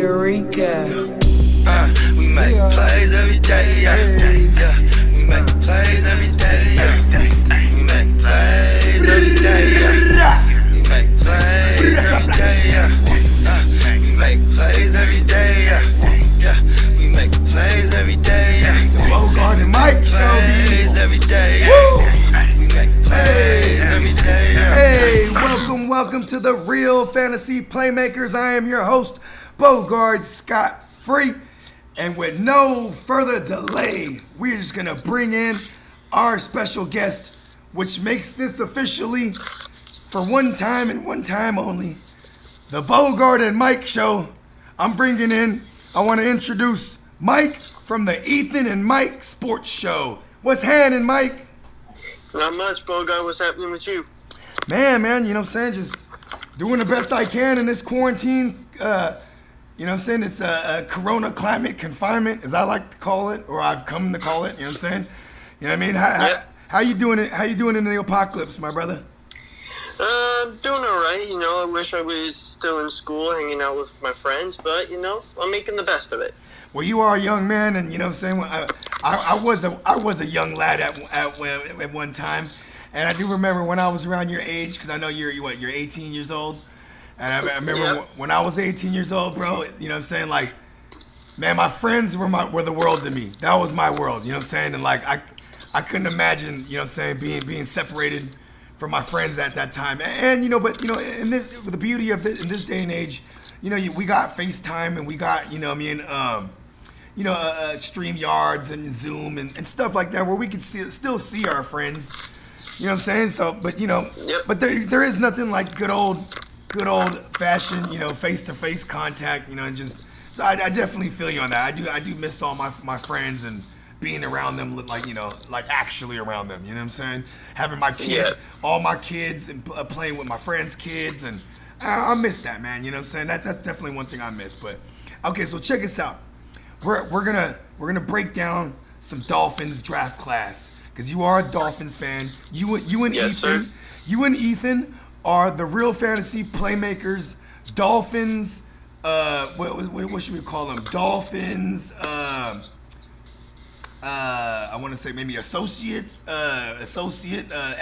Eureka. We make plays every day, yeah. We make plays every day, yeah. We make plays every day, yeah. We make plays every day, yeah. We make plays every day, yeah. We make plays every day, yeah. Bogard and Mike plays every day, yeah. We make plays every day, yeah. Hey, welcome to the Real Fantasy Playmakers. I am your host, Bogard Scott Free. And with no further delay, we're just gonna bring in our special guest, which makes this officially, for one time and one time only, the Bogard and Mike Show. I want to introduce Mike from the Ethan and Mike Sports Show. What's happening, Mike? Not much, Bogard. What's happening with you? Man, you know what I'm saying? Just doing the best I can in this quarantine. You know what I'm saying? It's a corona climate confinement, as I like to call it, or I've come to call it. You know what I'm saying? You know what I mean? How you doing it? How you doing in the apocalypse, my brother? Doing all right. You know, I wish I was still in school, hanging out with my friends, but you know, I'm making the best of it. Well, you are a young man, and you know what I'm saying. I was a young lad at one time, and I do remember when I was around your age, because I know you're 18 years old. And I remember when I was 18 years old, bro, you know what I'm saying? Like, man, my friends were the world to me. That was my world, you know what I'm saying? And like, I couldn't imagine, you know what I'm saying, being separated from my friends at that time. And you know, but you know, the beauty of it in this day and age, you know, we got FaceTime and we got, you know what I mean, StreamYards and Zoom and stuff like that, where we could still see our friends, you know what I'm saying? So, but you know, but there is nothing like good old fashioned, you know, face-to-face contact, you know, and just, so I definitely feel you on that. I do miss all my friends and being around them, like, you know, like actually around them, you know what I'm saying? Having my kids, all my kids, and playing with my friends' kids, and I miss that, man, you know what I'm saying? That's definitely one thing I miss. But okay, so check us out. We're gonna break down some Dolphins draft class, because you are a Dolphins fan. You and Ethan are the Real Fantasy Playmakers Dolphins. What should we call them? Dolphins. I want to say maybe associate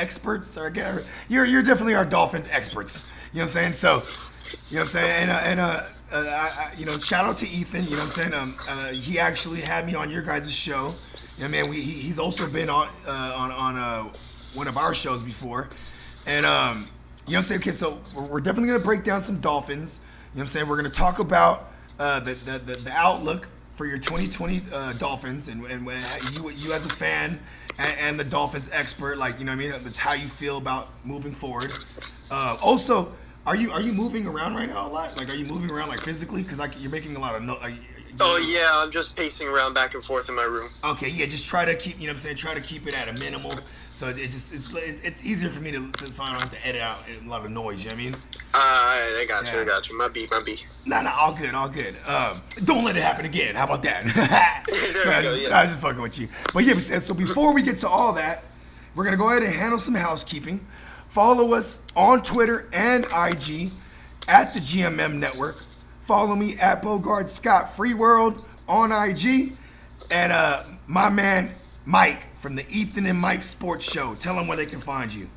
experts. Or you're definitely our Dolphins experts. You know what I'm saying? So, you know what I'm saying? And you know, shout out to Ethan. You know what I'm saying? He actually had me on your guys' show. You know, man, he's also been on one of our shows before, and you know what I'm saying? Okay, so we're definitely going to break down some Dolphins. You know what I'm saying? We're going to talk about the outlook for your 2020 Dolphins and you as a fan and the Dolphins expert, like, you know what I mean? That's how you feel about moving forward. Also, are you moving around right now a lot? Like, are you moving around, like, physically? Because, like, you're making a lot of Oh, yeah, I'm just pacing around back and forth in my room. Okay, yeah, just try to keep, you know what I'm saying, try to keep it at a minimal, so it's easier for me so I don't have to edit out a lot of noise, you know what I mean? I got you. My B. Nah, all good. Don't let it happen again, how about that? There we go, yeah. I was just fucking with you. But yeah, so before we get to all that, we're going to go ahead and handle some housekeeping. Follow us on Twitter and IG at the GMM Network. Follow me at Bogard Scott Free World on IG. And my man Mike from the Ethan and Mike Sports Show. Tell them where they can find you.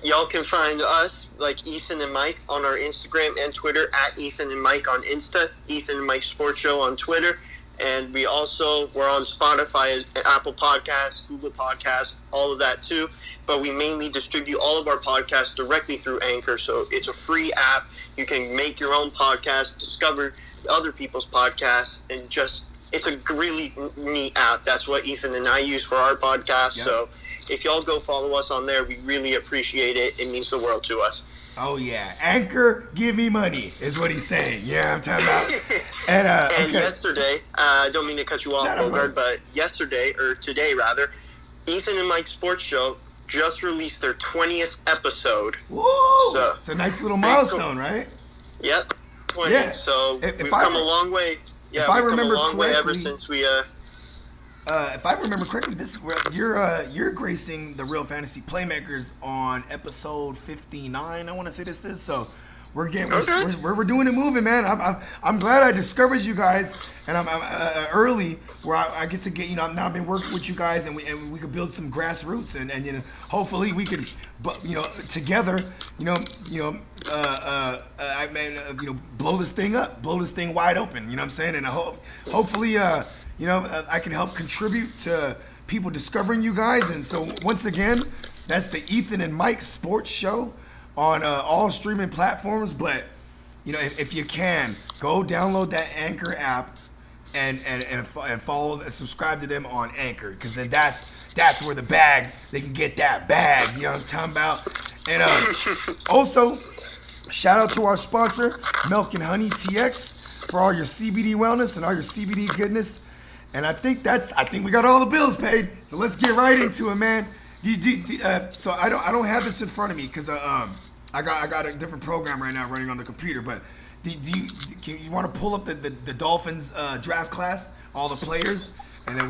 Y'all can find us, like Ethan and Mike, on our Instagram and Twitter, at Ethan and Mike on Insta, Ethan and Mike Sports Show on Twitter. And we're on Spotify, Apple Podcasts, Google Podcasts, all of that too. But we mainly distribute all of our podcasts directly through Anchor. So it's a free app. You can make your own podcast, discover other people's podcasts, and it's a really neat app. That's what Ethan and I use for our podcast. Yep. So if y'all go follow us on there, we really appreciate it. It means the world to us. Oh, yeah. Anchor, give me money, is what he's saying. Yeah, I'm talking about. And okay. Yesterday, I don't mean to cut you off, Bogard, but yesterday, or today rather, Ethan and Mike Sports Show just released their 20th episode. Woo! So it's a nice little milestone, right? Yep, 20. Yeah. So we've come a long way. Yeah, we've come a long way ever since we. If I remember correctly, you're gracing the Real Fantasy Playmakers on episode 59. I want to say this is so. we're doing it moving, man. I'm glad I discovered you guys, and I'm early where I get to get, you know, I've now been working with you guys, and we could build some grassroots, and you know, hopefully we could, you know, together, you know, I mean, you know, blow this thing wide open. You know what I'm saying? And hopefully, you know, I can help contribute to people discovering you guys. And so once again, that's the Ethan and Mike Sports Show on all streaming platforms. But you know, if you can, go download that Anchor app and follow and subscribe to them on Anchor, because then that's where the bag, they can get that bag. You know what I'm talking about? And also, shout out to our sponsor, Milk and Honey TX, for all your CBD wellness and all your CBD goodness. And I think we got all the bills paid. So let's get right into it, man. So I don't have this in front of me because I got a different program right now running on the computer. But you want to pull up the Dolphins draft class, all the players, and then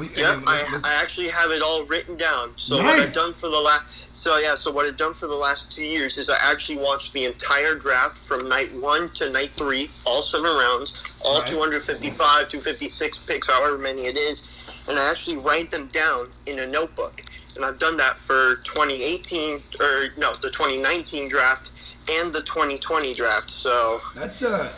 I actually have it all written down. So nice. what I've done for the last 2 years is I actually watched the entire draft from night 1 to night 3, all 7 rounds, all right. 255, 256 picks, however many it is, and I actually write them down in a notebook. And I've done that for the 2019 draft and the 2020 draft. So that's a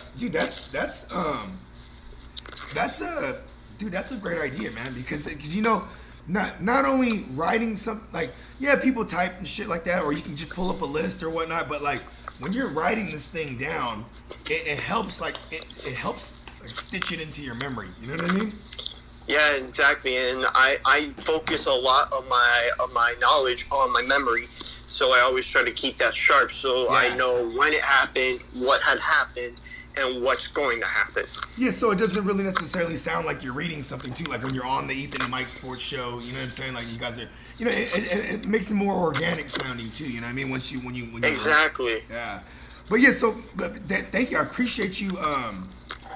great idea, man, because you know, not only writing something, like, yeah, people type and shit like that, or you can just pull up a list or whatnot, but like when you're writing this thing down, it helps like stitch it into your memory. You know what I mean? Yeah, exactly. And I focus a lot of my knowledge on my memory, so I always try to keep that sharp, so I know when it happened, what had happened, and what's going to happen. Yeah, so it doesn't really necessarily sound like you're reading something too, like when you're on the Ethan and Mike Sports Show. You know what I'm saying? Like you guys are, you know, it makes it more organic sounding too. You know what I mean? When you exactly. Yeah. But yeah, so thank you. I appreciate you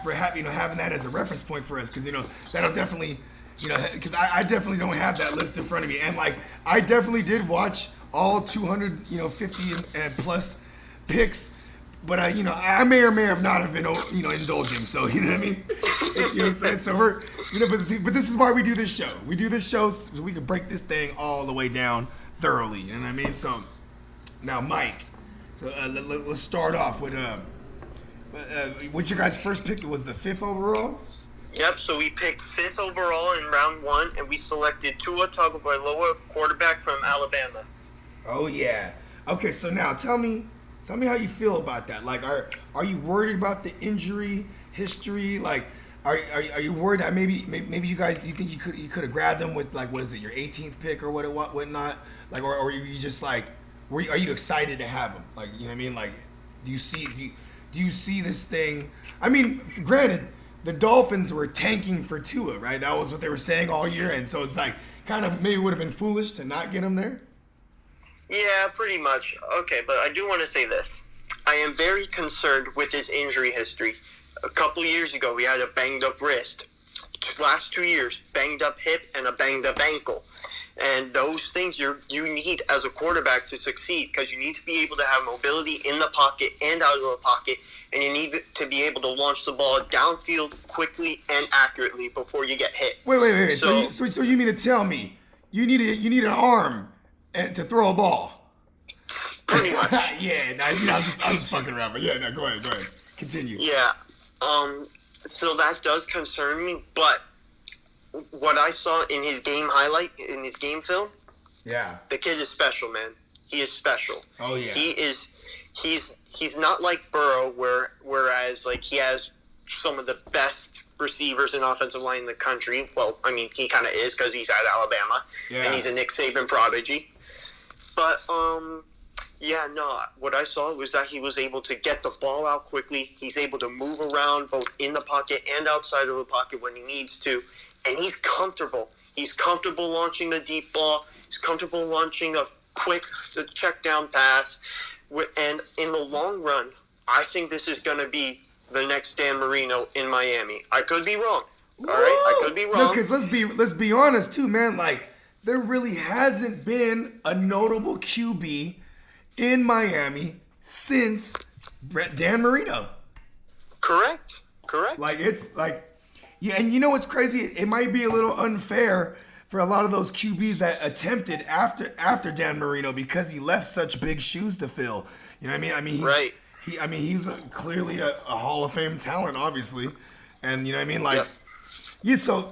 for having that as a reference point for us, because you know that'll definitely, you know, because I definitely don't have that list in front of me, and like I definitely did watch all 250 and plus picks. But you know, I may or may have not have been, you know, indulging. So you know what I mean? You know what I'm saying? So we're, you know, but this is why we do this show. We do this show so we can break this thing all the way down thoroughly. You know what I mean? So now, Mike. So let's start off with what your guys' first pick was, the 5th overall. Yep. So we picked 5th overall in round 1, and we selected Tua Tagovailoa, quarterback from Alabama. Oh yeah. Okay. So now tell me how you feel about that. Like, are you worried about the injury history? Like, are you worried that maybe you guys, you think you could have grabbed them with, like, what is it, your 18th pick or whatnot? Like, or are you just like, are you excited to have them? Like, you know what I mean? Like, do you see this thing? I mean, granted, the Dolphins were tanking for Tua, right? That was what they were saying all year, and so it's like kind of maybe would have been foolish to not get him there. Yeah, pretty much. Okay, but I do want to say this. I am very concerned with his injury history. A couple years ago, we had a banged-up wrist. Last 2 years, banged-up hip and a banged-up ankle. And those things you need as a quarterback to succeed, because you need to be able to have mobility in the pocket and out of the pocket, and you need to be able to launch the ball downfield quickly and accurately before you get hit. Wait. So you mean to tell me you need an arm to throw a ball? Pretty much. Yeah, I'm just fucking around. But yeah, no, go ahead. Continue. Yeah. So that does concern me, but what I saw in his game highlight, in his game film, yeah, the kid is special, man. He is special. Oh yeah. He's not like Burrow, whereas like he has some of the best receivers and offensive line in the country. Well, I mean, he kind of is, because he's at Alabama, and he's a Nick Saban prodigy. But what I saw was that he was able to get the ball out quickly. He's able to move around both in the pocket and outside of the pocket when he needs to, and he's comfortable. He's comfortable launching the deep ball. He's comfortable launching a quick check down pass. And in the long run, I think this is going to be the next Dan Marino in Miami. I could be wrong. All right, I could be wrong. No, because let's be honest too, man. Like, there really hasn't been a notable QB in Miami since Dan Marino. Correct. Like it's like, yeah, and you know what's crazy? It might be a little unfair for a lot of those QBs that attempted after Dan Marino because he left such big shoes to fill. You know what I mean? He's clearly a Hall of Fame talent, obviously, and you know what I mean. Like, yeah. So,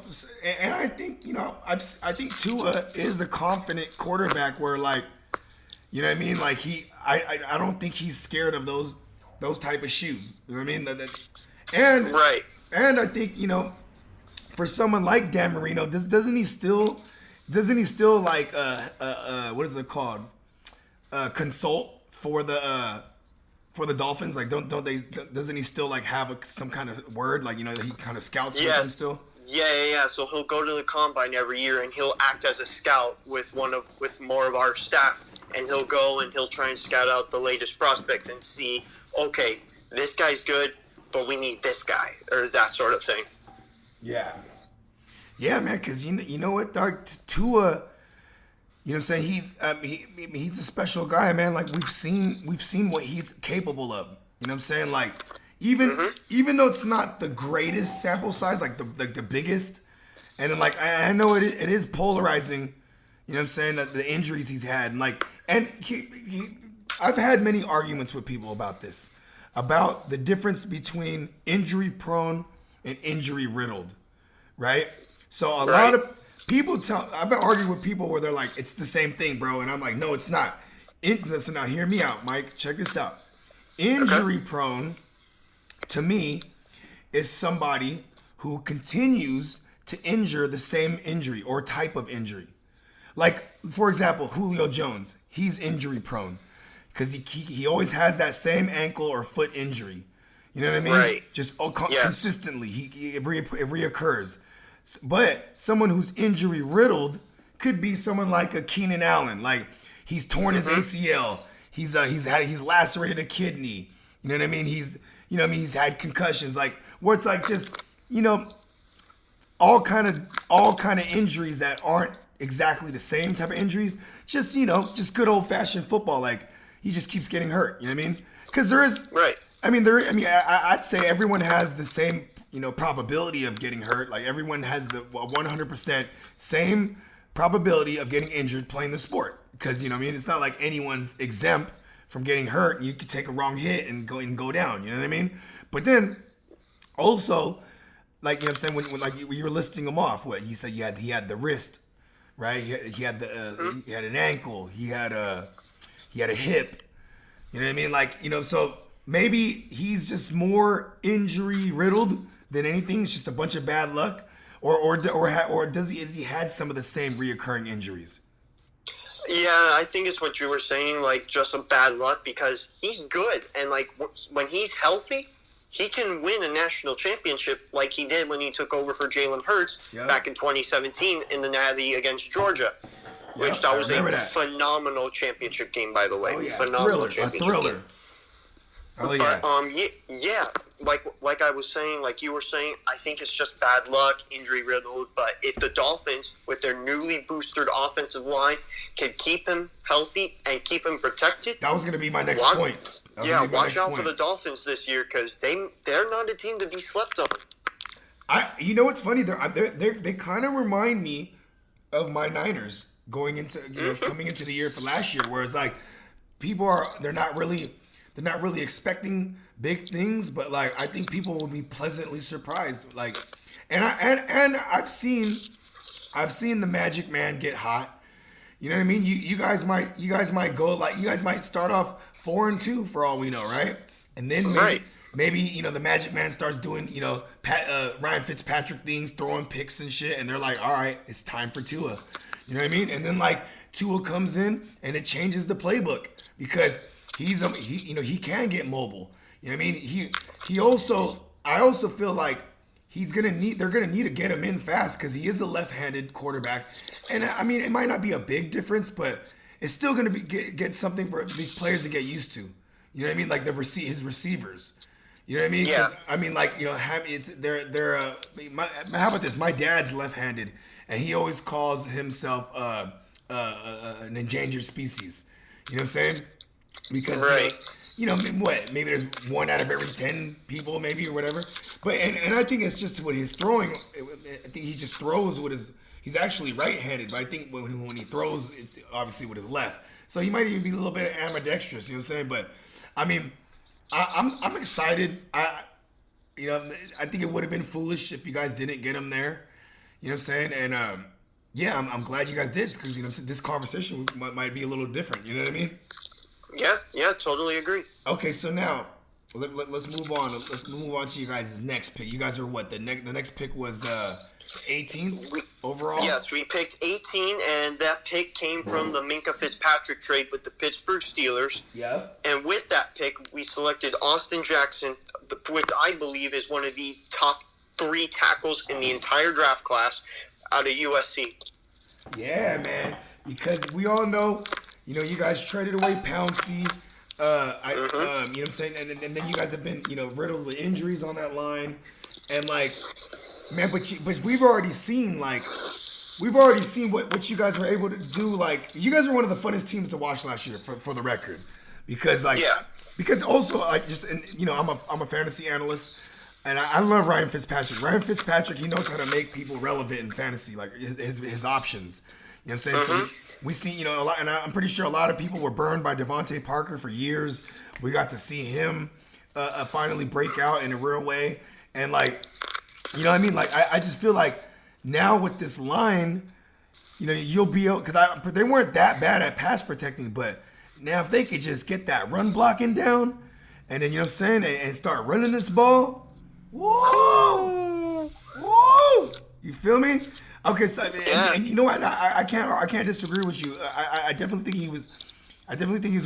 and I think I think Tua is the confident quarterback where like, you know what I mean. Like I don't think he's scared of those type of shoes. You know what I mean? And I think for someone like Dan Marino, doesn't he still like what is it called? Consult for the Dolphins? Like don't they? Doesn't he still like have some kind of word? Like he kind of scouts for them still. Yeah. So he'll go to the combine every year and he'll act as a scout with more of our staff, and he'll go and he'll try and scout out the latest prospects and see, okay, this guy's good, but we need this guy, or that sort of thing. Yeah, man, because you know what, Dark Tua, you know what I'm saying? He's a special guy, man. Like we've seen what he's capable of. You know what I'm saying? Like even though it's not the greatest sample size, like the biggest, and then like I know it is polarizing. You know what I'm saying? That the injuries he's had, and I've had many arguments with people about this, about the difference between injury prone and injury riddled, right? So a lot of people I've been arguing with people where they're like, it's the same thing, bro. And I'm like, no, it's not. So now hear me out, Mike. Check this out. Injury prone, to me, is somebody who continues to injure the same injury or type of injury. Like, for example, Julio Jones, he's injury prone because he always has that same ankle or foot injury. You know what I mean? Right. Just consistently, it reoccurs. But someone who's injury riddled could be someone like a Keenan Allen. Like he's torn his ACL. He's lacerated a kidney. You know what I mean? He's had concussions. Like where it's like just all kind of injuries that aren't exactly the same type of injuries. Just good old fashioned football. Like he just keeps getting hurt. You know what I mean? Because there is I'd say everyone has the same, probability of getting hurt. Like everyone has the 100% same probability of getting injured playing the sport. Because it's not like anyone's exempt from getting hurt. And you could take a wrong hit and go down. You know what I mean? But then also, like what I'm saying, when you were listing them off, what he said, he had the wrist, right? He had an ankle. He had a hip. You know what I mean? Like so. Maybe he's just more injury riddled than anything. It's just a bunch of bad luck, or has he had some of the same reoccurring injuries? Yeah, I think it's what you were saying, like just a bad luck because he's good, and like when he's healthy, he can win a national championship like he did when he took over for Jalen Hurts back in 2017 in the Natty against Georgia, which that was a phenomenal championship game, by the way. Oh, yeah. Phenomenal championship game. Oh, yeah. Like I was saying, like you were saying, I think it's just bad luck, injury riddled. But if the Dolphins, with their newly boosted offensive line, can keep him healthy and keep him protected, that was going to be my next point. Watch out for the Dolphins this year because they're not a team to be slept on. You know what's funny? They kind of remind me of my Niners going into coming into the year for last year, where it's like they're not really expecting big things, but like I think people will be pleasantly surprised. Like, and I've seen the Magic Man get hot. You know what I mean? You guys might go you guys might start off 4-2 for all we know, right? And then maybe the Magic Man starts doing Ryan Fitzpatrick things, throwing picks and shit, and they're like, all right, it's time for Tua. You know what I mean? And then like Tua comes in and it changes the playbook because he can get mobile. You know what I mean? I also feel like they're gonna need to get him in fast because he is a left-handed quarterback. And I mean, it might not be a big difference, but it's still gonna get something for these players to get used to. You know what I mean? Like his receivers. You know what I mean? Yeah. I mean, like how about this? My dad's left-handed, and he always calls himself an endangered species. You know what I'm saying? Because I mean, what? Maybe there's 1 out of every 10 people, maybe, or whatever. But and I think it's just with his throwing. I think he just throws with his. He's actually right-handed, but I think when he throws, it's obviously with his left. So he might even be a little bit ambidextrous. You know what I'm saying? But I mean, I'm excited. I think it would have been foolish if you guys didn't get him there. You know what I'm saying? And yeah, I'm glad you guys did because this conversation might be a little different. You know what I mean? Yeah, totally agree. Okay, so now let's move on. Let's move on to you guys' next pick. You guys are what? The next pick was 18 overall? Yes, we picked 18, and that pick came from the Minka Fitzpatrick trade with the Pittsburgh Steelers. Yeah. And with that pick, we selected Austin Jackson, which I believe is one of the top 3 tackles in the entire draft class out of USC. Yeah, man. Because we all know, you guys traded away Pouncey. You know what I'm saying? And then you guys have been, riddled with injuries on that line. And, like, man, but we've already seen, what you guys were able to do. Like, you guys were one of the funnest teams to watch last year, for the record. Because, like, because also, like, I'm a fantasy analyst, and I love Ryan Fitzpatrick. Ryan Fitzpatrick, he knows how to make people relevant in fantasy, like, his options. You know what I'm saying? So we see, a lot, and I'm pretty sure a lot of people were burned by Devontae Parker for years. We got to see him finally break out in a real way. And, like, you know what I mean? Like, I just feel like now with this line, you'll be able, because they weren't that bad at pass protecting, but now if they could just get that run blocking down, and then, you know what I'm saying, and start running this ball, whoa! You feel me? Okay, so and you know what? I can't disagree with you. I definitely think he was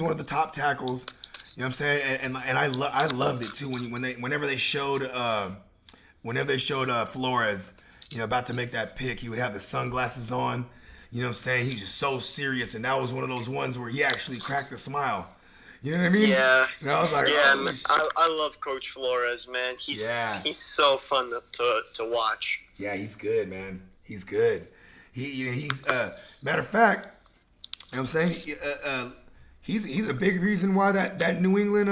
one of the top tackles. You know what I'm saying? And I loved it too whenever they showed Flores, about to make that pick, he would have the sunglasses on. You know what I'm saying? He's just so serious, and that was one of those ones where he actually cracked a smile. You know what I mean? Yeah. And I was like, I love Coach Flores, man. He's so fun to watch. Yeah, he's good, man. He's good. He's matter of fact, you know what I'm saying? He's a big reason why that New England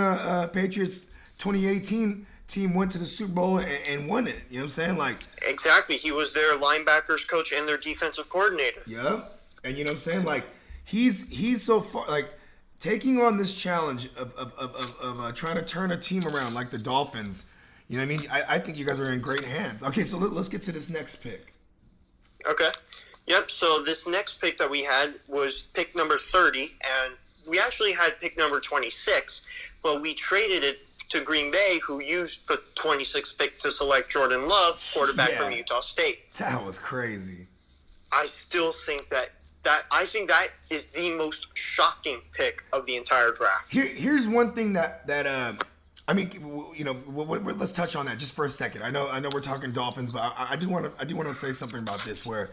Patriots 2018 team went to the Super Bowl and won it. You know what I'm saying? Like, exactly. He was their linebackers coach and their defensive coordinator. Yeah. And you know what I'm saying? Like, he's so far, like, taking on this challenge of trying to turn a team around like the Dolphins. You know what I mean? I think you guys are in great hands. Okay, so let's get to this next pick. Okay. Yep, so this next pick that we had was pick number 30, and we actually had pick number 26, but we traded it to Green Bay, who used the 26th pick to select Jordan Love, quarterback from Utah State. That was crazy. I still think that is the most shocking pick of the entire draft. Here's one thing that I mean, let's touch on that just for a second. I know we're talking Dolphins, but I do want to say something about this where,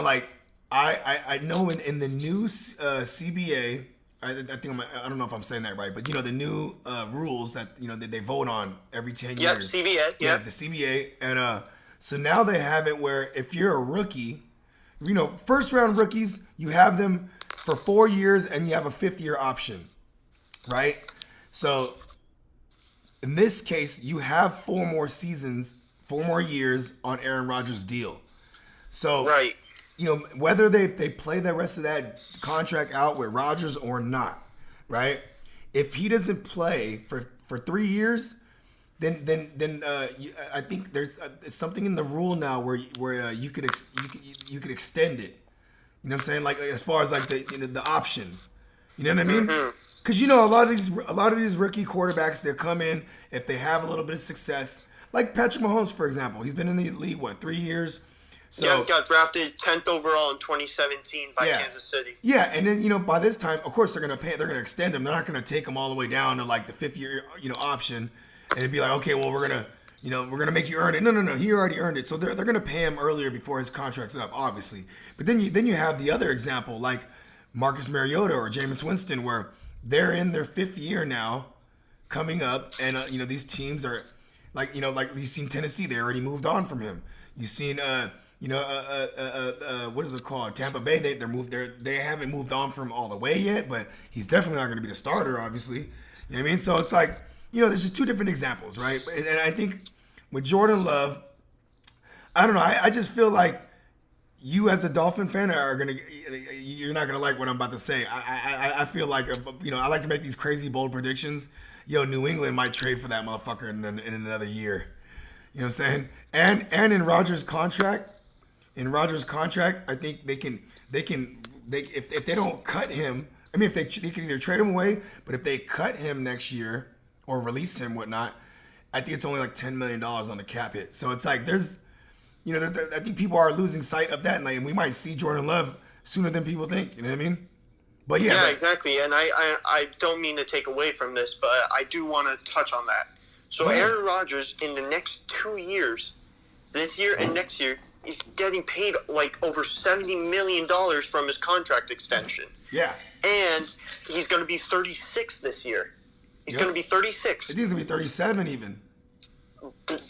like, I know in the new CBA, I don't know if I'm saying that right, but the new rules that that they vote on every 10 years. Yep, CBA. Yeah, the CBA, and so now they have it where if you're a rookie, first round rookies, you have them for 4 years and you have a 5th-year option, right? So in this case, you have 4 more years on Aaron Rodgers' deal. So, right. Whether they play the rest of that contract out with Rodgers or not, right? If he doesn't play for 3 years, then I think there's something in the rule now where you could extend it. You know what I'm saying? Like as far as like the option. You know what I mean? Because a lot of these rookie quarterbacks, they come in if they have a little bit of success. Like Patrick Mahomes, for example, he's been in the league 3 years. So, got drafted 10th overall in 2017 by Kansas City. Yeah, and then by this time, of course they're gonna they're gonna extend him. They're not gonna take him all the way down to like the 5th-year option, and it'd be like, okay, well we're gonna make you earn it. No, he already earned it. So they're gonna pay him earlier before his contract's up, obviously. But then you have the other example like Marcus Mariota or Jameis Winston, where they're in their 5th year now, coming up, and these teams are like you've seen Tennessee, they already moved on from him. You seen what is it called? Tampa Bay. They haven't moved on from all the way yet, but he's definitely not going to be the starter. Obviously, you know what I mean. So it's like there's just two different examples, right? And I think with Jordan Love, I don't know. I just feel like you as a Dolphin fan you're not gonna like what I'm about to say. I feel like I like to make these crazy bold predictions. New England might trade for that motherfucker in another year. You know what I'm saying? And in Rodgers' contract, I think they can if they don't cut him. I mean, if they can either trade him away, but if they cut him next year or release him, whatnot, I think it's only like $10 million on the cap hit. So it's like there's. I think people are losing sight of that, and we might see Jordan Love sooner than people think. You know what I mean? But yeah, exactly. And I don't mean to take away from this, but I do want to touch on that. So Aaron Rodgers, in the next 2 years, this year and next year, is getting paid like over $70 million from his contract extension. Yeah. And he's going to be 36 this year. He's going to be 36. I think he's going to be 37 even.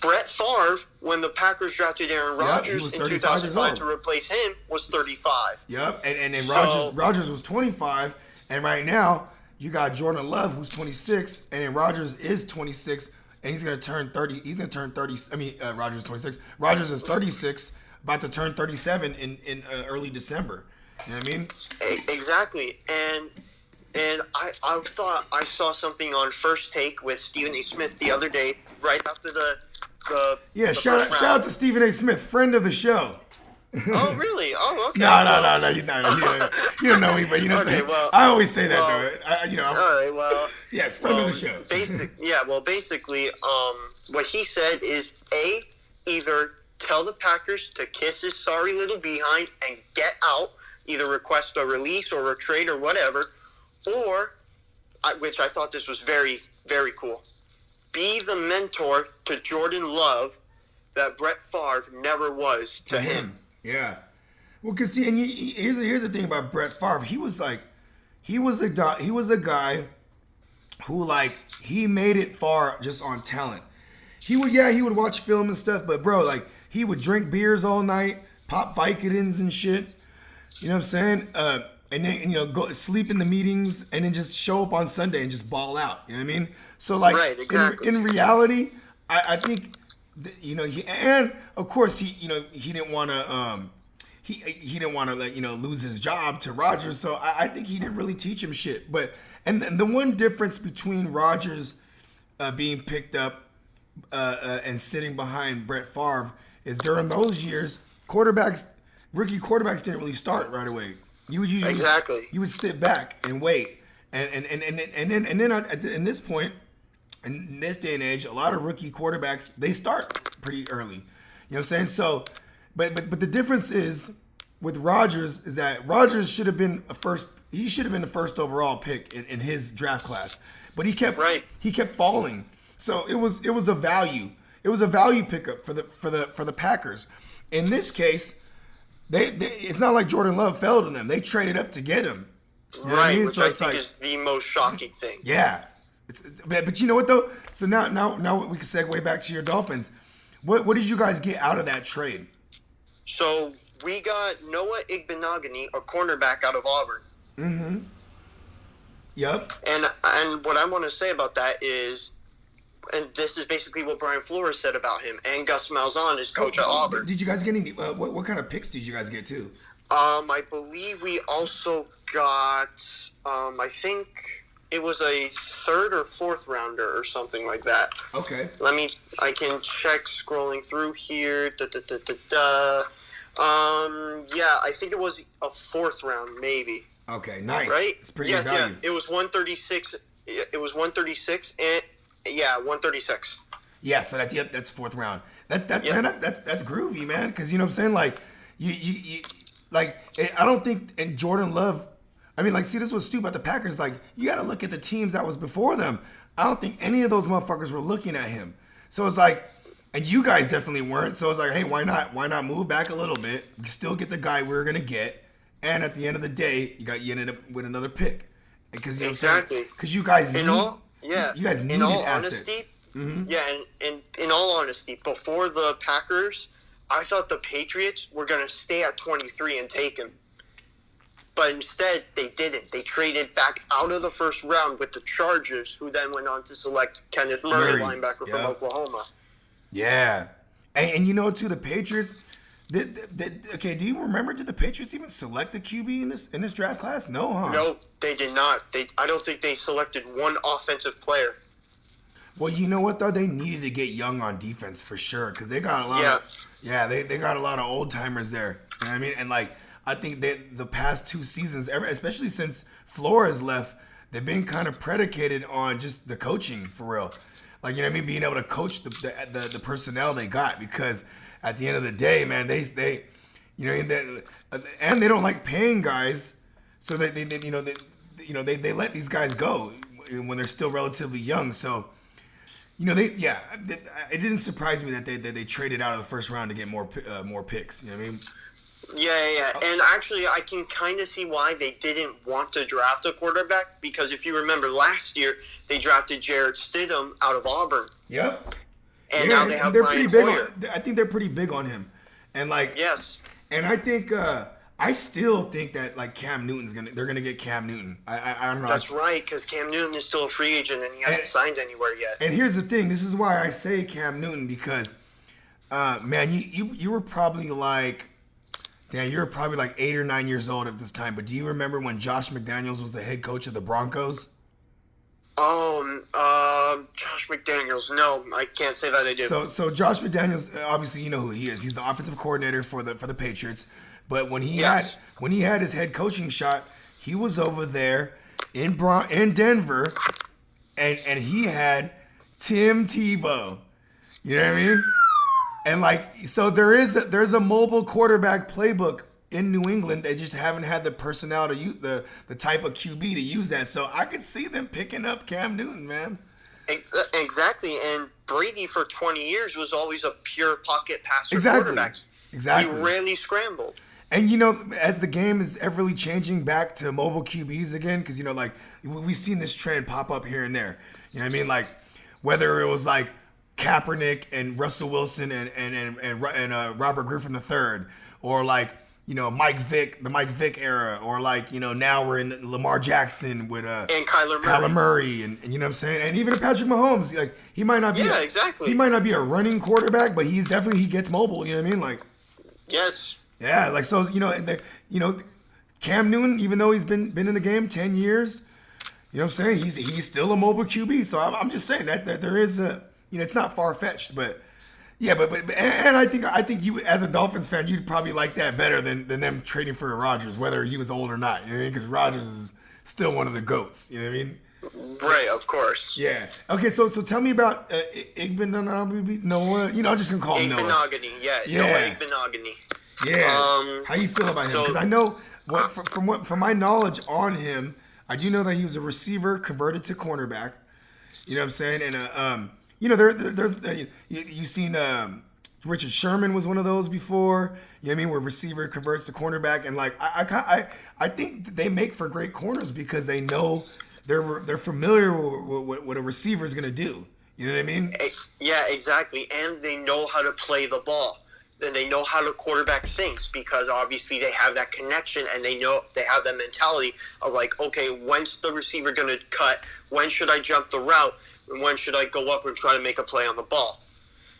Brett Favre, when the Packers drafted Aaron Rodgers in 2005 to replace him, was 35. Yep, and then Rodgers was 25, and right now you got Jordan Love who's 26, and then Rodgers is 26, and he's gonna turn 30. He's gonna turn 30. I mean, Rodgers is 26. Rodgers is 36, about to turn 37 in early December. You know what I mean? Exactly, and I thought I saw something on First Take with Stephen A. Smith the other day, right after the shout out to Stephen A. Smith, friend of the show. Oh, really? Oh, okay. No. You don't know me, but what I'm saying. Well, I always say that though. All right. Well. Yes, friend of the show. Basically, what he said is either tell the Packers to kiss his sorry little behind and get out, either request a release or a trade or whatever. Or, which I thought this was very, very cool, be the mentor to Jordan Love that Brett Favre never was to him. Yeah. Well, because see, and here's the thing about Brett Favre. He was a guy who he made it far just on talent. He would watch film and stuff, but bro, he would drink beers all night, pop Vicodins and shit. You know what I'm saying? And then go sleep in the meetings, and then just show up on Sunday and just ball out. You know what I mean? So right, exactly. in reality, I think and of course he didn't want to he didn't want to lose his job to Rodgers. So I think he didn't really teach him shit. But and the one difference between Rodgers being picked up and sitting behind Brett Favre is during those years, rookie quarterbacks didn't really start right away. You would usually you would sit back and wait, and then at this point, in this day and age, a lot of rookie quarterbacks they start pretty early. You know what I'm saying? So, but the difference is with Rodgers is that Rodgers should have been He should have been the first overall pick in his draft class, but he kept falling. So it was a value. It was a value pickup for the Packers. In this case. It's not like Jordan Love fell to them. They traded up to get him. You know what I mean? Which I think is the most shocking thing. Yeah. But you know what, though? So now we can segue back to your Dolphins. What did you guys get out of that trade? So we got Noah Igbenogany, a cornerback out of Auburn. Mm-hmm. Yep. And what I want to say about that is, and this is basically what Brian Flores said about him, and Gus Malzahn, his coach at Auburn. Did you guys get any? What kind of picks did you guys get too? I believe we also got. I think it was a third or fourth rounder or something like that. Okay. I can check scrolling through here. I think it was a fourth round, maybe. Okay, nice. Right? It's pretty good value. It was 136. It was 136 and. Yeah, 136. Yeah, so that's fourth round. That's groovy, man. Because you know what I'm saying, I don't think and Jordan Love. I mean, see, this was stupid about the Packers. You got to look at the teams that was before them. I don't think any of those motherfuckers were looking at him. So it's and you guys definitely weren't. So it's hey, why not? Why not move back a little bit? You still get the guy we're gonna get, and at the end of the day, you ended up with another pick. Because because you guys you guys needed in all assets. honesty, in all honesty, before the Packers, I thought the Patriots were going to stay at 23 and take him. But instead, they didn't. They traded back out of the first round with the Chargers, who then went on to select Kenneth Murray, linebacker from Oklahoma. Yeah. And you know, too, the Patriots, okay, do you remember, did the Patriots even select a QB in this draft class? No, huh? No, they did not. I don't think they selected one offensive player. Well, you know what, though? They needed to get young on defense for sure, because they got a lot they got a lot of old-timers there. You know what I mean? And, like, I think the past 2 seasons, especially since Flores left, they've been kind of predicated on just the coaching, for real. Like, you know what I mean? Being able to coach the personnel they got, because at the end of the day, man, they you know, and they don't like paying guys, so they let these guys go when they're still relatively young. So, you know, it didn't surprise me that they traded out of the first round to get more picks. You know what I mean? Yeah. And actually, I can kind of see why they didn't want to draft a quarterback, because if you remember last year, they drafted Jarrett Stidham out of Auburn. Yep. And now they have Brian Hoyer. I think they're pretty big on him. And like, yes. And I think I still think that like Cam Newton's they're gonna get Cam Newton. I don't know. That's right, because Cam Newton is still a free agent and he hasn't signed anywhere yet. And here's the thing. This is why I say Cam Newton, because man, you were probably like. Yeah, you were probably like 8 or 9 years old at this time, but do you remember when Josh McDaniels was the head coach of the Broncos? Josh McDaniels. No, I can't say that I do. So Josh McDaniels, obviously you know who he is. He's the offensive coordinator for the Patriots. But when he had his head coaching shot, he was over there in Denver, and he had Tim Tebow. You know what I mean? And like, so there's a mobile quarterback playbook in New England. They just haven't had the personnel to use the type of QB to use that. So I could see them picking up Cam Newton, man. Exactly. And Brady for 20 years was always a pure pocket passer quarterback. Exactly. He rarely scrambled. And you know, as the game is everly changing back to mobile QBs again, because you know, like we've seen this trend pop up here and there. You know what I mean? Like whether it was like Kaepernick and Russell Wilson and Robert Griffin III, or like, you know, the Mike Vick era, or like, you know, now we're in Lamar Jackson with and Kyler Murray and you know what I'm saying, and even Patrick Mahomes, like he might not be exactly. He might not be a running quarterback, but he gets mobile. You know what I mean? Like, yes, yeah, like so you know Cam Newton, even though he's been in the game 10 years, you know what I'm saying, he's still a mobile QB. So I'm just saying that there is a. You know, it's not far-fetched, but yeah, but I think you, as a Dolphins fan, you'd probably like that better than them trading for Rodgers, whether he was old or not. You know what I mean? Because Rodgers is still one of the GOATs. You know what I mean? Right, of course. Yeah. Okay, so tell me about Noah. You know, I'm just gonna call him Noah. Noah Igbenogany. Yeah. How you feel about him? Because I know from my knowledge on him, I do know that he was a receiver converted to cornerback. You know what I'm saying? And you know, there's you've seen Richard Sherman was one of those before. You know what I mean? Where receiver converts to cornerback, and like I think they make for great corners because they know they're familiar with what a receiver is gonna do. You know what I mean? Yeah, exactly. And they know how to play the ball. And they know how the quarterback thinks, because obviously they have that connection and they know they have that mentality of like, okay, when's the receiver going to cut? When should I jump the route? And when should I go up and try to make a play on the ball?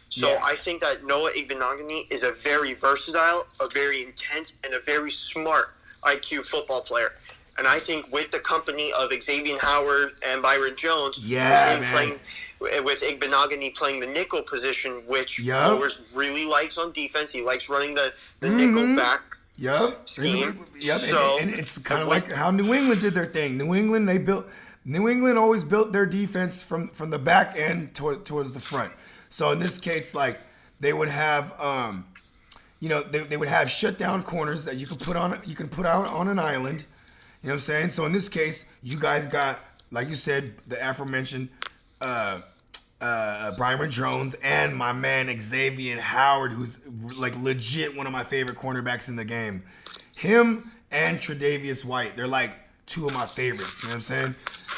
So I think that Noah Igbenogany is a very versatile, a very intense, and a very smart IQ football player. And I think with the company of Xavier Howard and Byron Jones, with Igbenogany playing the nickel position, which Flores really likes on defense. He likes running the nickel back scheme. And it's kind of like how New England did their thing. New England always built their defense from the back end towards the front. So in this case, like they would have, they would have shutdown corners that you can put out on an island. You know what I'm saying? So in this case, you guys got, like you said, the aforementioned Byron Jones and my man Xavier Howard, who's like legit one of my favorite cornerbacks in the game. Him and Tre'Davious White, they're like two of my favorites. You know what I'm saying?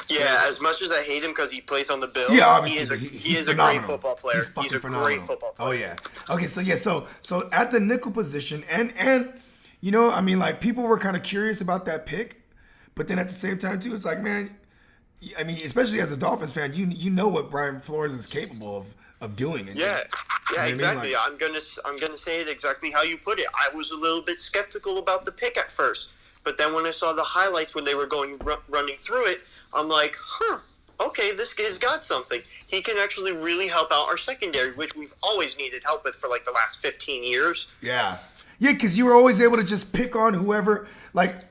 Yeah, as much as I hate him because he plays on the Bills, yeah, he is a great football player. He's a phenomenal. great football player. Oh yeah. Okay, so yeah, so at the nickel position, and you know, I mean, like people were kind of curious about that pick, but then at the same time too, it's like, man, I mean, especially as a Dolphins fan, you know what Brian Flores is capable of doing. Yeah, yeah, exactly. Like, I'm gonna say it exactly how you put it. I was a little bit skeptical about the pick at first, but then when I saw the highlights when they were running through it, I'm like, okay, this kid's got something. He can actually really help out our secondary, which we've always needed help with for like the last 15 years. Yeah, because you were always able to just pick on whoever, like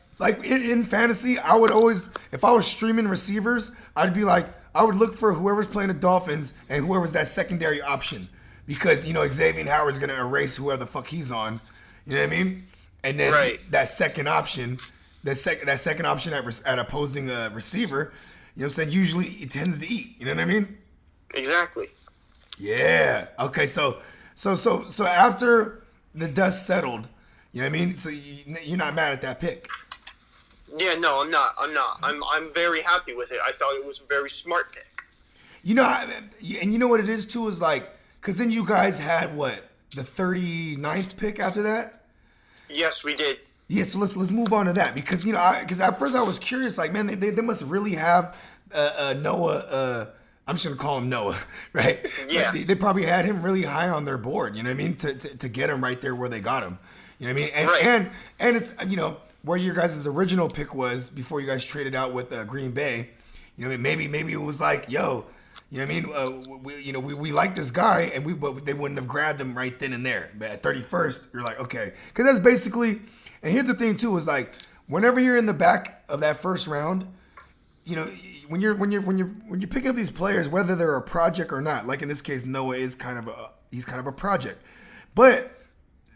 in fantasy, I would always, if I was streaming receivers, I'd be like, I would look for whoever's playing the Dolphins and whoever's that secondary option. Because, you know, Xavier Howard's going to erase whoever the fuck he's on. You know what I mean? And then that second option, that second option at opposing receiver, you know what I'm saying, usually it tends to eat. You know what I mean? Exactly. Yeah. Okay, so after the dust settled, you know what I mean? So you're not mad at that pick. Yeah, no, I'm not. I'm very happy with it. I thought it was a very smart pick. You know, and you know what it is too is like, because then you guys had what, the 39th pick after that? Yes, we did. Yeah, so let's move on to that because you know, because at first I was curious, like, man, they must really have Noah. I'm just gonna call him Noah, right? Yeah. Like they probably had him really high on their board. You know what I mean? To get him right there where they got him. You know what I mean? And it's, you know, where your guys' original pick was before you guys traded out with Green Bay. You know what I mean? Maybe it was like, yo, you know what I mean? We like this guy, but they wouldn't have grabbed him right then and there. But at 31st, you're like, okay, because that's basically. And here's the thing too: is like whenever you're in the back of that first round, you know, when you're picking up these players, whether they're a project or not. Like in this case, Noah is kind of a project, but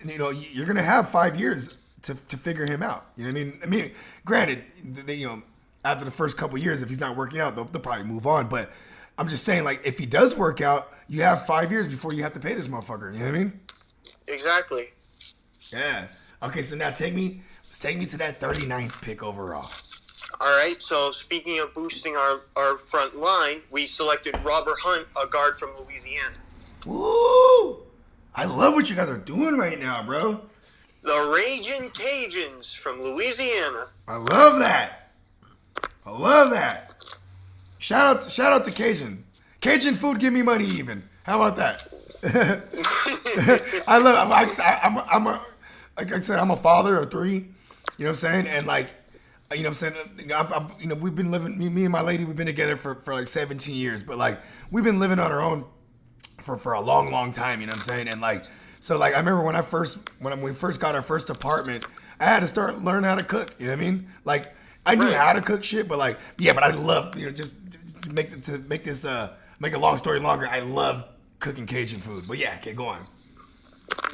you know, you're gonna have 5 years to figure him out. You know what I mean? I mean, granted, you know, after the first couple years, if he's not working out, they'll probably move on. But I'm just saying, like, if he does work out, you have 5 years before you have to pay this motherfucker. You know what I mean? Exactly. Yeah. Okay, so now take me to that 39th pick overall. All right, so speaking of boosting our front line, we selected Robert Hunt, a guard from Louisiana. Woo! I love what you guys are doing right now, bro. The Ragin' Cajuns from Louisiana. I love that. Shout out to Cajun. Cajun food, give me money even. How about that? Like I said, I'm a father of 3. You know what I'm saying? And like, you know what I'm saying? You know, we've been living, me and my lady, we've been together for like 17 years. But like, we've been living on our own for a long time. You know what I'm saying? And like, so like, I remember when we first got our first apartment, I had to start learning how to cook. You know what I mean? Like, I knew how to cook shit, but like, yeah, but I love, you know, just to make a long story longer, I love cooking Cajun food. But yeah, okay, go on.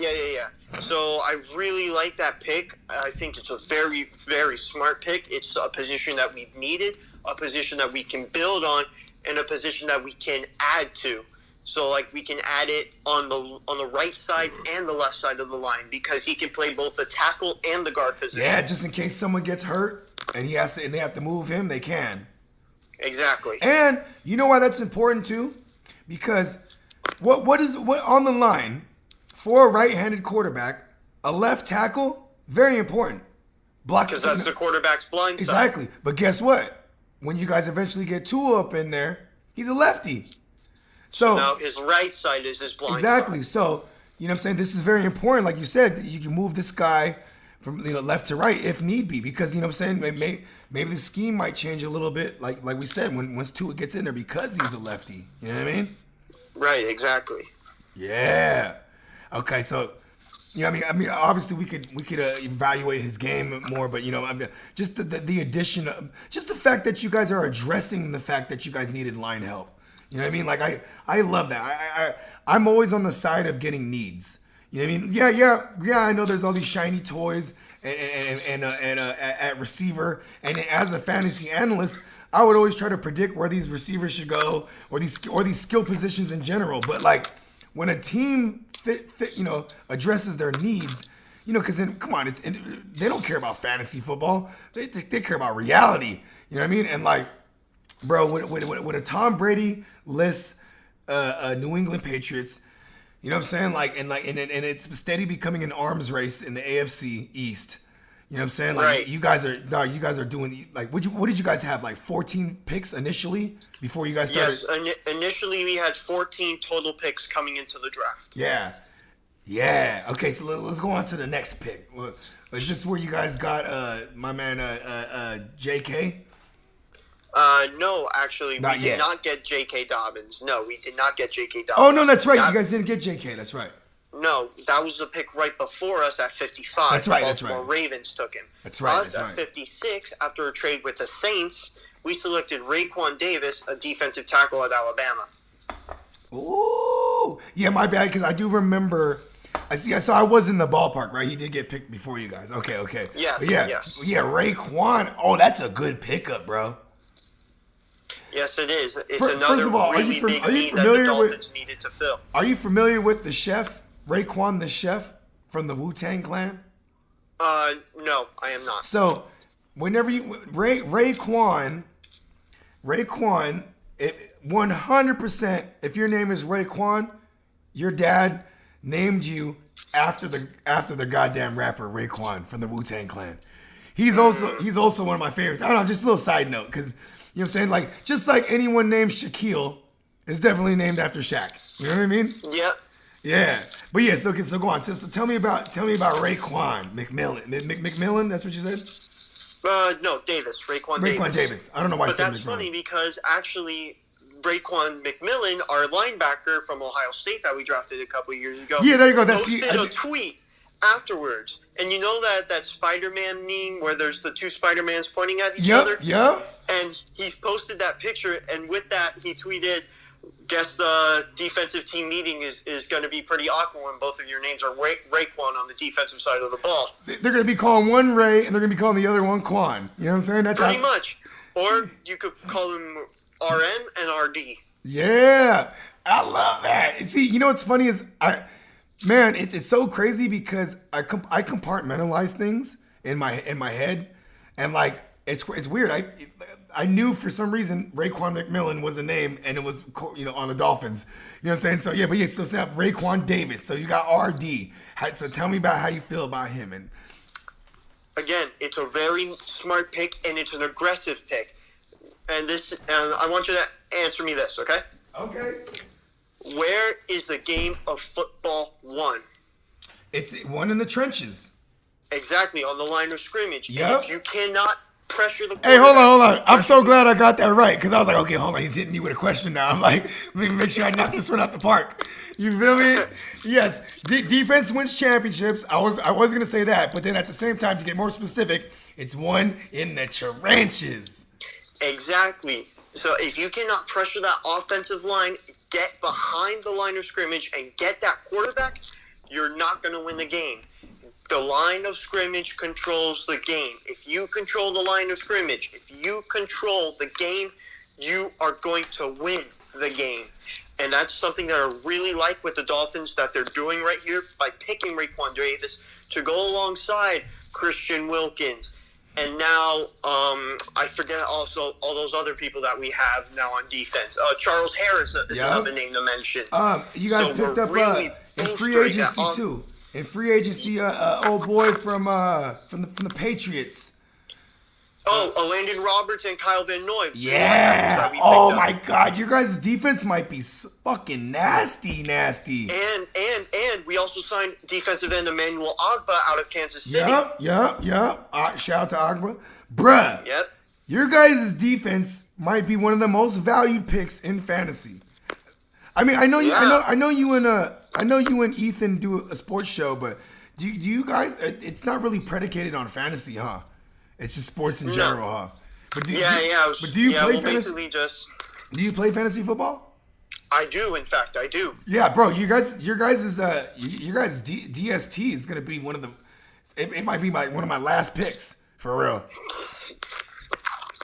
Yeah. So I really like that pick. I think it's a very, very smart pick. It's a position that we've needed, a position that we can build on, and a position that we can add to. So like we can add it on the right side and the left side of the line because he can play both the tackle and the guard position. Yeah, just in case someone gets hurt and they have to move him, they can. Exactly. And you know why that's important too? Because what on the line for a right-handed quarterback, a left tackle, very important. Because that's the quarterback's blind side. Exactly. But guess what? When you guys eventually get Tua up in there, he's a lefty. So now his right side is his blind exactly. side. So, you know what I'm saying? This is very important. Like you said, you can move this guy from, you know, left to right if need be. Because, you know what I'm saying? Maybe the scheme might change a little bit, like we said, once Tua gets in there because he's a lefty. You know what I mean? Right, exactly. Yeah. Okay, so you know, I mean, obviously we could evaluate his game more, but you know, I mean, just the addition of just the fact that you guys are addressing the fact that you guys needed line help. You know what I mean? Like I love that. I'm always on the side of getting needs. You know what I mean? Yeah. I know there's all these shiny toys and at receiver, and as a fantasy analyst, I would always try to predict where these receivers should go or these skill positions in general. But like when a team you know, addresses their needs, you know, because then, come on, they don't care about fantasy football. They care about reality. You know what I mean? And like, bro, with a Tom Brady list, New England Patriots, You know what I'm saying? And it's steady becoming an arms race in the AFC East. You know what I'm saying? Like Right. you guys are doing like what did you guys have, like 14 picks initially before you guys started? Yes, initially we had 14 total picks coming into the draft. Yeah. Yeah. Okay, so let's go on to the next pick. It's just where you guys got my man JK. No, actually, Not we did yet. not get J.K. Dobbins. No, we did not get J.K. Dobbins. Oh no, that's right. That- You guys didn't get JK. That's right. No, that was the pick right before us at 55. That's right, The that's Baltimore right. Ravens took him. That's right, Us that's at right. 56, after a trade with the Saints, we selected Raekwon Davis, a defensive tackle at Alabama. Ooh, yeah, my bad, because I do remember. So I was in the ballpark, right? He did get picked before you guys. Okay. Yes, But yeah, yes. yeah, Raekwon. Oh, that's a good pickup, bro. Yes, it is. It's First another of all, really big are you need that the familiar Dolphins needed to fill. Are you familiar with the chef, Raekwon the chef from the Wu-Tang Clan? No, I am not. So, whenever you Raekwon, 100%. If your name is Raekwon, your dad named you after the goddamn rapper Raekwon from the Wu-Tang Clan. He's also one of my favorites. I don't know, just a little side note, because you know what I'm saying, like just like anyone named Shaquille is definitely named after Shaq. You know what I mean? Yep. Yeah, but yeah. So go on. So tell me about Raekwon McMillan. McMillan, that's what you said. No, Davis. Raekwon Raekwon Davis. I don't know why I But said that's McMillan. funny because actually, Raekwon McMillan, our linebacker from Ohio State that we drafted a couple years ago, Yeah, there you go. posted a tweet afterwards. And you know that Spider-Man meme where there's the two Spider-Mans pointing at each other? Yep. And he posted that picture, and with that, he tweeted, guess defensive team meeting is going to be pretty awkward when both of your names are Raekwon on the defensive side of the ball. They're going to be calling one Ray, and they're going to be calling the other one Quan. You know what I'm saying? That's Pretty much. Or you could call them RN and RD. Yeah, I love that. And see, you know what's funny is it's so crazy because I compartmentalize things in my head, and like it's weird. I knew for some reason Raekwon McMillan was a name, and it was on the Dolphins. You know what I'm saying? So yeah, so have Raekwon Davis. So you got RD. So tell me about how you feel about him. And again, it's a very smart pick, and it's an aggressive pick. And I want you to answer me this, okay? Okay. Where is the game of football won? It's one in the trenches. Exactly, on the line of scrimmage. Yep. And if you cannot pressure the Hey, hold quarterback- on. I'm so glad I got that right, because I was like, okay, hold on. He's hitting me with a question now. I'm like, let me make sure I knock this one out the park. You feel me? Yes. Defense wins championships. I was going to say that, but then at the same time, to get more specific, it's one in the trenches. Exactly. So if you cannot pressure that offensive line, get behind the line of scrimmage and get that quarterback, you're not going to win the game. The line of scrimmage controls the game. If you control the line of scrimmage, if you control the game, you are going to win the game. And that's something that I really like with the Dolphins that they're doing right here by picking Raekwon Davis to go alongside Christian Wilkins. And now, I forget also all those other people that we have now on defense. Charles Harris is another name to mention. You guys picked up really in free bolstering agency that too. In free agency, old boy from the Patriots. Landon Roberts and Kyle Van Noy. Yeah. Oh my God, your guys' defense might be fucking nasty. And we also signed defensive end Emmanuel Agba out of Kansas City. Yep. Shout out to Agba, bruh. Yep. Your guys' defense might be one of the most valued picks in fantasy. I mean, I know you and Ethan do a sports show, but do you guys? It's not really predicated on fantasy, huh? It's just sports in general, huh? But do you play fantasy? Do you play fantasy football? I do, in fact, I do. Yeah, bro. Your guys' DST is gonna be one of the. It might be one of my last picks for real.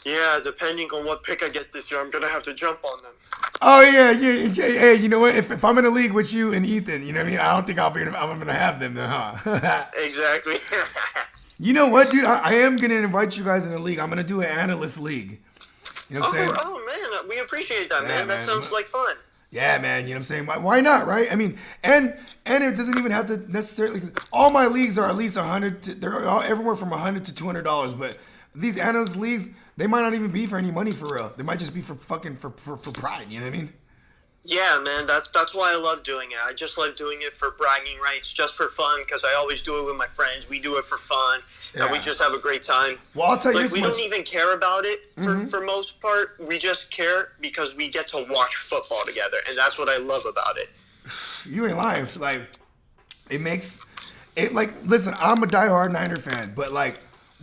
Yeah, depending on what pick I get this year, I'm gonna have to jump on them. Oh yeah. Hey, you know what? If I'm in a league with you and Ethan, you know what I mean. I don't think I'm gonna have them then, huh? Exactly. You know what, dude? I am gonna invite you guys in a league. I'm gonna do an analyst league. You know what I'm saying? Oh man, we appreciate that, Yeah, man. That sounds like fun. Yeah, man, you know what I'm saying? Why not, right? I mean, and it doesn't even have to necessarily. All my leagues are at least 100. They're all everywhere from $100 to $200. But these analyst leagues, they might not even be for any money for real. They might just be for fucking for pride. You know what I mean? Yeah, man, that's why I love doing it. I just love doing it for bragging rights, just for fun, because I always do it with my friends. We do it for fun, and we just have a great time. Well, I'll tell you like, this we much. don't even care about it for most part. We just care because we get to watch football together, and that's what I love about it. You ain't lying. Like, it makes it like. Listen, I'm a diehard Niner fan, but like,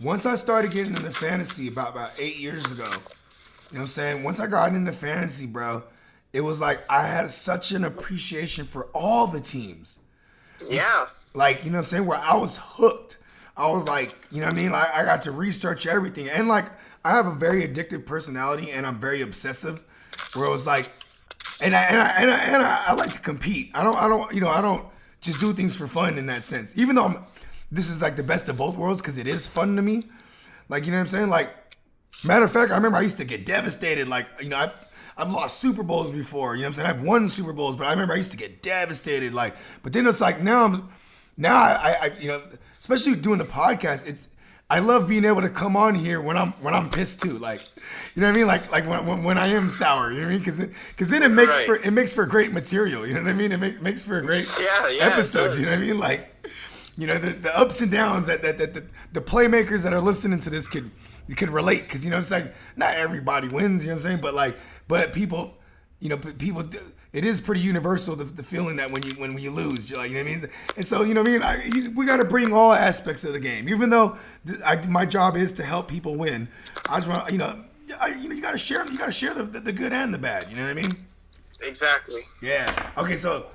once I started getting into fantasy about 8 years ago, you know what I'm saying? Once I got into fantasy, bro. It was like I had such an appreciation for all the teams. Yeah. Like, you know what I'm saying? Where I was hooked. I was like, you know what I mean? Like, I got to research everything. And like, I have a very addictive personality and I'm very obsessive. Where it was like, and I like to compete. I don't just do things for fun in that sense. Even though this is like the best of both worlds because it is fun to me. Like, you know what I'm saying? Like, matter of fact, I remember I used to get devastated. Like, you know, I've lost Super Bowls before. You know what I'm saying? I've won Super Bowls, but I remember I used to get devastated. Like, but then it's like now I you know, especially doing the podcast, I love being able to come on here when I'm pissed too. Like, you know what I mean? Like when I am sour. You know what I mean? Because then it makes for great material. You know what I mean? It makes for a great episode. You know what I mean? Like, you know, the ups and downs that the playmakers that are listening to this could relate, because you know it's like not everybody wins, you know what I'm saying, but people, you know, it is pretty universal the feeling that when you lose, you're like, you know what I mean. And so, you know what I mean, we got to bring all aspects of the game, even though my job is to help people win. I just want, you know, you got to share the good and the bad, you know what I mean. Exactly. Yeah. Okay. So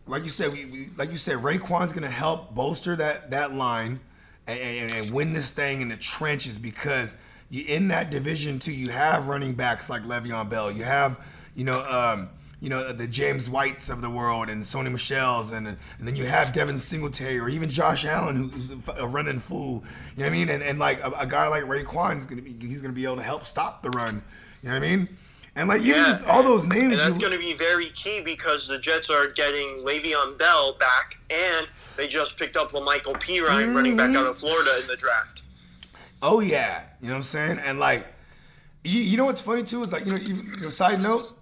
like you said, Raekwon's gonna help bolster that line. And win this thing in the trenches, because you in that division too. You have running backs like Le'Veon Bell. You have the James Whites of the world and Sony Michel's, and then you have Devin Singletary or even Josh Allen, who's a running fool. You know what I mean? And like a guy like Raekwon he's gonna be able to help stop the run. You know what I mean? And like just all those names. And that's going to be very key because the Jets are getting Le'Veon Bell back, and they just picked up LaMichael Pirine, running back out of Florida, in the draft. Oh yeah, you know what I'm saying? And like, you know what's funny too is like, you know, side note,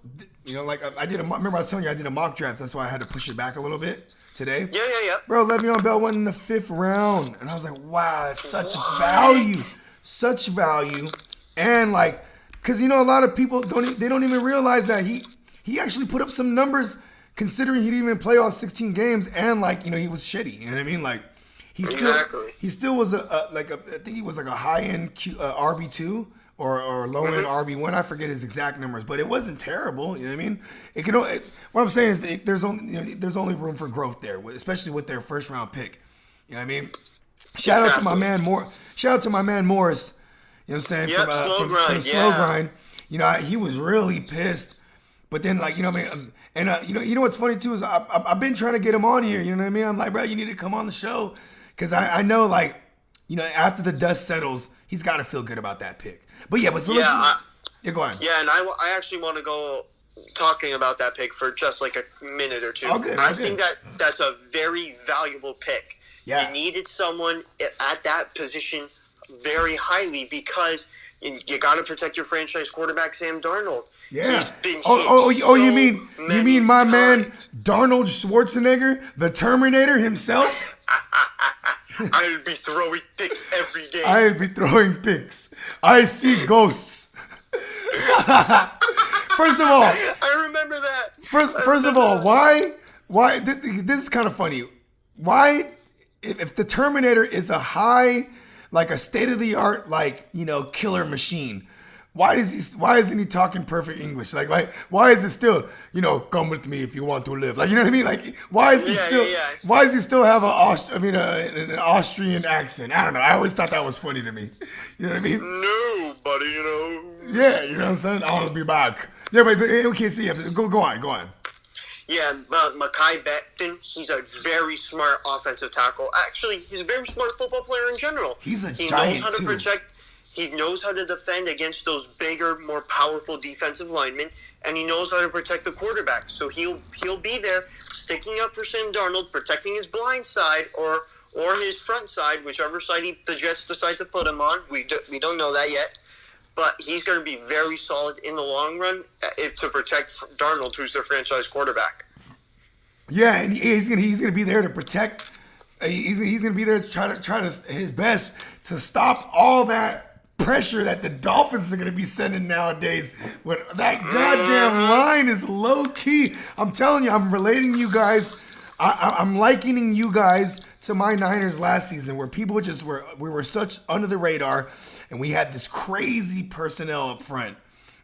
you know, like remember I was telling you I did a mock draft. That's why I had to push it back a little bit today. Yeah. Bro, Le'Veon Bell went in the 5th round, and I was like, wow, it's such value, and like. Because, you know, a lot of people don't even realize that he actually put up some numbers, considering he didn't even play all 16 games, and like, you know, he was shitty. You know what I mean? Like, he still was I think he was like a high end RB2 or low end RB1. I forget his exact numbers, but it wasn't terrible. You know what I mean? What I'm saying is that there's only room for growth there, especially with their first round pick. You know what I mean? Shout out to my man Morris. You know what I'm saying? Yeah, Slow grind. You know, he was really pissed. But then, like, you know what I mean? And, you know what's funny, too, is I've been trying to get him on here. You know what I mean? I'm like, bro, you need to come on the show. Because I know, like, you know, after the dust settles, he's got to feel good about that pick. But, yeah, go on. Yeah, and I actually want to go talking about that pick for just, like, a minute or two. I think that's a very valuable pick. Yeah. You needed someone at that position very highly, because you got to protect your franchise quarterback, Sam Darnold. Yeah. You mean my man Darnold Schwarzenegger, the Terminator himself? I'll be throwing picks every game. I'll be throwing picks. I see ghosts. First of all, I remember that. First of all, why? This is kind of funny. Why, if the Terminator is a like a state-of-the-art, like, you know, killer machine, why isn't he talking perfect English? Like, why is it still, you know, come with me if you want to live? Like, you know what I mean? Like, why does he still have an Austrian accent? I don't know. I always thought that was funny to me. You know what I mean? No, buddy, you know. Yeah, you know what I'm saying? I'll be back. Yeah, but okay, so yeah, go on. Yeah, Mekhi Becton, he's a very smart offensive tackle. Actually, he's a very smart football player in general. He's a giant, knows how to too. protect. He knows how to defend against those bigger, more powerful defensive linemen, and he knows how to protect the quarterback. So he'll be there, sticking up for Sam Darnold, protecting his blind side or his front side, whichever side the Jets decide to put him on. We don't know that yet. But he's going to be very solid in the long run to protect Darnold, who's their franchise quarterback. Yeah, and he's gonna be there to protect. He's gonna be there to try his best to stop all that pressure that the Dolphins are gonna be sending nowadays. When that goddamn line is low key, I'm telling you, I'm relating you guys. I'm likening you guys to my Niners last season, where people just we were such under the radar. And we had this crazy personnel up front.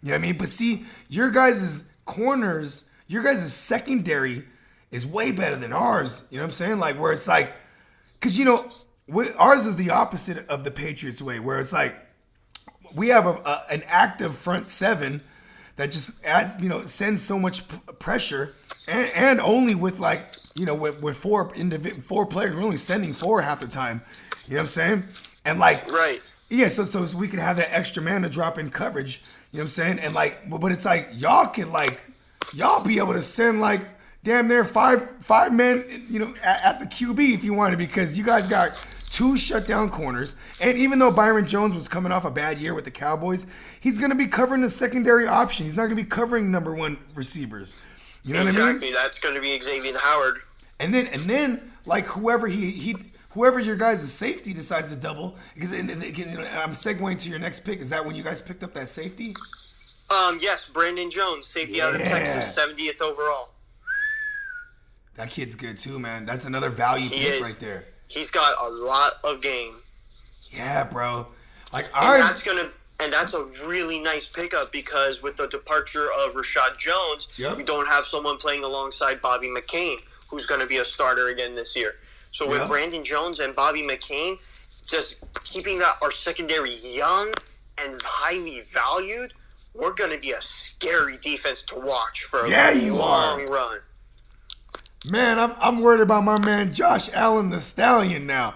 You know what I mean? But see, your guys' corners, your guys' secondary is way better than ours. You know what I'm saying? Like, where it's like, because, you know, ours is the opposite of the Patriots way, where it's like, we have an active front seven that just adds, you know, sends so much pressure, and only with, like, you know, with four players, we're only sending four half the time. You know what I'm saying? And like, right. Yeah, so we can have that extra man to drop in coverage. You know what I'm saying? And like, but it's like y'all be able to send like damn near five men, you know, at the QB if you wanted, because you guys got two shutdown corners. And even though Byron Jones was coming off a bad year with the Cowboys, he's going to be covering the secondary option. He's not going to be covering number one receivers. You know what I mean? Exactly. That's going to be Xavier Howard. And then like whoever whoever your guys' safety decides to double, because I'm segueing to your next pick. Is that when you guys picked up that safety? Yes, Brandon Jones, safety out of Texas, 70th overall. That kid's good too, man. That's another value pick right there. He's got a lot of game. Yeah, bro. Like and that's a really nice pickup, because with the departure of Rashad Jones, we don't have someone playing alongside Bobby McCain, who's going to be a starter again this year. So with Brandon Jones and Bobby McCain, just keeping our secondary young and highly valued, we're going to be a scary defense to watch for a long run. Man, I'm worried about my man Josh Allen the Stallion now.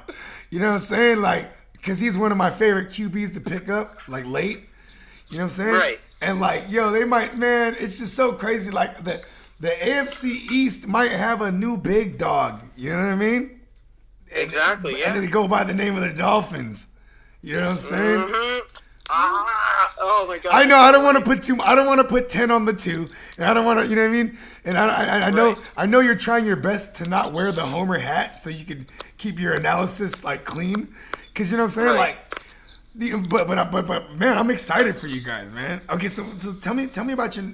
You know what I'm saying? Like, because he's one of my favorite QBs to pick up, like late. You know what I'm saying? Right. And like, yo, they might, man, it's just so crazy. Like, the AFC East might have a new big dog. You know what I mean? Exactly, yeah. And they go by the name of the Dolphins. You know what I'm saying? Mm-hmm. Oh my God! I know. I don't want to put 10 on the 2, and I don't want to. You know what I mean? And I know. Right. I know you're trying your best to not wear the Homer hat so you can keep your analysis like clean. Because you know what I'm saying? Right. Like, but man, I'm excited for you guys, man. Okay, so tell me about your.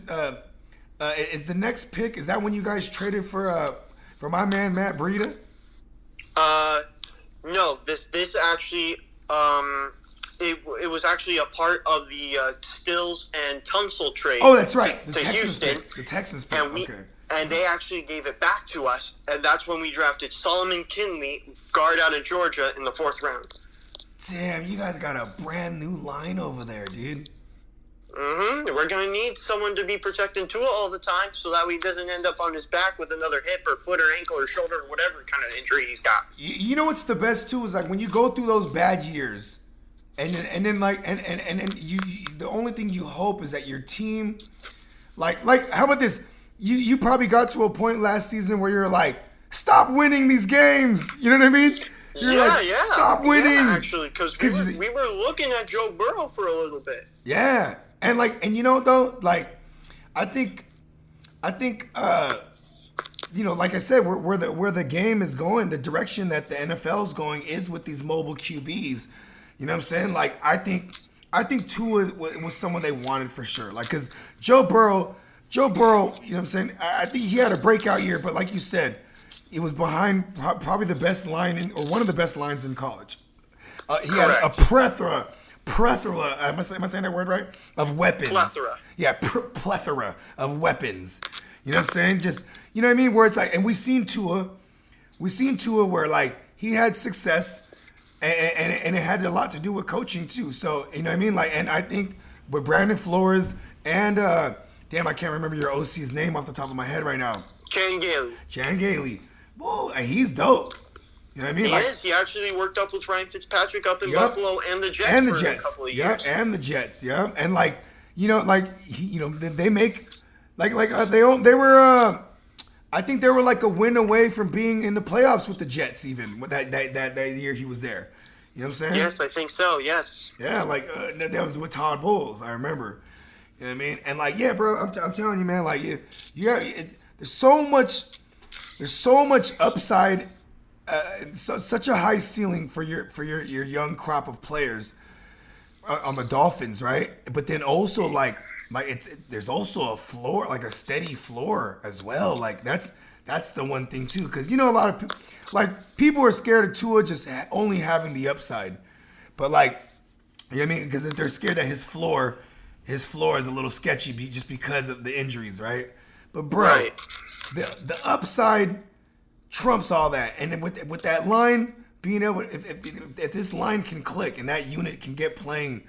Is the next pick? Is that when you guys traded for my man Matt Breida? No. This actually it was actually a part of the Stills and Tunsil trade. Oh, that's right. To Houston. The Texans pick. And they actually gave it back to us, and that's when we drafted Solomon Kinley, guard out of Georgia, in the 4th round. Damn, you guys got a brand new line over there, dude. Mm-hmm. We're going to need someone to be protecting Tua all the time, so that way he doesn't end up on his back with another hip or foot or ankle or shoulder or whatever kind of injury he's got. You know what's the best too is like when you go through those bad years, and then you the only thing you hope is that your team, like how about this? You probably got to a point last season where you're like, stop winning these games. You know what I mean? You're stop winning. Yeah, actually, because we were looking at Joe Burrow for a little bit. Yeah. And you know though, like I think you know, like I said, where the game is going, the direction that the NFL is going is with these mobile QBs. You know what I'm saying? Like I think Tua was someone they wanted for sure. Like because Joe Burrow, you know what I'm saying? I think he had a breakout year, but like you said, he was behind probably the best line or one of the best lines in college. He had a plethora. Am I saying that word right? Of weapons. Plethora. Yeah, plethora of weapons. You know what I'm saying? Just, you know what I mean? Where it's like, and we've seen Tua where like he had success, and it had a lot to do with coaching too. So you know what I mean? Like, and I think with Brandon Flores and damn, I can't remember your OC's name off the top of my head right now. Chan Gailey. Whoa, and he's dope. You know what I mean? He is. He actually worked up with Ryan Fitzpatrick up in Buffalo and the Jets for a couple of years. Yeah, and the Jets. Yeah, and they make they were. I think they were like a win away from being in the playoffs with the Jets, even with that year he was there. You know what I'm saying? Yes, I think so. Yes. Yeah, that was with Todd Bowles. I remember. You know what I mean? And bro, I'm telling you, man, there's so much upside, such a high ceiling for your young crop of players on the Dolphins, right? But then also there's also a floor, like a steady floor as well. Like that's the one thing too, because a lot of people are scared of Tua just only having the upside, but you know what I mean? Because they're scared that his floor is a little sketchy just because of the injuries, right? But bro, right. the upside trumps all that, and then with that line being able, if this line can click and that unit can get playing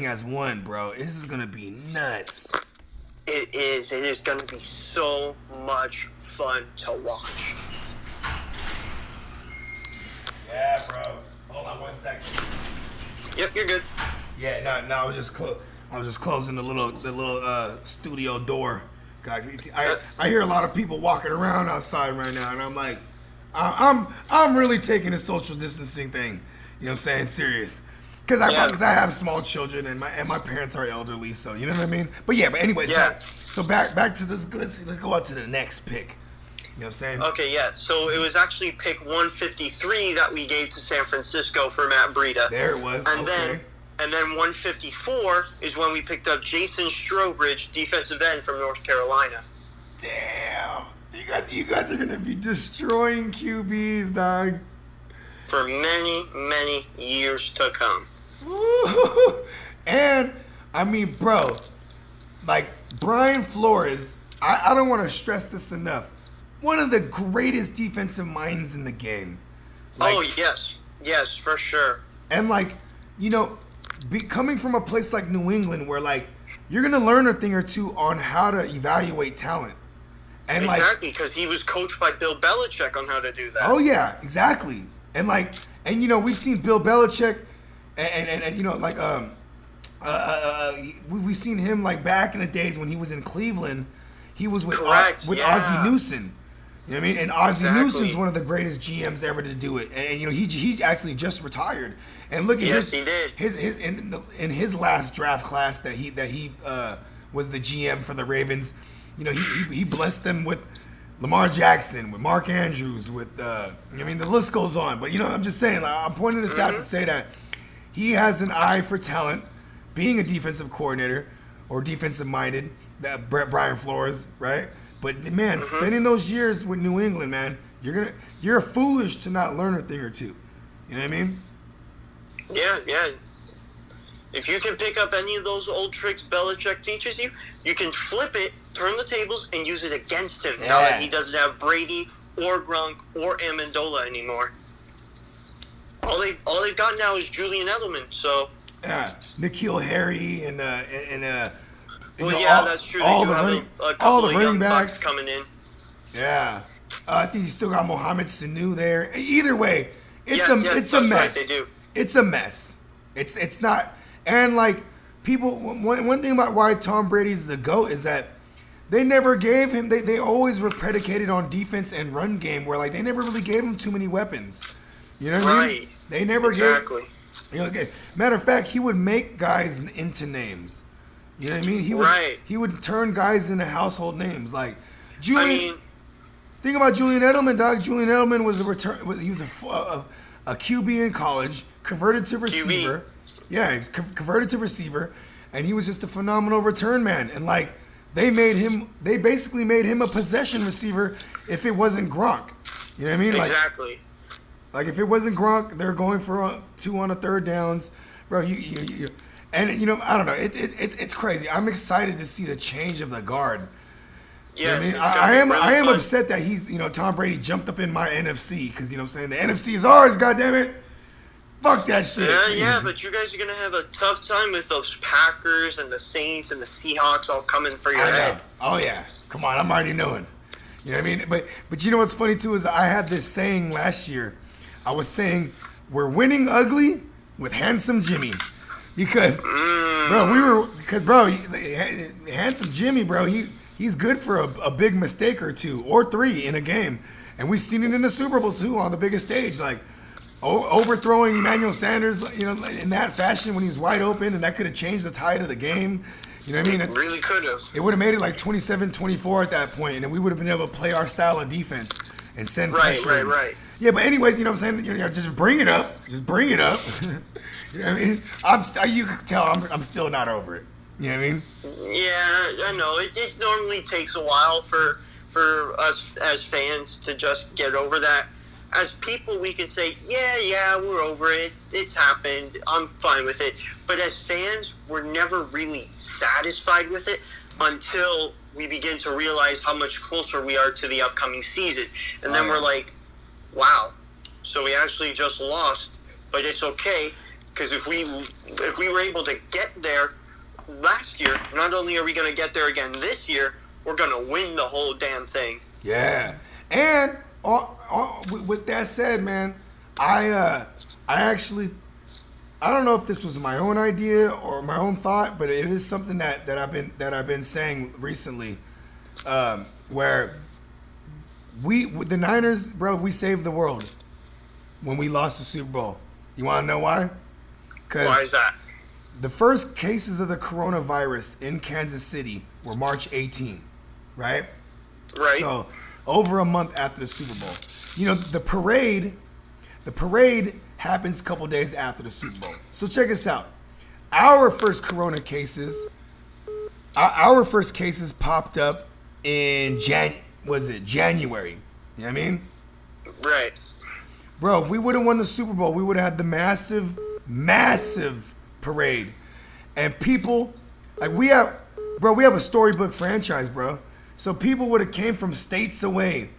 as one, bro, this is gonna be nuts. It is. It is gonna be so much fun to watch. Yeah, bro. Hold on 1 second. Yep, you're good. Yeah, no, I was just closing the little studio door. God, I hear a lot of people walking around outside right now, and I'm like, I'm really taking the social distancing thing, you know what I'm saying, serious. Because I have small children and my parents are elderly, so you know what I mean. But anyways, back to this. Let's go out to the next pick. You know what I'm saying? Okay, yeah. So it was actually pick 153 that we gave to San Francisco for Matt Breida. There it was. And then 154 is when we picked up Jason Strowbridge, defensive end from North Carolina. Damn. You guys are going to be destroying QBs, dog. For many, many years to come. Woo. And, I mean, bro, Brian Flores, I don't want to stress this enough. One of the greatest defensive minds in the game. Yes. Yes, for sure. And, coming from a place like New England where, you're going to learn a thing or two on how to evaluate talent. And exactly, because he was coached by Bill Belichick on how to do that. Oh, yeah, exactly. And, we've seen Bill Belichick we've seen him, back in the days when he was in Cleveland. He was with Ozzie Newsome. You know what I mean? And Ozzie Newsome's one of the greatest GMs ever to do it. And he actually just retired. And look at he did. In his last draft class that he was the GM for the Ravens. He blessed them with Lamar Jackson, with Mark Andrews, with the list goes on. But I'm just saying, I'm pointing this out to say that he has an eye for talent, being a defensive coordinator or defensive minded. That Brian Flores, right? But man, spending those years with New England, man, you're foolish to not learn a thing or two. You know what I mean? Yeah. If you can pick up any of those old tricks Belichick teaches you, you can flip it, turn the tables, and use it against him now that he doesn't have Brady or Gronk or Amendola anymore. All they've got now is Julian Edelman. So N'Keal Harry and that's true. They do have a couple of young bucks coming in. Yeah. I think you still got Mohamed Sanu there. Either way, it's a mess. Right, they do. It's a mess. It's not. And people, one thing about why Tom Brady's the GOAT is that they never gave him. They always were predicated on defense and run game, where they never really gave him too many weapons. You know what I mean? They never gave. Matter of fact, he would make guys into names. You know what I mean? He would turn guys into household names. Think about Julian Edelman, dog. Julian Edelman was he was a QB in college, converted to receiver. Yeah, he was converted to receiver, and he was just a phenomenal return man. And they basically made him a possession receiver if it wasn't Gronk. You know what I mean? Exactly. If it wasn't Gronk, they're going for 2 on a third downs, bro. And I don't know. It's crazy. I'm excited to see the change of the guard. Yeah, you know I am upset that he's Tom Brady jumped up in my NFC because the NFC is ours. Goddamn it! Fuck that shit. Yeah, but you guys are gonna have a tough time with those Packers and the Saints and the Seahawks all coming for your head. Oh yeah, come on, I'm already knowing. You know what I mean? But you know what's funny too is I had this saying last year. I was saying we're winning ugly with handsome Jimmy, because handsome Jimmy, bro, he's good for a big mistake or two or three in a game, and we've seen it in the Super Bowl too on the biggest stage, like overthrowing Emmanuel Sanders, you know, in that fashion when he's wide open, and that could have changed the tide of the game. You know what I mean? It really could have. It would have made it like 27-24 at that point, and then we would have been able to play our style of defense and send pressure. Right. Yeah, but anyways, you know what I'm saying? You know, just bring it up. Just bring it up. You know what I mean? You can tell I'm still not over it. You know what I mean? Yeah, I know. It normally takes a while for us as fans to just get over that. As people, we can say, yeah, we're over it. It's happened. I'm fine with it. But as fans, we're never really satisfied with it until we begin to realize how much closer we are to the upcoming season. And then we're like, wow, so we actually just lost. But it's okay, because if we were able to get there last year, not only are we going to get there again this year, we're going to win the whole damn thing. Yeah. And with that said, man, I actually, I don't know if this was my own idea or my own thought, but it is something that I've been saying recently, where the Niners, bro, we saved the world when we lost the Super Bowl. You want to know why? Why is that? The first cases of the coronavirus in Kansas City were March 18, right? Right. So over a month after the Super Bowl. You know, the parade happens a couple days after the Super Bowl. So check this out. Our first cases popped up in January. You know what I mean? Right. Bro, if we would have won the Super Bowl, we would have had the massive parade. And people, like we have a storybook franchise, bro. So people would have came from states away.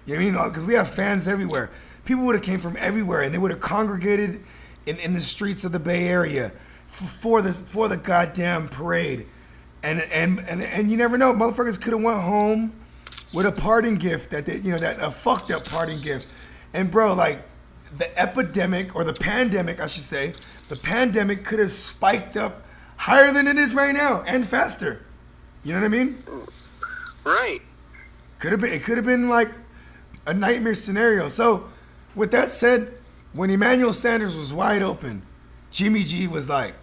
You know what I mean? Because we have fans everywhere. People would have came from everywhere, and they would have congregated in the streets of the Bay Area for the goddamn parade. And you never know, motherfuckers could have went home with a parting gift that a fucked up parting gift. And bro, like the epidemic, or the pandemic, I should say, the pandemic could have spiked up higher than it is right now and faster. You know what I mean? Right. It could have been like a nightmare scenario. So, with that said, when Emmanuel Sanders was wide open, Jimmy G was like,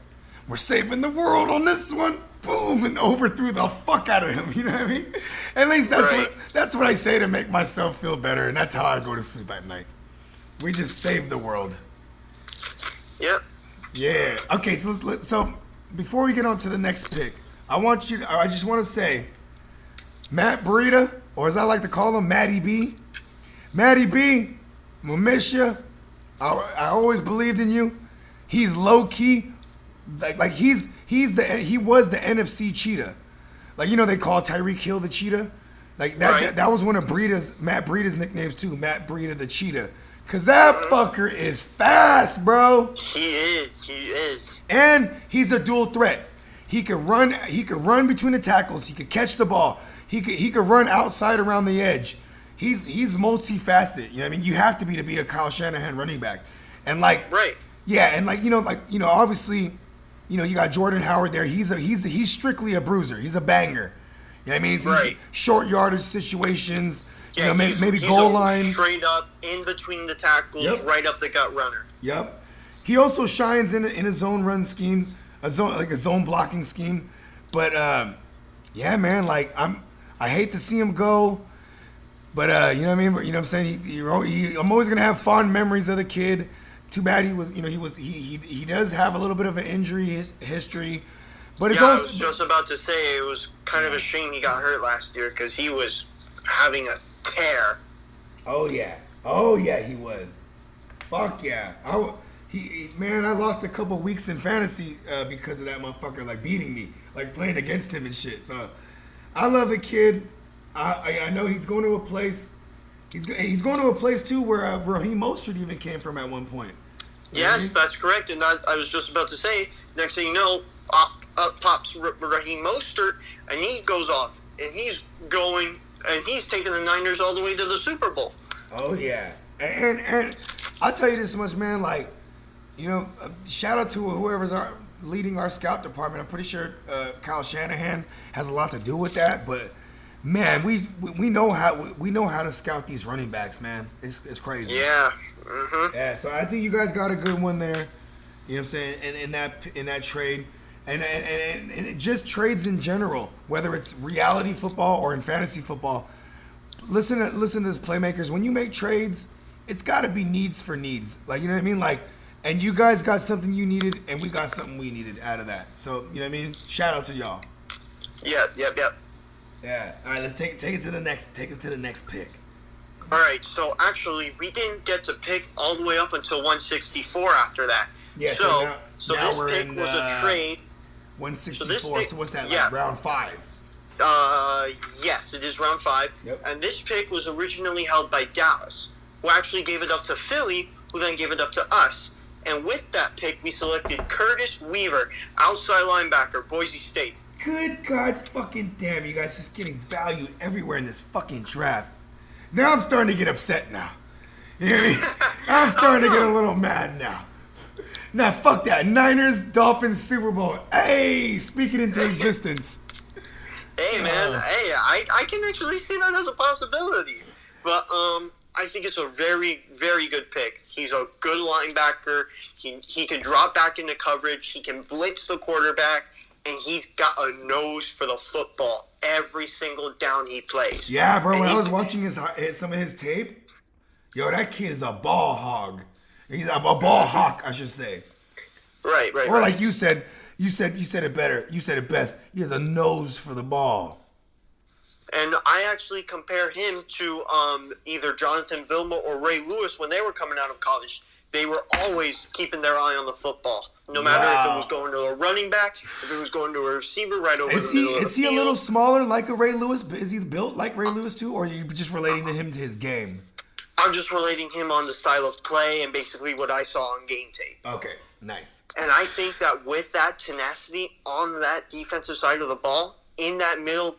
"We're saving the world on this one." Boom, and overthrew the fuck out of him. You know what I mean? At least that's what I say to make myself feel better, and that's how I go to sleep at night. We just saved the world. Yep. Yeah. Okay. So before we get on to the next pick, I just want to say, Matt Breida, or as I like to call him, Matty B. Matty B, we'll miss you. I always believed in you. He's low key, like he was the NFC cheetah. Like, you know, they call Tyreek Hill the cheetah. Like that was one of Matt Breida's nicknames too. Matt Breida the cheetah. Cause that fucker is fast, bro. He is. And he's a dual threat. He could run between the tackles. He could catch the ball. He could run outside around the edge. He's multifaceted. You know what I mean? You have to be a Kyle Shanahan running back. And like, right. Yeah, and obviously, you got Jordan Howard there. He's strictly a bruiser. He's a banger. You know what I mean? Right. Short yardage situations. Yeah, maybe goal line. Straight up in between the tackles, Yep. right up the gut runner. Yep. He also shines in a zone run scheme, a zone blocking scheme. But yeah, man, like I hate to see him go, but you know what I mean. But, you know what I'm saying? I'm always gonna have fond memories of the kid. Too bad he does have a little bit of an injury history. But it's I was just about to say, it was kind of a shame he got hurt last year because he was having a tear. Oh yeah, he was. Fuck yeah. I lost a couple weeks in fantasy because of that motherfucker like beating me, like playing against him and shit. So I love the kid. I know he's going to a place. He's going to a place too where Raheem Mostert even came from at one point. Yes, that's correct. And I was just about to say, next thing you know, up pops Raheem Mostert, and he goes off, and he's going and he's taken the Niners all the way to the Super Bowl. Oh yeah, and I'll tell you this much, man. Like, shout out to whoever's leading our scout department. I'm pretty sure Kyle Shanahan has a lot to do with that. But man, we know how to scout these running backs, man. It's crazy. Yeah. Mm-hmm. Yeah. So I think you guys got a good one there. You know what I'm saying? In that trade. And just trades in general, whether it's reality football or in fantasy football. Listen to this, Playmakers. When you make trades, it's got to be needs for needs. Like, you know what I mean? Like, and you guys got something you needed, and we got something we needed out of that. So, you know what I mean? Shout out to y'all. Yep. Yeah. All right, let's take it to the next. Take us to the next pick. All right. So actually, we didn't get to pick all the way up until 164 after that. Yeah. So now this pick was a trade. 164. So what's that? Like round 5. Yes, it is round 5. Yep. And this pick was originally held by Dallas, who actually gave it up to Philly, who then gave it up to us. And with that pick, we selected Curtis Weaver, outside linebacker, Boise State. Good God fucking damn, you guys just getting value everywhere in this fucking draft. Now I'm starting to get upset now. You know what I mean? I'm starting to get a little mad now. Now fuck that. Niners, Dolphins, Super Bowl. Hey, speak it into existence. Hey man, I can actually see that as a possibility. But I think it's a very, very good pick. He's a good linebacker. He can drop back into coverage. He can blitz the quarterback. And he's got a nose for the football every single down he plays. Yeah, bro. When I was watching some of his tape, yo, that kid is a ball hog. He's a ball hawk, I should say. Right. Or like you said it better. You said it best. He has a nose for the ball. And I actually compare him to either Jonathan Vilma or Ray Lewis when they were coming out of college. They were always keeping their eye on the football. No matter if it was going to a running back, if it was going to a receiver right over the middle of the field. Is he a little smaller like a Ray Lewis? Is he built like Ray Lewis too? Or are you just relating to his game? I'm just relating him on the style of play and basically what I saw on game tape. Okay, nice. And I think that with that tenacity on that defensive side of the ball, in that middle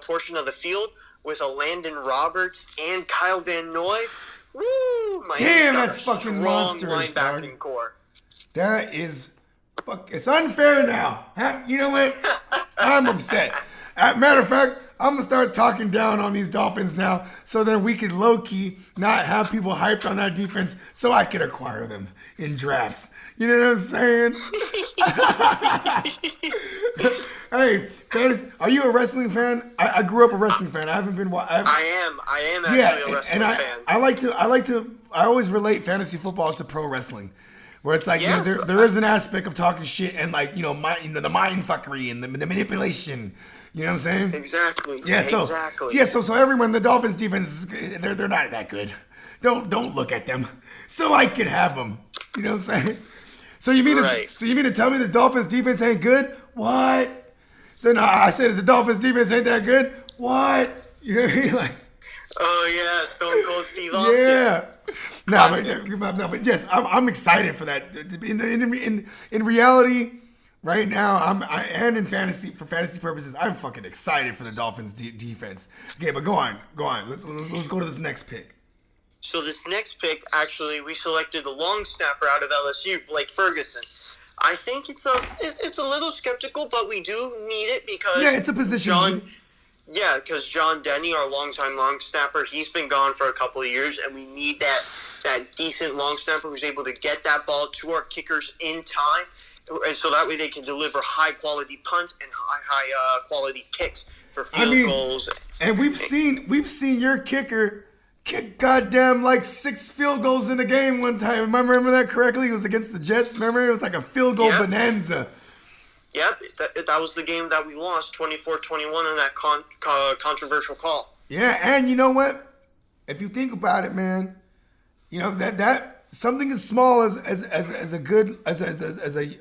portion of the field, with a Landon Roberts and Kyle Van Noy, woo! Damn, that's fucking monstrous, linebacking core. That is, it's unfair now. You know what? I'm upset. Matter of fact, I'm gonna start talking down on these Dolphins now, so that we can low key not have people hyped on that defense, so I can acquire them in drafts. You know what I'm saying? Hey, Curtis, are you a wrestling fan? I grew up a wrestling fan. I haven't been. I am actually a wrestling fan. I always relate fantasy football to pro wrestling, where it's like, yes, there is an aspect of talking shit and like the mind fuckery and the manipulation. You know what I'm saying? Exactly. Yeah. So exactly. Yeah. So everyone, the Dolphins defense, they're not that good. Don't look at them. So I can have them. You know what I'm saying? So you mean to tell me the Dolphins defense ain't good? What? Then I said the Dolphins defense ain't that good? What? You know what I mean? Like, oh yeah, Stone Cold Steve Austin. Yeah. But yes, I'm excited for that. In reality, right now, and in fantasy, for fantasy purposes, I'm fucking excited for the Dolphins defense. Okay, but go on. Let's go to this next pick. So this next pick, actually, we selected the long snapper out of LSU, Blake Ferguson. I think it's a little skeptical, but we do need it because it's a position. Because John Denny, our longtime long snapper, he's been gone for a couple of years, and we need that decent long snapper who's able to get that ball to our kickers in time, and so that way they can deliver high quality punts and high quality kicks for field goals. And we've seen your kicker kick goddamn like 6 field goals in a game one time. Am I remember that correctly? It was against the Jets. Remember? It was like a field goal bonanza. Yep, that was the game that we lost 24-21 in that controversial call. Yeah, and you know what? If you think about it, man, you know that something as small as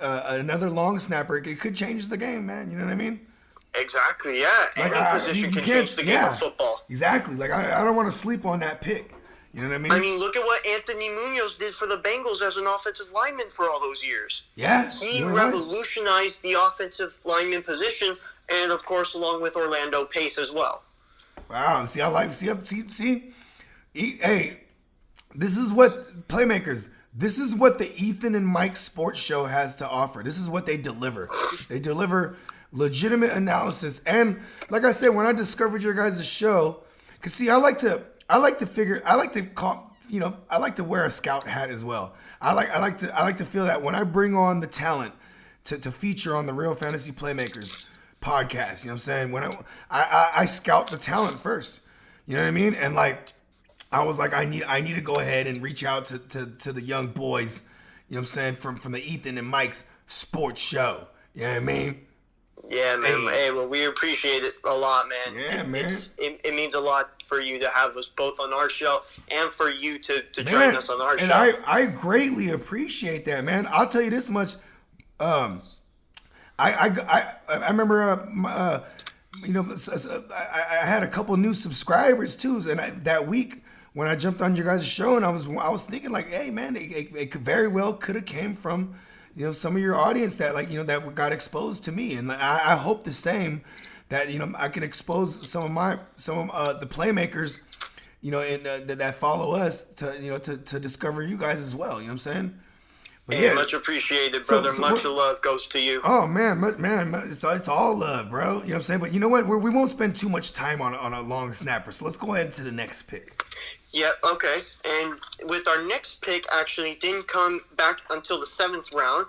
another long snapper, it could change the game, man. You know what I mean? Exactly, yeah. Any position can change the game of football. Exactly. Like, I don't want to sleep on that pick. You know what I mean? I mean, look at what Anthony Munoz did for the Bengals as an offensive lineman for all those years. Yeah. He revolutionized the offensive lineman position, and, of course, along with Orlando Pace as well. Wow. See, I like. See. Hey, this is what Playmakers. This is what the Ethan and Mike Sports Show has to offer. This is what they deliver. They deliver legitimate analysis. And like I said, when I discovered your guys' show, cause see, I like to wear a scout hat as well. I like to feel that when I bring on the talent to feature on the Real Fantasy Playmakers podcast, you know what I'm saying? When I scout the talent first. You know what I mean? And like I was like, I need to go ahead and reach out to the young boys, you know what I'm saying, from the Ethan and Mike's Sports Show. You know what I mean? Yeah, man. Hey, well, we appreciate it a lot, man. Yeah, man. It means a lot for you to have us both on our show and for you to join us on our show. And I greatly appreciate that, man. I'll tell you this much. I remember, I had a couple new subscribers too, and that week when I jumped on your guys' show, and I was thinking like, hey, man, it could very well could have came from, you know, some of your audience that that got exposed to me, and I hope the same, that I can expose some of the Playmakers, and that follow us to discover you guys as well. You know what I'm saying? But yeah, much appreciated, brother. Much love goes to you. Oh man, it's all love, bro. You know what I'm saying? But you know what? We won't spend too much time on a long snapper. So let's go ahead to the next pick. Yeah, okay. And with our next pick, actually didn't come back until the 7th round,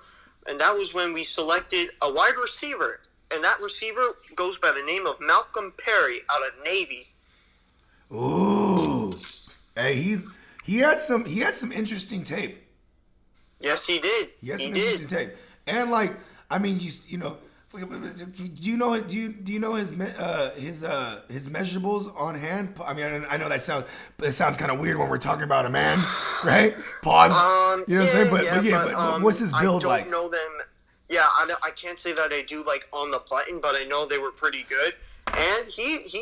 and that was when we selected a wide receiver, and that receiver goes by the name of Malcolm Perry out of Navy. Ooh, hey, he had some interesting tape. Yes, he did. Yes, he did. Tape. And like, I mean, do you know his measurables on hand? I mean, I know that sounds kind of weird when we're talking about a man, right? Pause. You know what I'm saying? But what's his build like? I don't know them. Yeah, I can't say that I do like on the button, but I know they were pretty good. And he's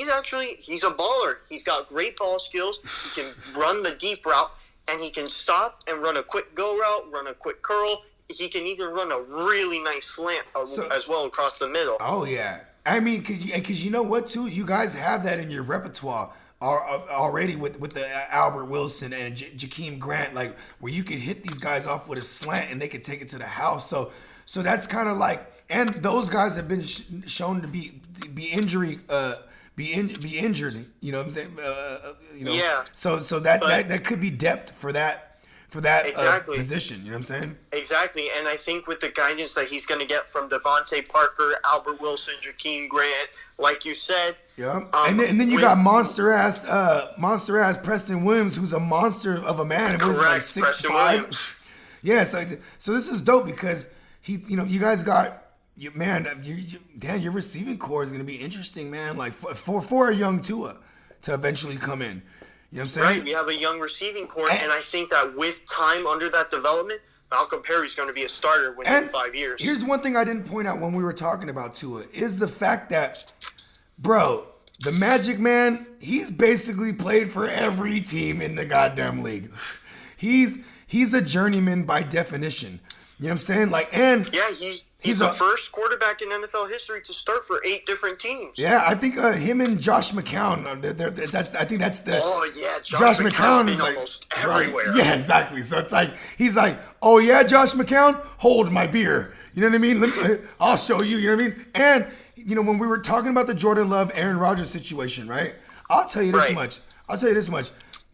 a baller. He's got great ball skills. He can run the deep route. And he can stop and run a quick go route, run a quick curl. He can even run a really nice slant as well across the middle. Oh, yeah. I mean, because you know what, too? You guys have that in your repertoire already with the Albert Wilson and Jakeem Grant, like where you could hit these guys off with a slant and they could take it to the house. So that's kind of like, and those guys have been shown to be injured. You know what I'm saying? Yeah. So that could be depth for that exactly. Position. You know what I'm saying? Exactly. And I think with the guidance that he's going to get from Devontae Parker, Albert Wilson, Jakeem Grant, like you said. Yeah. And then you got monster ass Preston Williams, who's a monster of a man. Correct. Like 6'5". Yeah. So this is dope because you guys got. Your receiving core is going to be interesting, man. Like for a young Tua to eventually come in. You know what I'm saying? Right. We have a young receiving core, and I think that with time under that development, Malcolm Perry's going to be a starter within 5 years. Here's one thing I didn't point out when we were talking about Tua is the fact that, bro, the Magic Man, he's basically played for every team in the goddamn league. He's a journeyman by definition. You know what I'm saying? Like, and yeah, He's the first quarterback in NFL history to start for 8 different teams. Yeah, I think him and Josh McCown. I think that's the. Oh yeah, Josh McCown is like, almost everywhere. Right. Yeah, exactly. So it's like he's like, oh yeah, Josh McCown, hold my beer. You know what I mean? I'll show you. You know what I mean? And when we were talking about the Jordan Love, Aaron Rodgers situation, right? I'll tell you this much.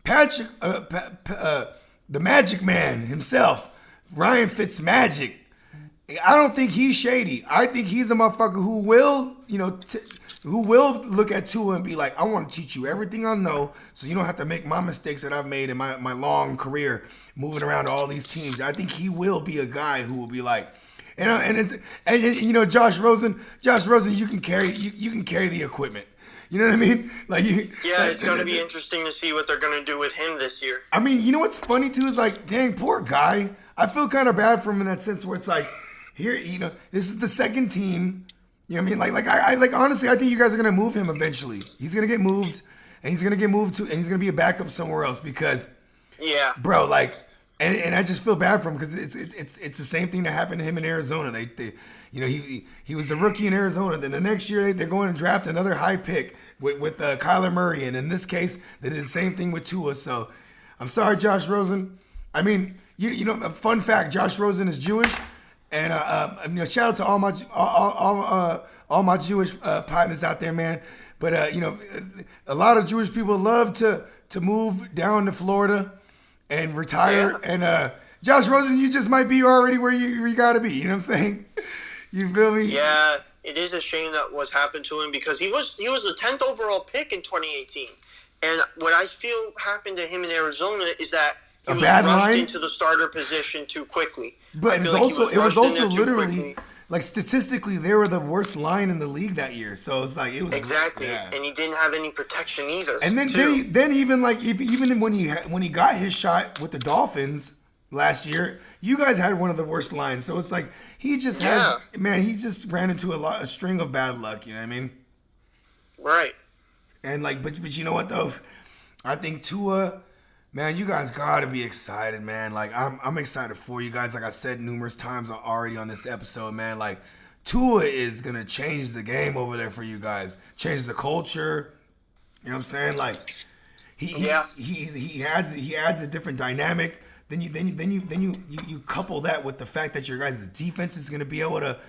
Patrick, the Magic Man himself, Ryan Fitzmagic. I don't think he's shady. I think he's a motherfucker who will, who will look at Tua and be like, I want to teach you everything I know so you don't have to make my mistakes that I've made in my long career moving around to all these teams. I think he will be a guy who will be like, and Josh Rosen, you can carry the equipment. You know what I mean? Like, it's going to be interesting to see what they're going to do with him this year. I mean, you know what's funny too is like, dang, poor guy. I feel kind of bad for him in that sense where it's like, here, this is the second team. You know what I mean? Like honestly, I think you guys are gonna move him eventually. He's gonna get moved, and he's gonna be a backup somewhere else because, yeah, bro, like And I just feel bad for him because it's the same thing that happened to him in Arizona. They he was the rookie in Arizona. Then the next year they're going to draft another high pick with Kyler Murray, and in this case they did the same thing with Tua. So I'm sorry, Josh Rosen. I mean, you know, a fun fact: Josh Rosen is Jewish, and shout out to all my Jewish partners out there, man. But a lot of Jewish people love to move down to Florida and retire. Yeah. And Josh Rosen, you just might be already where you got to be. You know what I'm saying? You feel me? Yeah, it is a shame that what's happened to him because he was the 10th overall pick in 2018. And what I feel happened to him in Arizona is that he was rushed into the starter position too quickly. But it was also literally, like, statistically, they were the worst line in the league that year. So it's like, it was exactly, yeah. And he didn't have any protection either. And then even when he got his shot with the Dolphins last year, you guys had one of the worst lines. So it's like he just he just ran into a string of bad luck. You know what I mean? Right. And like, but you know what though? I think Tua. Man, you guys gotta be excited, man. Like, I'm excited for you guys. Like I said numerous times already on this episode, man. Like, Tua is gonna change the game over there for you guys. Change the culture. You know what I'm saying? Like, he adds a different dynamic. Then you couple that with the fact that your guys' defense is gonna be able to,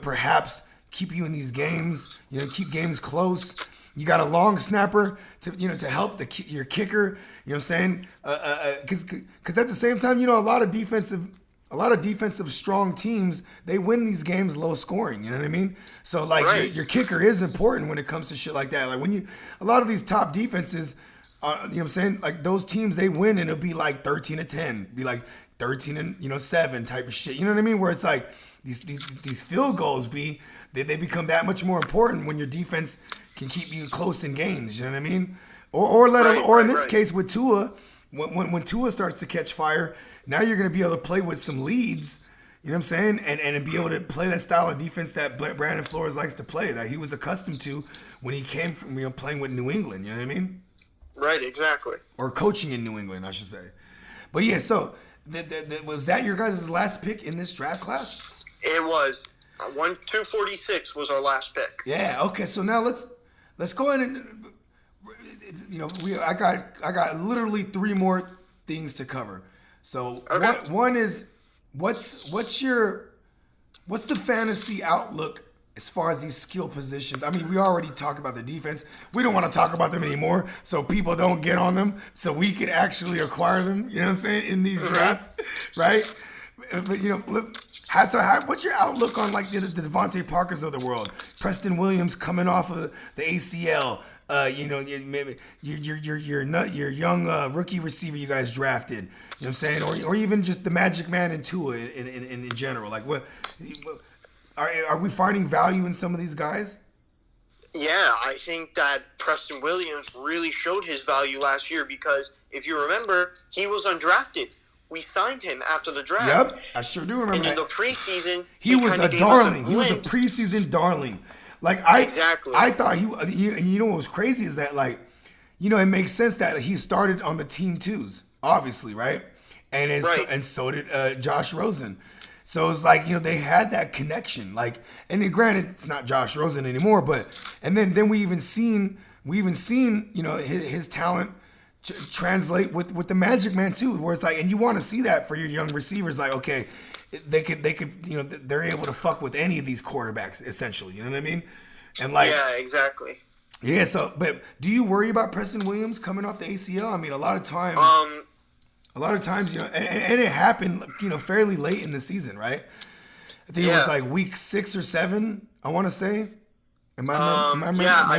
perhaps keep you in these games. Keep games close. You got a long snapper to help your kicker. You know what I'm saying? Because at the same time, a lot of defensive strong teams, they win these games low scoring. You know what I mean? So like your kicker is important when it comes to shit like that. Like a lot of these top defenses, you know what I'm saying? Like those teams, they win and it'll be like 13-10, be like 13-7 type of shit. You know what I mean? Where it's like these field goals they become that much more important when your defense can keep you close in games. You know what I mean? Or in this case with Tua, when Tua starts to catch fire, now you're going to be able to play with some leads, you know what I'm saying, and be able to play that style of defense that Brandon Flores likes to play, that he was accustomed to when he came from playing with New England. You know what I mean? Right, exactly. Or coaching in New England, I should say. But yeah, so was that your guys' last pick in this draft class? It was. 246 was our last pick. Yeah. Okay. So now let's go ahead and. I got literally 3 more things to cover. So one is what's the fantasy outlook as far as these skill positions? I mean, we already talked about the defense. We don't want to talk about them anymore, so people don't get on them, so we can actually acquire them. You know what I'm saying, in these drafts, right? But what's your outlook on like the Devontae Parkers of the world? Preston Williams coming off of the ACL. Maybe your young rookie receiver you guys drafted. You know what I'm saying, or even just the Magic Man and Tua in general. Like, what are we finding value in some of these guys? Yeah, I think that Preston Williams really showed his value last year because if you remember, he was undrafted. We signed him after the draft. Yep, I sure do remember. And in that. the preseason, he was a darling. He was a preseason darling. Like I thought and you know what was crazy is that it makes sense that he started on the team twos, obviously, right? And so did Josh Rosen. So it's like they had that connection. Like, and then granted, it's not Josh Rosen anymore, but and then we even seen his talent translate with the Magic Man too, where it's like, and you want to see that for your young receivers. Like, okay, they could they're able to fuck with any of these quarterbacks essentially. You know what I mean? And like, yeah, exactly. Yeah. So, but do you worry about Preston Williams coming off the ACL? I mean, a lot of times, and it happened, fairly late in the season, right? I think it was like week 6 or 7. I want to say. Am I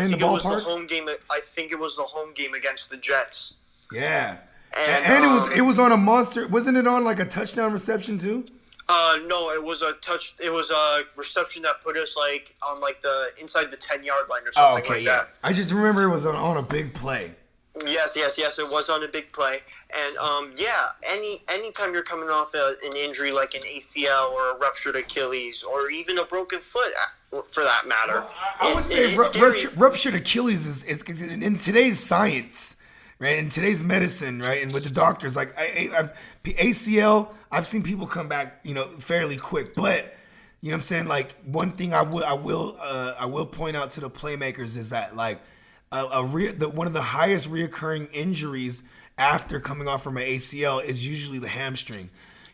in the ballpark? Was the home game. I think it was the home game against the Jets. Yeah. And it was on a monster. Wasn't it on like a touchdown reception too? No, it was a touch. It was a reception that put us like on like the inside the 10-yard line or something that. I just remember it was on a big play. Yes. It was on a big play, and anytime you're coming off an injury like an ACL or a ruptured Achilles or even a broken foot, for that matter, I would say ruptured Achilles is in today's science. right? In today's medicine, right, and with the doctors, like ACL, I've seen people come back, fairly quick. But you know what I'm saying? Like one thing I will point out to the playmakers is that like one of the highest reoccurring injuries after coming off from an ACL is usually the hamstring.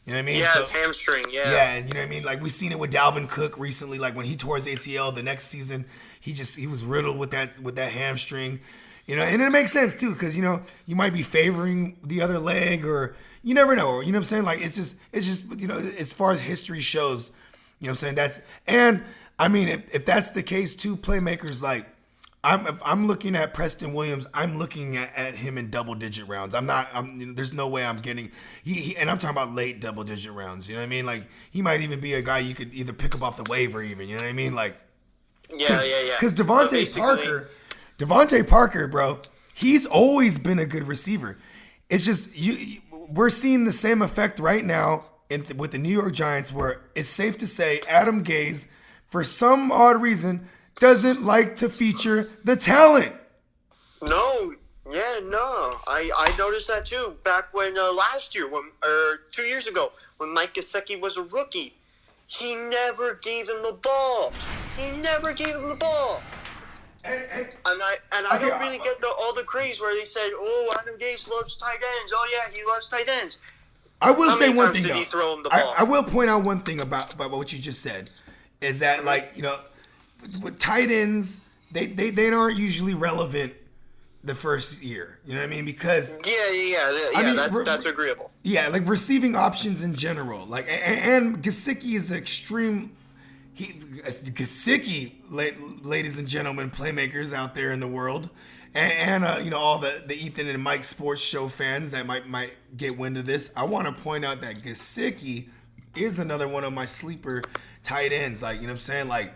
You know what I mean? Yeah, hamstring, yeah. Yeah, and you know what I mean? Like, we've seen it with Dalvin Cook recently. Like, when he tore his ACL the next season, he was riddled with that hamstring. And it makes sense, too, because, you might be favoring the other leg, or you never know. You know what I'm saying? Like, it's just as far as history shows, you know what I'm saying? And, I mean, if that's the case, too, playmakers, like, I'm looking at Preston Williams. I'm looking at him in double-digit rounds. There's no way I'm getting. And I'm talking about late double-digit rounds. You know what I mean? Like he might even be a guy you could either pick up off the waiver, even. You know what I mean? Like, yeah. Because Devontae Parker, bro, he's always been a good receiver. It's just we're seeing the same effect right now with the New York Giants, where it's safe to say Adam Gase, for some odd reason, doesn't like to feature the talent. No. I noticed that too back when last year, or 2 years ago, when Mike Gesicki was a rookie. He never gave him the ball. And I don't really get all the craze where they said, "Oh, Adam Gase loves tight ends. Oh yeah, he loves tight ends." I will say one thing. Did he throw him the ball? I will point out one thing about what you just said, is that with tight ends, they aren't usually relevant the first year. You know what I mean? Because that's agreeable. Yeah, like receiving options in general. Like and Gesicki is extreme. Gesicki, ladies and gentlemen, playmakers out there in the world, and all the Ethan and Mike Sports Show fans that might get wind of this. I want to point out that Gesicki is another one of my sleeper tight ends. Like, you know what I'm saying? Like.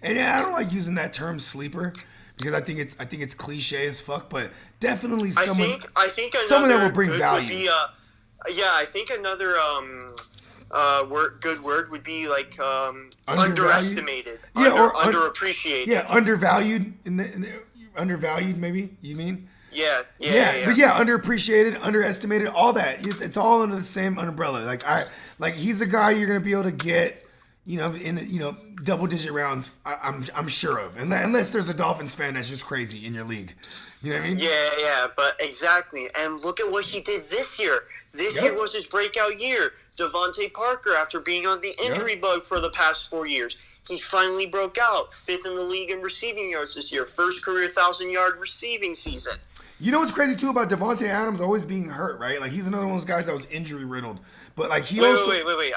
And I don't like using that term sleeper because I think it's cliche as fuck, but definitely someone that will bring value. I think another good word would be like underestimated, or underappreciated. Yeah, undervalued undervalued maybe. You mean? Yeah. But underappreciated, underestimated, all that. It's all under the same umbrella. Like he's a guy you're gonna be able to get. In double-digit rounds, I'm sure of, unless there's a Dolphins fan that's just crazy in your league. You know what I mean? Yeah, but exactly. And look at what he did this year. This year was his breakout year. Devontae Parker, after being on the injury bug for the past 4 years, he finally broke out. 5th in the league in receiving yards this year. First career 1,000-yard receiving season. You know what's crazy too about Devontae Adams always being hurt, right? Like he's another one of those guys that was injury riddled, but like he Wait.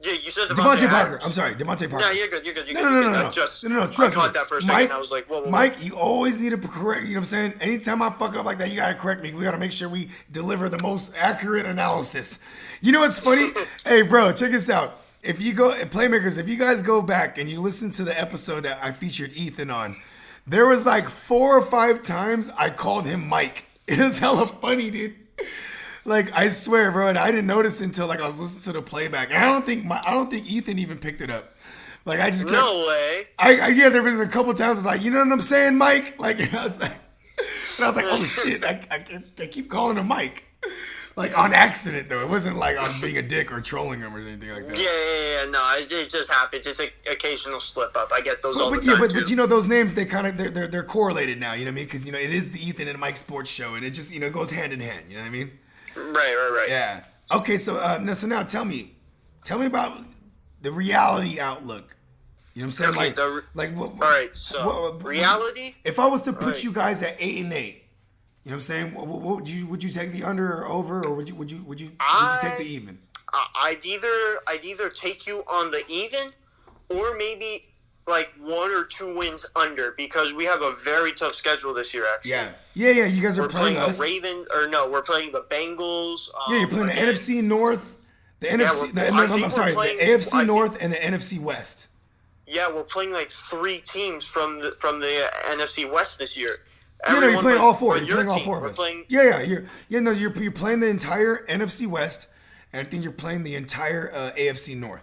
Yeah, you said Devontae Parker. I'm sorry, Devontae Parker. No, you're good. No. Trust I caught that for a second. I was like, whoa. Mike, you always need to correct. You know what I'm saying? Anytime I fuck up like that, you gotta correct me. We gotta make sure we deliver the most accurate analysis. You know what's funny? Hey, bro, check this out. If you guys go back and you listen to the episode that I featured Ethan on, there was like 4 or 5 times I called him Mike. It was hella funny, dude. Like, I swear, bro, and I didn't notice until like I was listening to the playback. And I don't think Ethan even picked it up. Like, I just no way. There was a couple times I was like, you know what I'm saying, Mike? Like, and I was like, oh shit, I keep calling him Mike. Like on accident though. It wasn't like I was being a dick or trolling him or anything like that. Yeah. No, it just happens. It's an occasional slip up. I get those all the time. But those names, they're correlated now. You know what I mean? Because it is the Ethan and Mike Sports Show, and it just it goes hand in hand. You know what I mean? Right. Yeah. Okay, so now tell me about the reality outlook. You know what I'm saying? Okay, all right. So reality. If I was to put you guys at 8-8, you know what I'm saying? What would you take the under or over, or would you take the even? I'd either take you on the even, or maybe like 1 or 2 wins under, because we have a very tough schedule this year. Actually, yeah. You guys are playing the Ravens, or no? We're playing the Bengals. You're playing the NFC North, the AFC North, and the NFC West. Yeah, we're playing like 3 teams from the NFC West this year. You're playing all 4. You're playing all 4 of us. You're playing the entire NFC West, and I think you're playing the entire AFC North.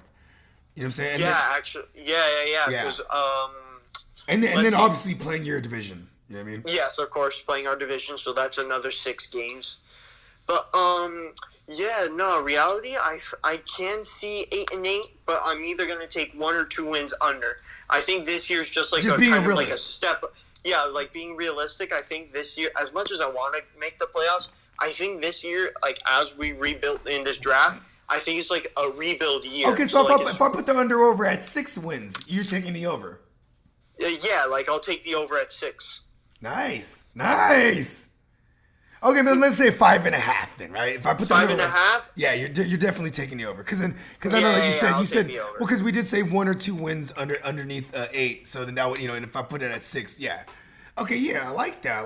You know what I'm saying? Yeah. Because and then obviously playing your division. You know You know what I mean? Yes, of course, playing our division, so that's another 6 games. But yeah, no, reality, I can see 8-8, but I'm either gonna take 1 or 2 wins under. I think this year's just like Just a being kind of like a realistic. step. Yeah, like being realistic. I think this year, as much as I want to make the playoffs, I think this year, like as we rebuilt in this draft, I think it's like a rebuild year. Okay, so like if I put the under over at 6 wins, you're taking the over. yeah, like I'll take the over at 6. Nice. Okay, then let's say 5.5 then, right? If I put the 5.5. yeah, you're definitely taking the over because I know Yeah, like you said, I'll take the over. well, because we did say 1 or 2 wins underneath 8, so then that would and if I put it at 6, yeah, okay, yeah, I like that.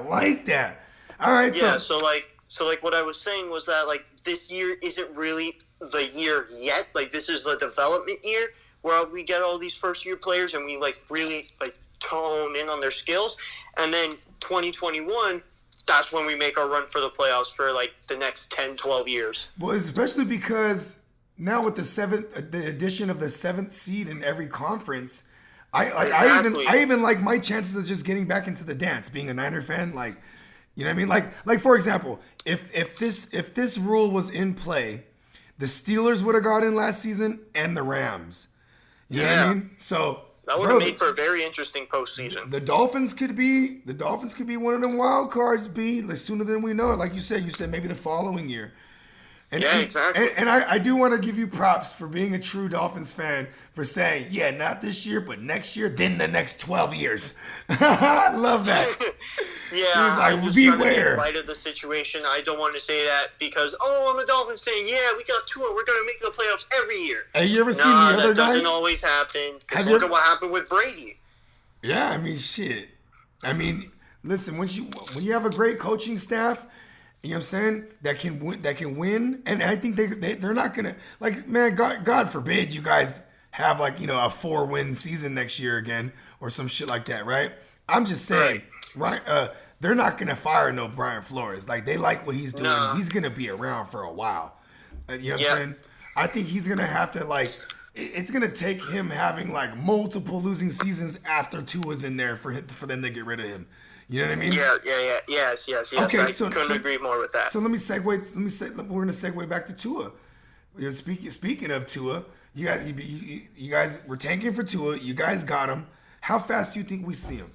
All right, Yeah, so like what I was saying was that like this year isn't really the year yet. Like this is the development year where we get all these first year players and we like really like tone in on their skills, and then 2021. That's when we make our run for the playoffs for like the next 10, 12 years. Well, especially because now with the addition of the 7th seed in every conference, Exactly. I even like my chances of just getting back into the dance. Being a Niner fan, like, you know what I mean? Like for example, if this rule was in play, the Steelers would have got in last season and the Rams. You know what I mean? So that would have made for a very interesting postseason. the Dolphins could be one of them wild cards. Like sooner than we know it. Like you said maybe the following year. And, Yeah, exactly. And I do want to give you props for being a true Dolphins fan for saying, yeah, not this year, but next year, then the next 12 years. I love that. Yeah, like, I'm just trying to beware. make light of the situation. I don't want to say that because, I'm a Dolphins fan. Yeah, we got Tua. We're going to make the playoffs every year. Have you ever seen Nah, the other that doesn't guys? always happen. Because Have you look ever- at what happened with Brady. Yeah, I mean, shit. I mean, listen, when you have a great coaching staff, you know what I'm saying, that can win, and I think they're not gonna, like, man, God forbid you guys have like, a 4-win season next year again or some shit like that, right? I'm just saying, right? They're not gonna fire no Brian Flores. Like, they like what he's doing. Nah. He's gonna be around for a while. You know what Yeah. I'm saying? I think he's gonna have to like. It's gonna take him having like multiple losing seasons after Tua's in there for them to get rid of him. You know what I mean? Yes. Okay, I so- couldn't agree more with that. So let me segue. We're gonna segue back to Tua. Speaking of Tua, you guys were tanking for Tua. You guys got him. How fast do you think we see him?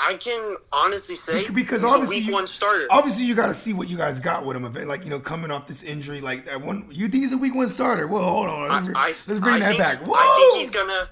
I can honestly say Because he's obviously a week 1 starter. Obviously, you got to see what you guys got with him. Like, coming off this injury, like that one. You think he's a week 1 starter? Well, hold on. Let's bring that back. Whoa! I think he's gonna.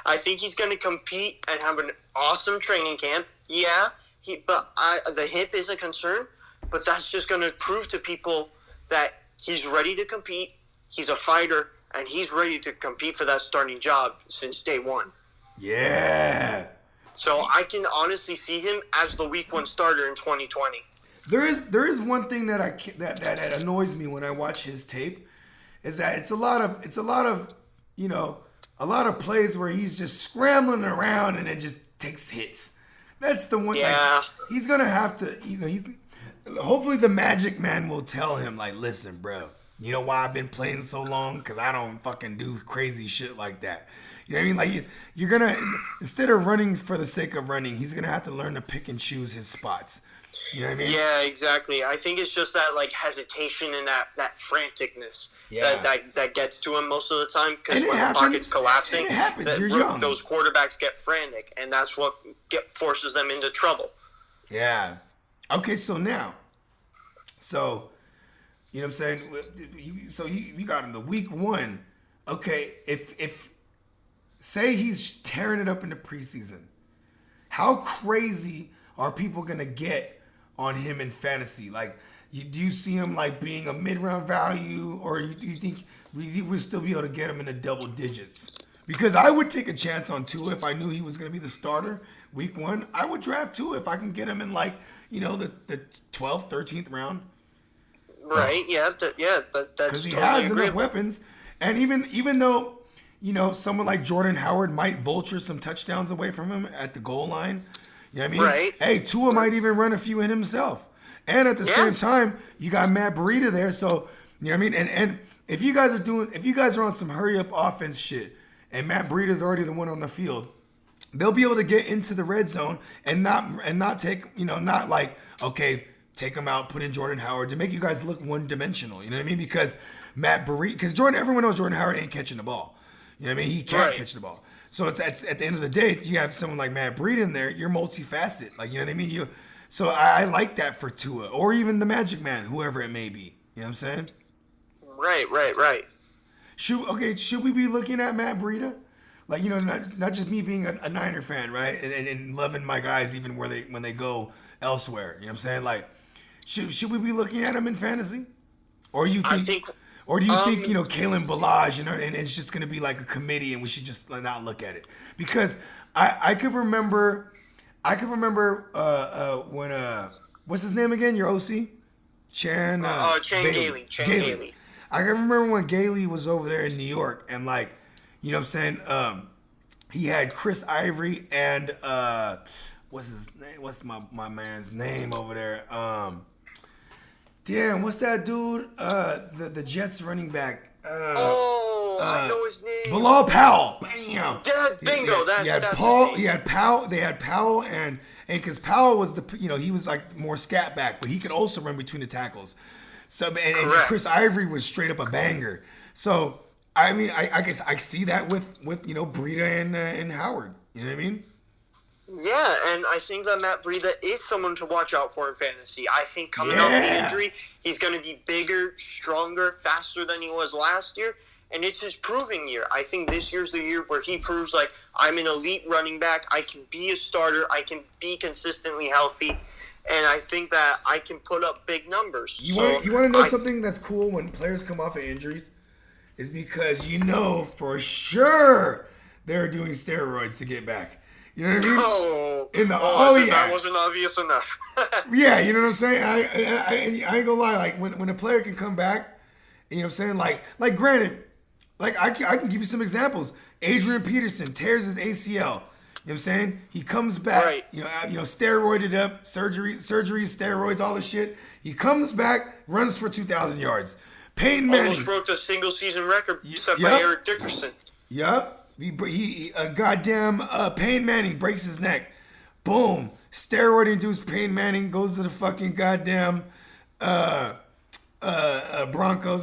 I think he's gonna compete and have an awesome training camp. Yeah, the hip is a concern, but that's just gonna prove to people that he's ready to compete. He's a fighter, and he's ready to compete for that starting job since day 1. Yeah. So I can honestly see him as the week 1 starter in 2020. There is one thing that that annoys me when I watch his tape, is that it's a lot of a lot of plays where he's just scrambling around and it just takes hits. That's the one. Yeah. Like, he's gonna have to. Hopefully the Magic Man will tell him, like, listen, bro. You know why I've been playing so long? Because I don't fucking do crazy shit like that. You know what I mean? Like, you're gonna, instead of running for the sake of running, he's gonna have to learn to pick and choose his spots. You know what I mean? Yeah, exactly. I think it's just that like hesitation and that franticness Yeah. that gets to him most of the time, because And it when happens. the pocket's collapsing, It happens. You're young. those quarterbacks get frantic, and that's what forces them into trouble. Yeah. Okay, so now, you know what I'm saying? So you got him the week 1. Okay, if say he's tearing it up in the preseason, how crazy are people gonna get on him in fantasy? Like, do you see him like being a mid-round value, or do you think we would still be able to get him in the double digits? Because I would take a chance on Tua if I knew he was gonna be the starter week 1. I would draft Tua if I can get him in like, the 12th, 13th round. Right? Yeah. That's Because he totally has enough agreeable. weapons, and even though someone like Jordan Howard might vulture some touchdowns away from him at the goal line, you know what I mean? Right. Hey, Tua might even run a few in himself, and at the same time, you got Matt Breida there, so you know what I mean. And if you guys are on some hurry up offense shit, and Matt Breida's already the one on the field, they'll be able to get into the red zone and not take, not like, okay, take them out, put in Jordan Howard to make you guys look one-dimensional. You know what I mean? Because everyone knows Jordan Howard ain't catching the ball. You know what I mean? He can't catch the ball. So at the end of the day, you have someone like Matt Breida in there. You're multifaceted. Like, you know what I mean? So I like that for Tua, or even the Magic Man, whoever it may be. You know what I'm saying? Right. Should we be looking at Matt Breida? Like, not just me being a Niner fan, right? And loving my guys even when they go elsewhere. You know what I'm saying? Like, should we be looking at him in fantasy? Or do you think Kalen Ballage, and it's just gonna be like a committee and we should just not look at it? Because I could remember when what's his name again? Your OC? Chan Gailey. I can remember when Gailey was over there in New York and, like, you know what I'm saying? He had Chris Ivory and what's his name? What's my man's name over there? Damn, what's that dude? The Jets running back. I know his name. Bilal Powell. Bam. Bingo. That's His name. He had Powell. They had Powell and because Powell was he was like more scat back, but he could also run between the tackles. So and Chris Ivory was straight up a banger. So I mean, I guess I see that with Breida and Howard. You know what I mean? Yeah, and I think that Matt Breida is someone to watch out for in fantasy. I think coming off the injury, he's going to be bigger, stronger, faster than he was last year, and it's his proving year. I think this year's the year where he proves, like, I'm an elite running back, I can be a starter, I can be consistently healthy, and I think that I can put up big numbers. You want to know something that's cool when players come off of injuries? Is because for sure they're doing steroids to get back. You know what I mean? That wasn't obvious enough. Yeah, you know what I'm saying? I ain't gonna lie. Like, when a player can come back, you know what I'm saying? Like granted, like I can give you some examples. Adrian Peterson tears his ACL. You know what I'm saying? He comes back, right. Steroided up, surgery, steroids, all this shit. He comes back, runs for 2,000 yards. Peyton Manning almost broke the single season record set by Eric Dickerson. Yep. Peyton Manning breaks his neck. Boom. Steroid-induced Peyton Manning goes to the fucking goddamn Broncos.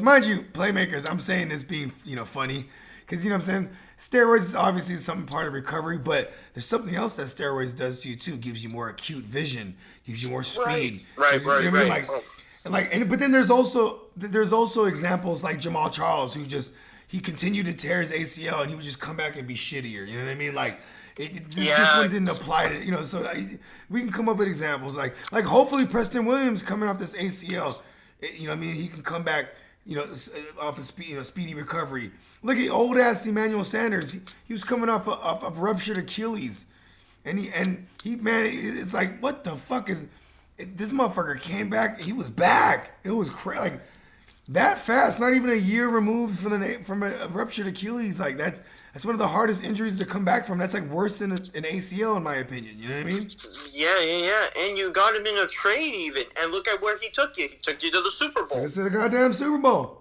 Mind you, Playmakers, I'm saying this being, funny. Because, you know what I'm saying? Steroids is obviously some part of recovery, but there's something else that steroids does to you, too. Gives you more acute vision. Gives you more speed. Right. But then there's also examples like Jamal Charles, who he continued to tear his ACL and he would just come back and be shittier. You know what I mean? Like, this one didn't apply to, so we can come up with examples. Like hopefully Preston Williams coming off this ACL, you know what I mean? He can come back, off of speedy recovery. Look at old ass Emmanuel Sanders. He was coming off of ruptured Achilles. And it's like, what the fuck is, this motherfucker came back, he was back. It was crazy. Like, that fast, not even a year removed from a ruptured Achilles, like that's one of the hardest injuries to come back from. That's like worse than an ACL, in my opinion. You know what I mean? Yeah. And you got him in a trade even, and look at where he took you. He took you to the Super Bowl. To the goddamn Super Bowl.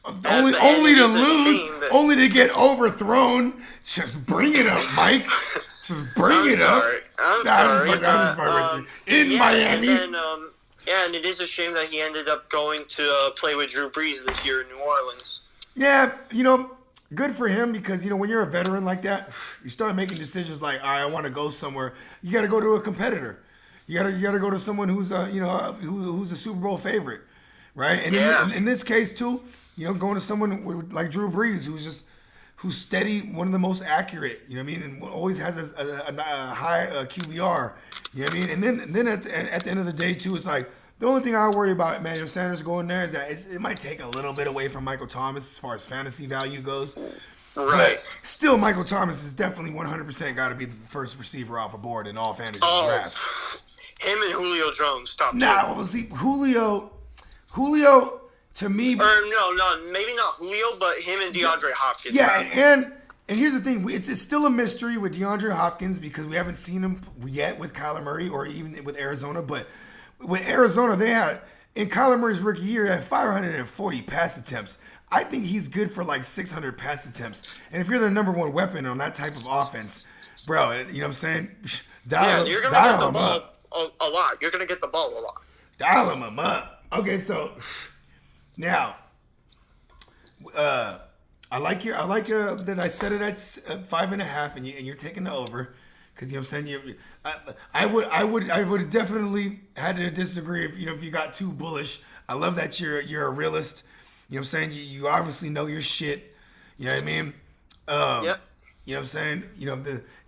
Only to lose, only to get overthrown. Just bring it up, Mike. Just bring it up. I'm sorry. In Miami. And it is a shame that he ended up going to play with Drew Brees this year in New Orleans. Yeah, good for him because, when you're a veteran like that, you start making decisions like, all right, I want to go somewhere. You got to go to a competitor. You got to go to someone who's who's a Super Bowl favorite, right? And in this case too, going to someone like Drew Brees, who's steady, one of the most accurate. You know what I mean? And always has a high QBR. You know what I mean? And then at the end of the day, too, it's like the only thing I worry about Emmanuel Sanders going there is that it might take a little bit away from Michael Thomas as far as fantasy value goes. Right. But still, Michael Thomas is definitely 100% got to be the first receiver off a board in all fantasy drafts. Him and Julio Jones, top two. Nah, well, see, Julio, to me... Or no, maybe not Julio, but him and DeAndre Hopkins. Yeah, and here's the thing. It's still a mystery with DeAndre Hopkins because we haven't seen him yet with Kyler Murray or even with Arizona. But with Arizona, in Kyler Murray's rookie year, had 540 pass attempts. I think he's good for like 600 pass attempts. And if you're their number one weapon on that type of offense, bro, you know what I'm saying? You're going to get the ball a lot. You're going to get the ball a lot. Dial him up. Okay, so now, I like that I set it at 5.5, and you're taking the over, because you know what I'm saying. I would definitely had to disagree if you got too bullish. I love that you're a realist. You know what I'm saying. You obviously know your shit. You know what I mean. Yep. You know what I'm saying.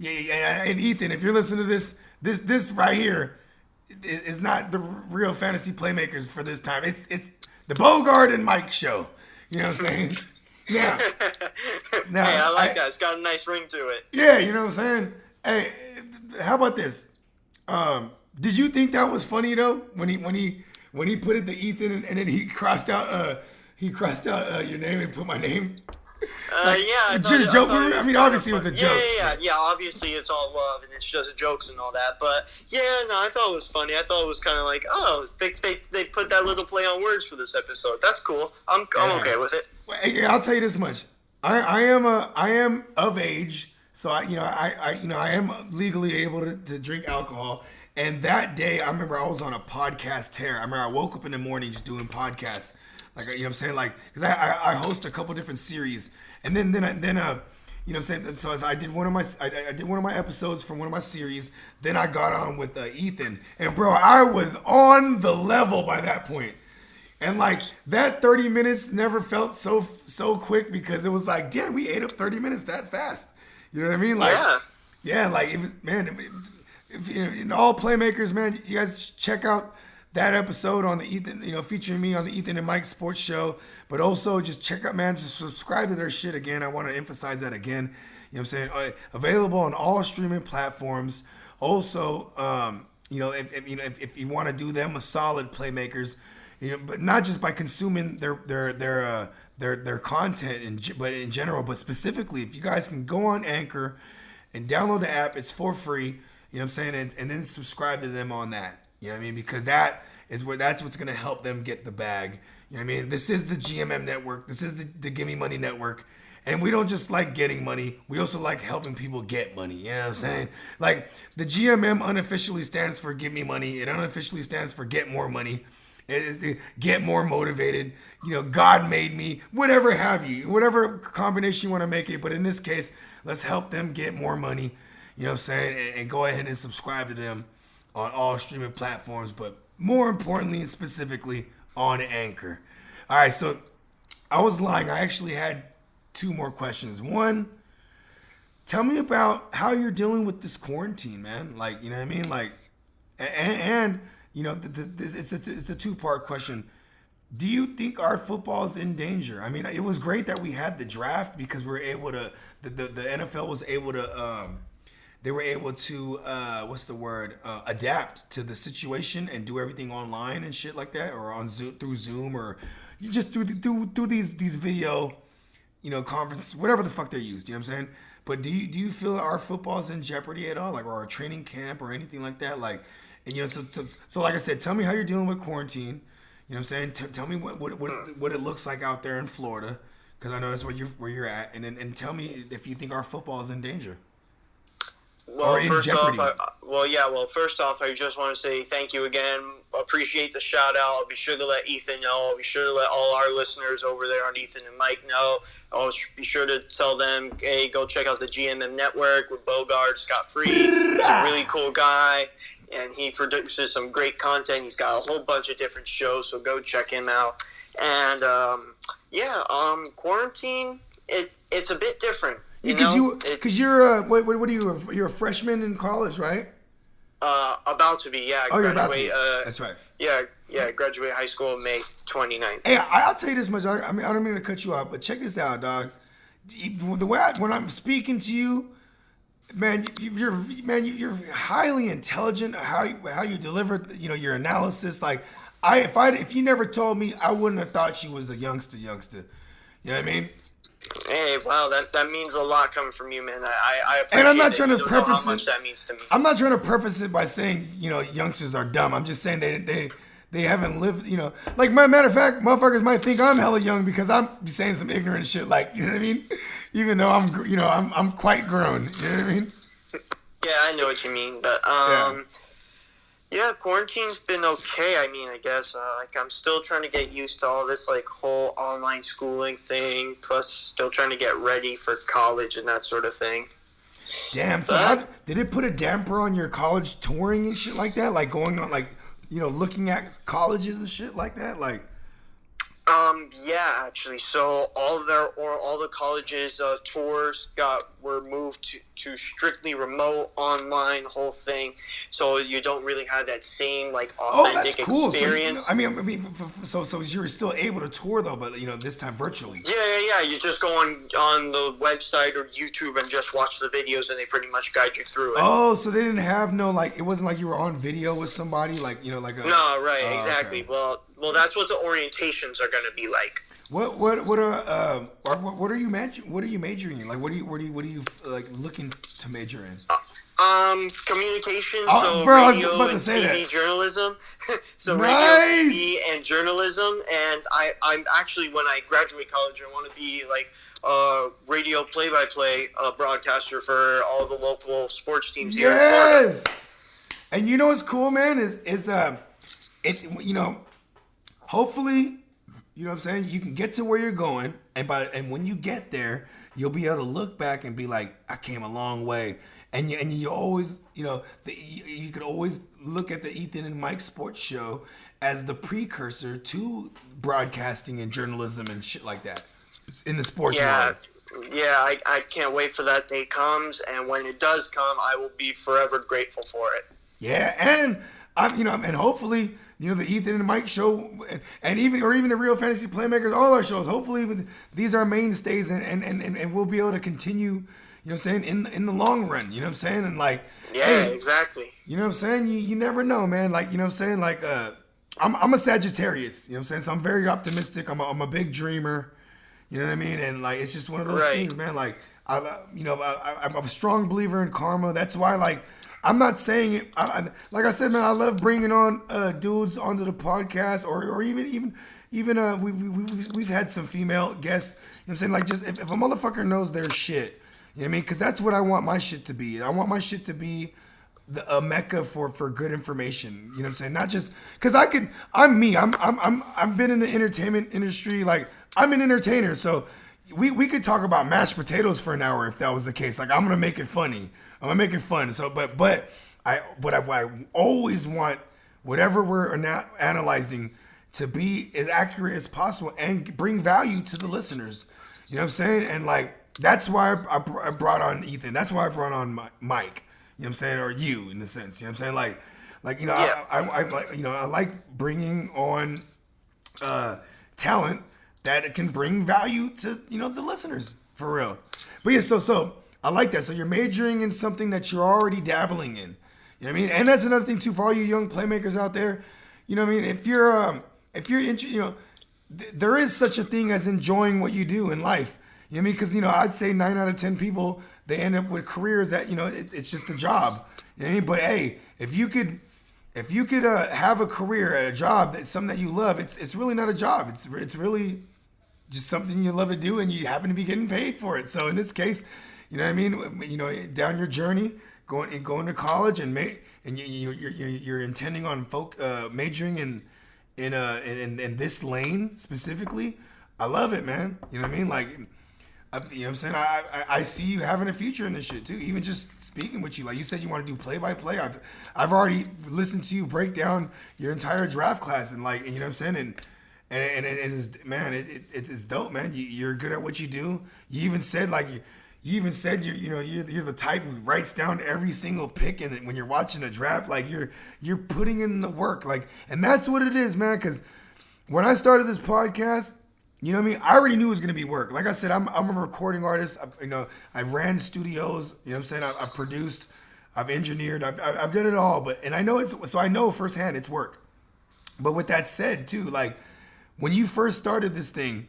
And Ethan, if you're listening to this right here is not the real fantasy playmakers for this time. It's the Bogard and Mike show. You know what I'm saying. Now, hey, I like that. It's got a nice ring to it. Yeah, you know what I'm saying? Hey, how about this? Did you think that was funny though? When he put it to Ethan and then he crossed out your name and put my name? Just joking. I mean, obviously it was a joke. Yeah. Obviously it's all love and it's just jokes and all that. But yeah, no, I thought it was funny. I thought it was kind of like, oh, they put that little play on words for this episode. That's cool. I'm okay with it. Well, I'll tell you this much. I am of age, so I am legally able to drink alcohol. And that day, I remember I was on a podcast tear. I remember I woke up in the morning just doing podcasts. Like, you know what I'm saying? Like, because I host a couple different series. And then you know what I'm saying? So as I did one of my episodes from one of my series. Then I got on with Ethan. And bro, I was on the level by that point. And like that 30 minutes never felt so quick, because it was like, damn, we ate up 30 minutes that fast. You know what I mean? Like, yeah, like it was, man. In all playmakers, man, you guys check out that episode on the Ethan, featuring me on the Ethan and Mike Sports Show. But also just check out, man, just subscribe to their shit again. I want to emphasize that again. You know what I'm saying? Available on all streaming platforms. Also, if you want to do them a solid, playmakers, but not just by consuming their content, but in general, but specifically, if you guys can go on Anchor and download the app, it's for free. You know what I'm saying? And then subscribe to them on that. You know what I mean? Because that's what's going to help them get the bag. You know what I mean? This is the GMM network. This is the Give Me Money network. And we don't just like getting money. We also like helping people get money. You know what I'm saying? Like, the GMM unofficially stands for Give Me Money. It unofficially stands for Get More Money. It is the Get More Motivated. God made me. Whatever have you. Whatever combination you want to make it. But in this case, let's help them get more money. You know what I'm saying? And go ahead and subscribe to them on all streaming platforms. But more importantly and specifically, on Anchor. All right, so I was lying. I actually had 2 more questions. One, tell me about how you're dealing with this quarantine, man. Like, you know what I mean? Like, and it's a 2-part question. Do you think our football is in danger? I mean, it was great that we had the draft, because we were able to. The NFL was able to. They were able to adapt to the situation and do everything online and shit like that, or on Zoom, through Zoom, or just through these video, conference, whatever the fuck they're used. You know what I'm saying? But do you feel our football is in jeopardy at all, like, or our training camp or anything like that? Like, and so like I said, tell me how you're dealing with quarantine. You know what I'm saying? Tell me what it looks like out there in Florida, because I know that's where you're at, and then tell me if you think our football is in danger. Well, first off, I just want to say thank you again. Appreciate the shout out. I'll be sure to let Ethan know. I'll be sure to let all our listeners over there on Ethan and Mike know. I'll be sure to tell them, hey, go check out the GMM network with Bogard, Scott Free. He's a really cool guy, and he produces some great content. He's got a whole bunch of different shows, so go check him out. And quarantine, it's a bit different. Because you're what are you? You're a freshman in college, right? About to be, yeah. Oh, you're about to be. That's right. Yeah. Graduate high school May 29th. Hey, I'll tell you this much. I don't mean to cut you off, but check this out, dog. The way when I'm speaking to you, man, you're highly intelligent. How you deliver, your analysis. Like, if you never told me, I wouldn't have thought you was a youngster. You know what I mean? Hey, wow, that means a lot coming from you, man. I appreciate and I'm not trying to preface how much that means to me. I'm not trying to preface it by saying, youngsters are dumb. I'm just saying they they haven't lived, you know, like matter of fact, motherfuckers might think I'm hella young because I'm saying some ignorant shit, like, you know what I mean? Even though I'm quite grown, you know what I mean? Yeah, I know what you mean, but yeah, quarantine's been okay. I mean, I guess like I'm still trying to get used to all this like whole online schooling thing, plus still trying to get ready for college and that sort of thing. Damn. So did it put a damper on your college touring and shit like that? Like going on, like, you know, looking at colleges and shit like that, like. Yeah, actually. So all the colleges tours were moved to strictly remote, online, whole thing. So you don't really have that same like authentic experience. So, you know, so you were still able to tour though, but you know, this time virtually. Yeah. You just go on the website or YouTube and just watch the videos, and they pretty much guide you through it. Oh, so they didn't have it wasn't like you were on video with somebody, like, you know, like a. No, right, exactly. Okay. Well, that's what the orientations are going to be like. What are you majoring in? Like, what are you like looking to major in? Communications, oh, so bro, I was radio just about to and say TV that. journalism. So Nice. radio, TV, and journalism. And I'm actually, when I graduate college, I want to be like a radio play-by-play broadcaster for all the local sports teams here in Florida. Yes. And you know what's cool, man, is you know, hopefully, you know what I'm saying, you can get to where you're going, and when you get there, you'll be able to look back and be like, I came a long way. And you always, you know, you could always look at the Ethan and Mike Sports Show as the precursor to broadcasting and journalism and shit like that in the sports world. Yeah, I can't wait for that day comes, and when it does come, I will be forever grateful for it. Yeah, and and hopefully, you know, the Ethan and Mike show, and even the Real Fantasy Playmakers, all our shows. Hopefully, these are mainstays, and we'll be able to continue. You know what I'm saying? In the long run, you know what I'm saying? And like, yeah, exactly. You know what I'm saying? You never know, man. Like, you know what I'm saying? Like, I'm a Sagittarius. You know what I'm saying? So I'm very optimistic. I'm a big dreamer. You know what I mean? And like, it's just one of those things, man. Like, I'm a strong believer in karma. That's why, like, I'm not saying it. Like I said, man, I love bringing on dudes onto the podcast, or even we've had some female guests. You know what I'm saying? Like, just if a motherfucker knows their shit, you know what I mean? Because that's what I want my shit to be. I want my shit to be a mecca for good information. You know what I'm saying? Not just because I'm me. I've been in the entertainment industry. Like, I'm an entertainer, so we could talk about mashed potatoes for an hour if that was the case. Like, I'm gonna make it funny. I'm gonna make it fun. So, but I always want whatever we're analyzing to be as accurate as possible and bring value to the listeners. You know what I'm saying? And like, that's why I brought on Ethan. That's why I brought on Mike. You know what I'm saying? Or you, in a sense. You know what I'm saying? Like you know, I like bringing on talent that can bring value to, you know, the listeners, for real. But yeah, so I like that. So you're majoring in something that you're already dabbling in. You know what I mean? And that's another thing too for all you young playmakers out there. You know what I mean? If you're you know, there is such a thing as enjoying what you do in life. You know what I mean? Because, you know, I'd say 9 out of 10 people, they end up with careers that, you know, it's just a job. You know what I mean? But hey, if you could have a career at a job that's something that you love, it's really not a job. It's really just something you love to do, and you happen to be getting paid for it. So in this case, you know what I mean? You know, down your journey, going to college, and you're intending on majoring in this lane specifically. I love it, man. You know what I mean? Like, you know what I'm saying? I see you having a future in this shit too. Even just speaking with you, like you said, you want to do play-by-play. I've already listened to you break down your entire draft class, and like, you know what I'm saying? And it is, man, it is dope, man. You're good at what you do. You even said you're the type who writes down every single pick, and when you're watching a draft, like you're putting in the work, like, and that's what it is, man. Because when I started this podcast, you know what I mean, I already knew it was gonna be work. Like I said, I'm a recording artist. I ran studios. You know what I'm saying? I've produced, I've engineered, I've done it all. But I know firsthand it's work. But with that said, too, like, when you first started this thing,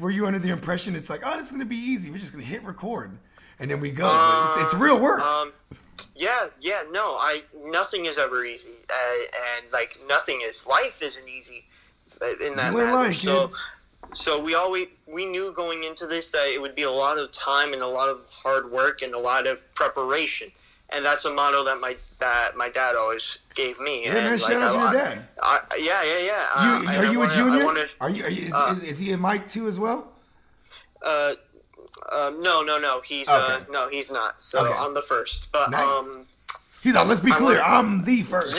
were you under the impression it's like, oh, this is gonna be easy, we're just gonna hit record and then we go? It's real work. No, nothing is ever easy, and like nothing is. Life isn't easy in that matter. So we knew going into this that it would be a lot of time and a lot of hard work and a lot of preparation, and that's a motto that my dad always gave me. Yeah, man, shout out to your dad. Yeah. Are you a junior? Is he a Mike too as well? No. He's okay. No, he's not. So okay. I'm the first. But nice. He's like, let's be clear, I'm the first.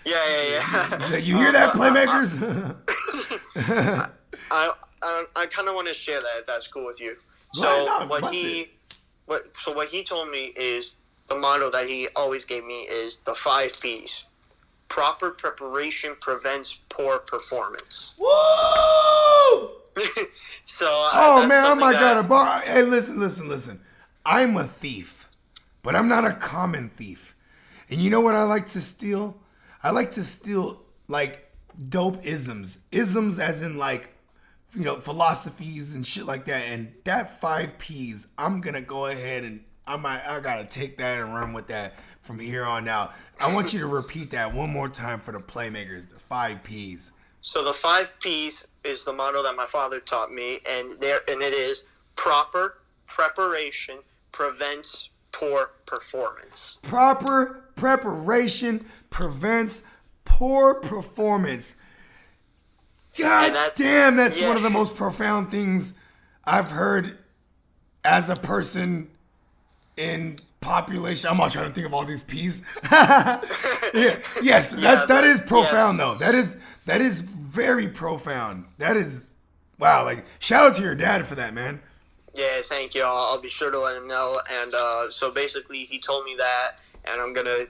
Yeah. You hear that, Playmakers? I kind of want to share that if that's cool with you. So what he told me is the motto that he always gave me is the 5 P's. Proper preparation prevents poor performance. Woo! So man, I might got a bar. Hey, listen. I'm a thief, but I'm not a common thief. And you know what I like to steal? I like to steal like dope isms. Isms as in like, philosophies and shit like that. And that 5 P's, I'm gonna go ahead and I gotta take that and run with that from here on out. I want you to repeat that one more time for the Playmakers. The 5 P's. So the 5 P's is the motto that my father taught me, and it is proper preparation prevents poor performance. Proper preparation prevents poor performance. God damn, that's one of the most profound things I've heard as a person in population. I'm not trying to think of all these P's. Yes, that is profound though. That is very profound. That is, wow. Like, shout out to your dad for that, man. Yeah, thank you. I'll be sure to let him know. And so basically, he told me that, and I'm gonna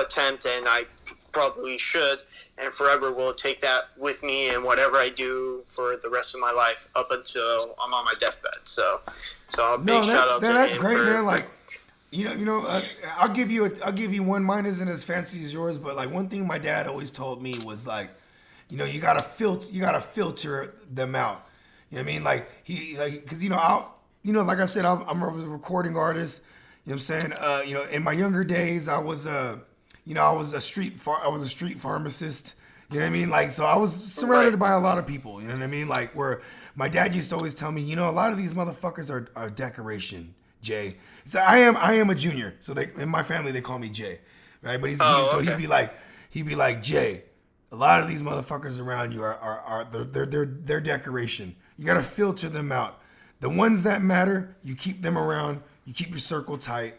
attempt, and I probably should, and forever will take that with me in whatever I do for the rest of my life up until I'm on my deathbed. So a big shout out to him. That's great, man. Like, I'll give you one. Mine isn't as fancy as yours, but like one thing my dad always told me was like, you gotta filter them out. You know what I mean? Like because like I said, I'm a recording artist. You know what I'm saying? In my younger days, I was a street pharmacist. You know what I mean? Like, so I was surrounded by a lot of people. You know what I mean? Like, where my dad used to always tell me, a lot of these motherfuckers are decoration, Jay. So I am a junior. So in my family they call me Jay, right? But he'd be like Jay. A lot of these motherfuckers around you are they're decoration. You gotta filter them out. The ones that matter, you keep them around. You keep your circle tight.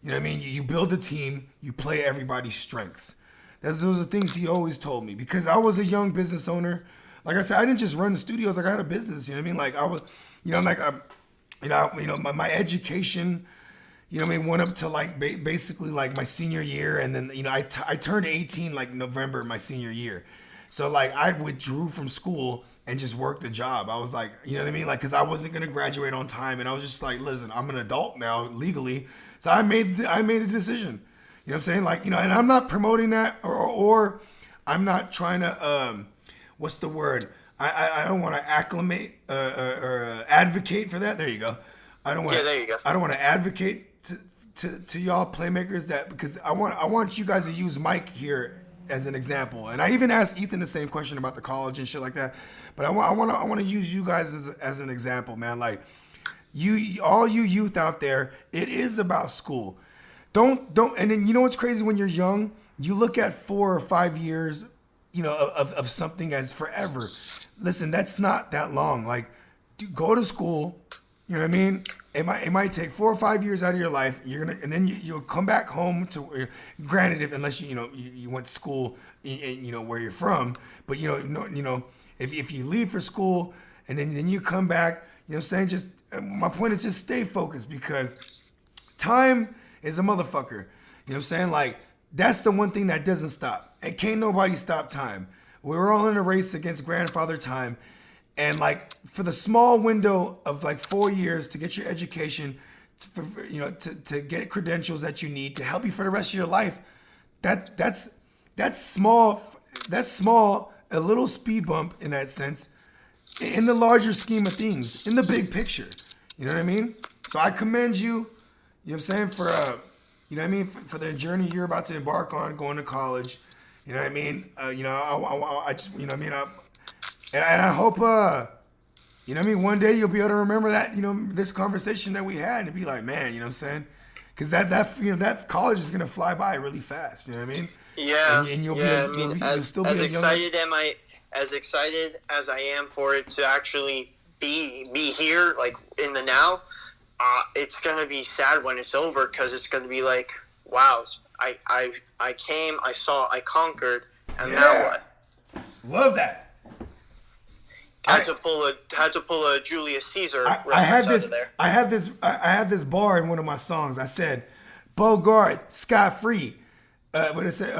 You know what I mean? You build a team. You play everybody's strengths. Those are things he always told me, because I was a young business owner. Like I said, I didn't just run the studios. Like, I had a business. You know what I mean? Like, I was, my education, went up to like basically like my senior year, and then I turned 18 like November my senior year. So like I withdrew from school and just worked a job. I was like, you know what I mean? Like, because I wasn't gonna graduate on time, and I was just like, listen, I'm an adult now legally, so I made the decision. You know what I'm saying? Like, and I'm not promoting that, or I'm not trying to what's the word? I don't want to acclimate or advocate for that. There you go. I don't want. Yeah, there you go. I don't want to advocate to y'all Playmakers that, because I want you guys to use Mike here as an example. And I even asked Ethan the same question about the college and shit like that. But I want to use you guys as an example, man. Like, all you youth out there, it is about school. Don't. And then what's crazy, when you're young, you look at 4 or 5 years, of something as forever. Listen, that's not that long. Like, go to school. You know what I mean? It might take 4 or 5 years out of your life. And then you'll come back home to. Granted, unless you went to school, where you're from. But if you leave for school and then you come back, what I'm saying, just my point is just stay focused, because time is a motherfucker. You know what I'm saying? Like, that's the one thing that doesn't stop. And can't nobody stop time. We're all in a race against grandfather time. And like, for the small window of like 4 years to get your education, to get credentials that you need to help you for the rest of your life, that's small. That's small, a little speed bump in that sense, in the larger scheme of things, in the big picture. You know what I mean? So I commend you. You know what I'm saying, you know what I mean, for the journey you're about to embark on, going to college. You know what I mean? I just, you know what I mean? And I hope, you know what I mean, one day you'll be able to remember that, this conversation that we had and be like, man, you know what I'm saying? Because that college is gonna fly by really fast. You know what I mean? Yeah, and you'll yeah. be, you'll As still be a as excited as I am for it to actually be here, like in the now. It's gonna be sad when it's over because it's gonna be like, wow, I came, I saw, I conquered, and now what? Love that. Had to pull a Julius Caesar reference out of there. I had this bar in one of my songs. I said, Bogard, scot free. What did I say?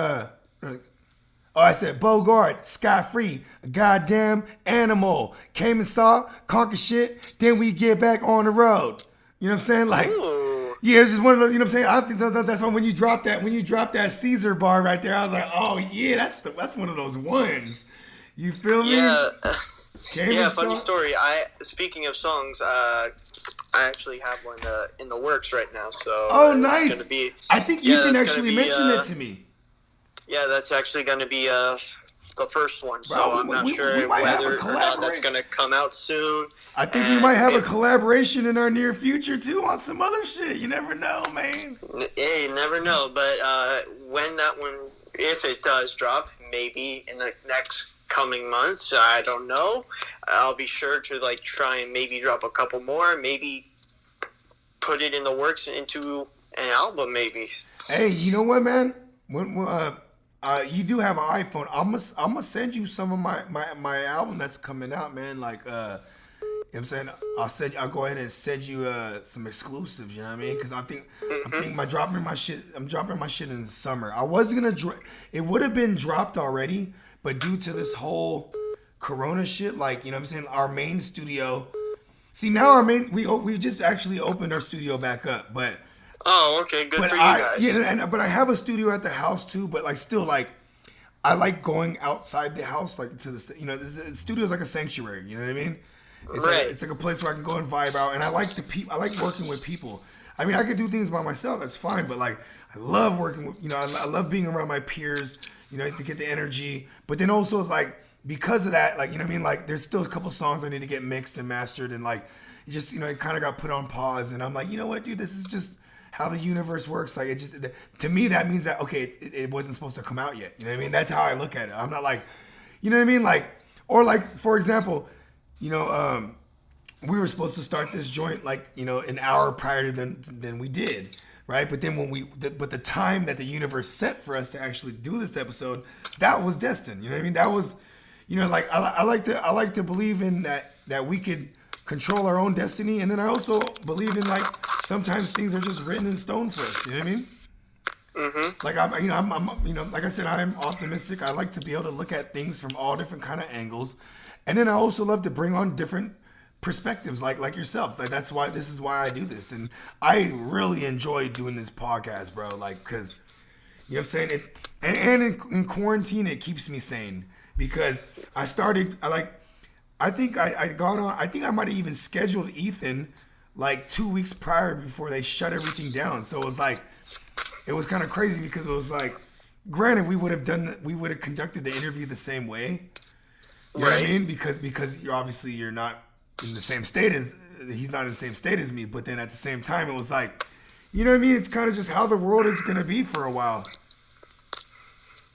I said, Bogard, scot free. A goddamn animal. Came and saw, conquer shit. Then we get back on the road. You know what I'm saying? Like, Ooh. yeah, it's just one of those. You know what I'm saying? I think that's why when you drop that Caesar bar right there, I was like, oh yeah, that's one of those ones. You feel me? Yeah. Yeah, funny story. Speaking of songs, I actually have one in the works right now. So nice. I think Ethan actually mentioned it to me. Yeah, that's actually going to be the first one. So Bro, I'm not sure whether or not that's going to come out soon. I think we might have a collaboration in our near future too on some other shit. You never know, man. Yeah, you never know. But when that one, if it does drop, maybe in the next coming months, I don't know. I'll be sure to try and maybe drop a couple more, maybe put it in the works into an album, maybe. Hey, you know what, man? When you do have an iPhone, I'm gonna send you some of my album that's coming out, man. Like, you know what I'm saying? I'll go ahead and send you some exclusives. You know what I mean? Because I'm dropping my shit in the summer. I was gonna it would have been dropped already. But due to this whole Corona shit, like, you know what I'm saying, our main studio. See, now we just actually opened our studio back up, but. Oh, okay, good for you guys. Yeah, but I have a studio at the house too. But still, I like going outside the house, to the studio is like a sanctuary. You know what I mean? It's like a place where I can go and vibe out, and I like I like working with people. I mean, I could do things by myself, that's fine. But I love working with, I love being around my peers. To get the energy, but then also it's because of that, you know what I mean? There's still a couple songs I need to get mixed and mastered, and it just, it kind of got put on pause. And I'm like, you know what, dude, this is just how the universe works. It just, to me, that means that, okay, it wasn't supposed to come out yet. You know what I mean? That's how I look at it. I'm not you know what I mean? Or for example, we were supposed to start this joint, an hour prior than we did. Right, but then but the time that the universe set for us to actually do this episode, that was destined. You know what I mean? That was, I like to believe in that we could control our own destiny, and then I also believe in sometimes things are just written in stone for us. You know what I mean? Mm-hmm. I'm like I said, I'm optimistic. I like to be able to look at things from all different kind of angles, and then I also love to bring on different perspectives like yourself. This is why I do this, and I really enjoy doing this podcast, bro, because you know what I'm saying, in quarantine it keeps me sane, because I think I might have even scheduled Ethan 2 weeks prior before they shut everything down. So it was kind of crazy, because it was granted, we would have conducted the interview the same way, you know what I mean, because you're not in the same state he's not in the same state as me, but then at the same time it was you know what I mean, it's kind of just how the world is going to be for a while.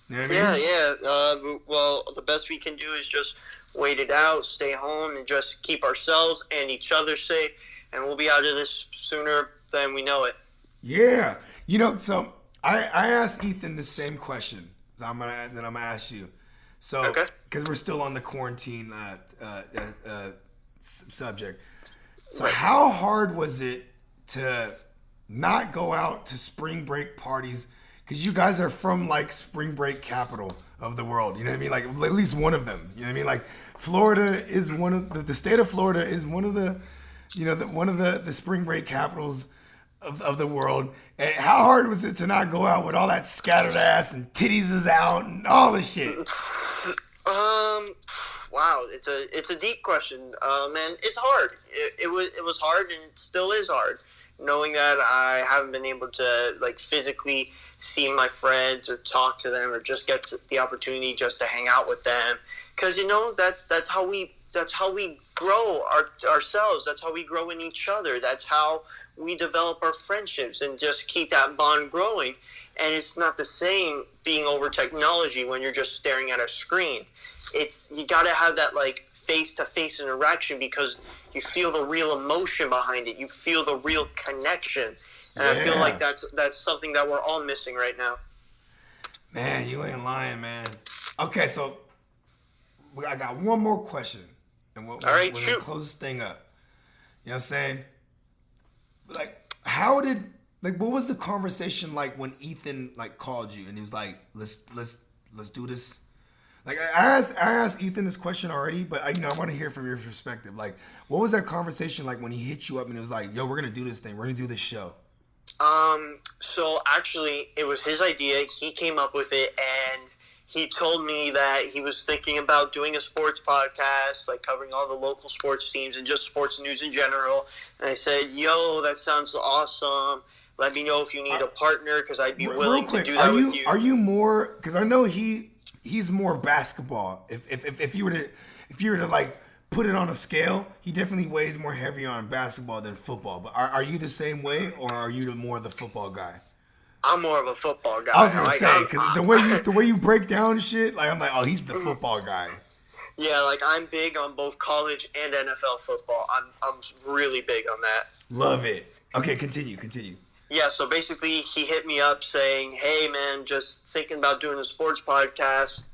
You know what I mean? Well, the best we can do is just wait it out, stay home, and just keep ourselves and each other safe, and we'll be out of this sooner than we know it. Yeah. So I asked Ethan the same question that I'm gonna ask you. So, because we're still on the quarantine subject. So how hard was it to not go out to spring break parties? Because you guys are from spring break capital of the world. You know what I mean? At least one of them. You know what I mean? Florida is one of the state of Florida is one of the, one of the spring break capitals of the world. And how hard was it to not go out with all that scattered ass and titties is out and all this shit? Wow, it's a deep question, man. It's hard. It was hard, and it still is hard. knowing that I haven't been able to like physically see my friends or talk to them or just get the opportunity just to hang out with them, because that's how we grow ourselves. That's how we grow in each other. That's how we develop our friendships and just keep that bond growing. And it's not the same being over technology when you're just staring at a screen. You got to have that like face-to-face interaction because you feel the real emotion behind it. You feel the real connection. And I feel like that's something that we're all missing right now. Man, you ain't lying, man. Okay, so I got one more question. And we'll shoot. close this thing up. You know what I'm saying? Like, how did... Like, what was the conversation like when Ethan like called you and he was like, "Let's do this"? Like, I asked Ethan this question already, but I want to hear from your perspective. Like, what was that conversation like when he hit you up and he was like, "Yo, we're gonna do this thing. We're gonna do this show"? So actually, it was his idea. He came up with it, and he told me that he was thinking about doing a sports podcast, like covering all the local sports teams and just sports news in general. And I said, "Yo, that sounds awesome. Let me know if you need a partner, because I'd be willing to do that with you." Are you more? Because I know he's more basketball. If you were to like put it on a scale, he definitely weighs more heavy on basketball than football. But are you the same way, or are you more the football guy? I'm more of a football guy. I was gonna say, because the way you break down shit, like I'm like, oh, he's the football guy. Yeah, like I'm big on both college and NFL football. I'm really big on that. Love it. Okay, continue. Yeah, so basically he hit me up saying, "Hey man, just thinking about doing a sports podcast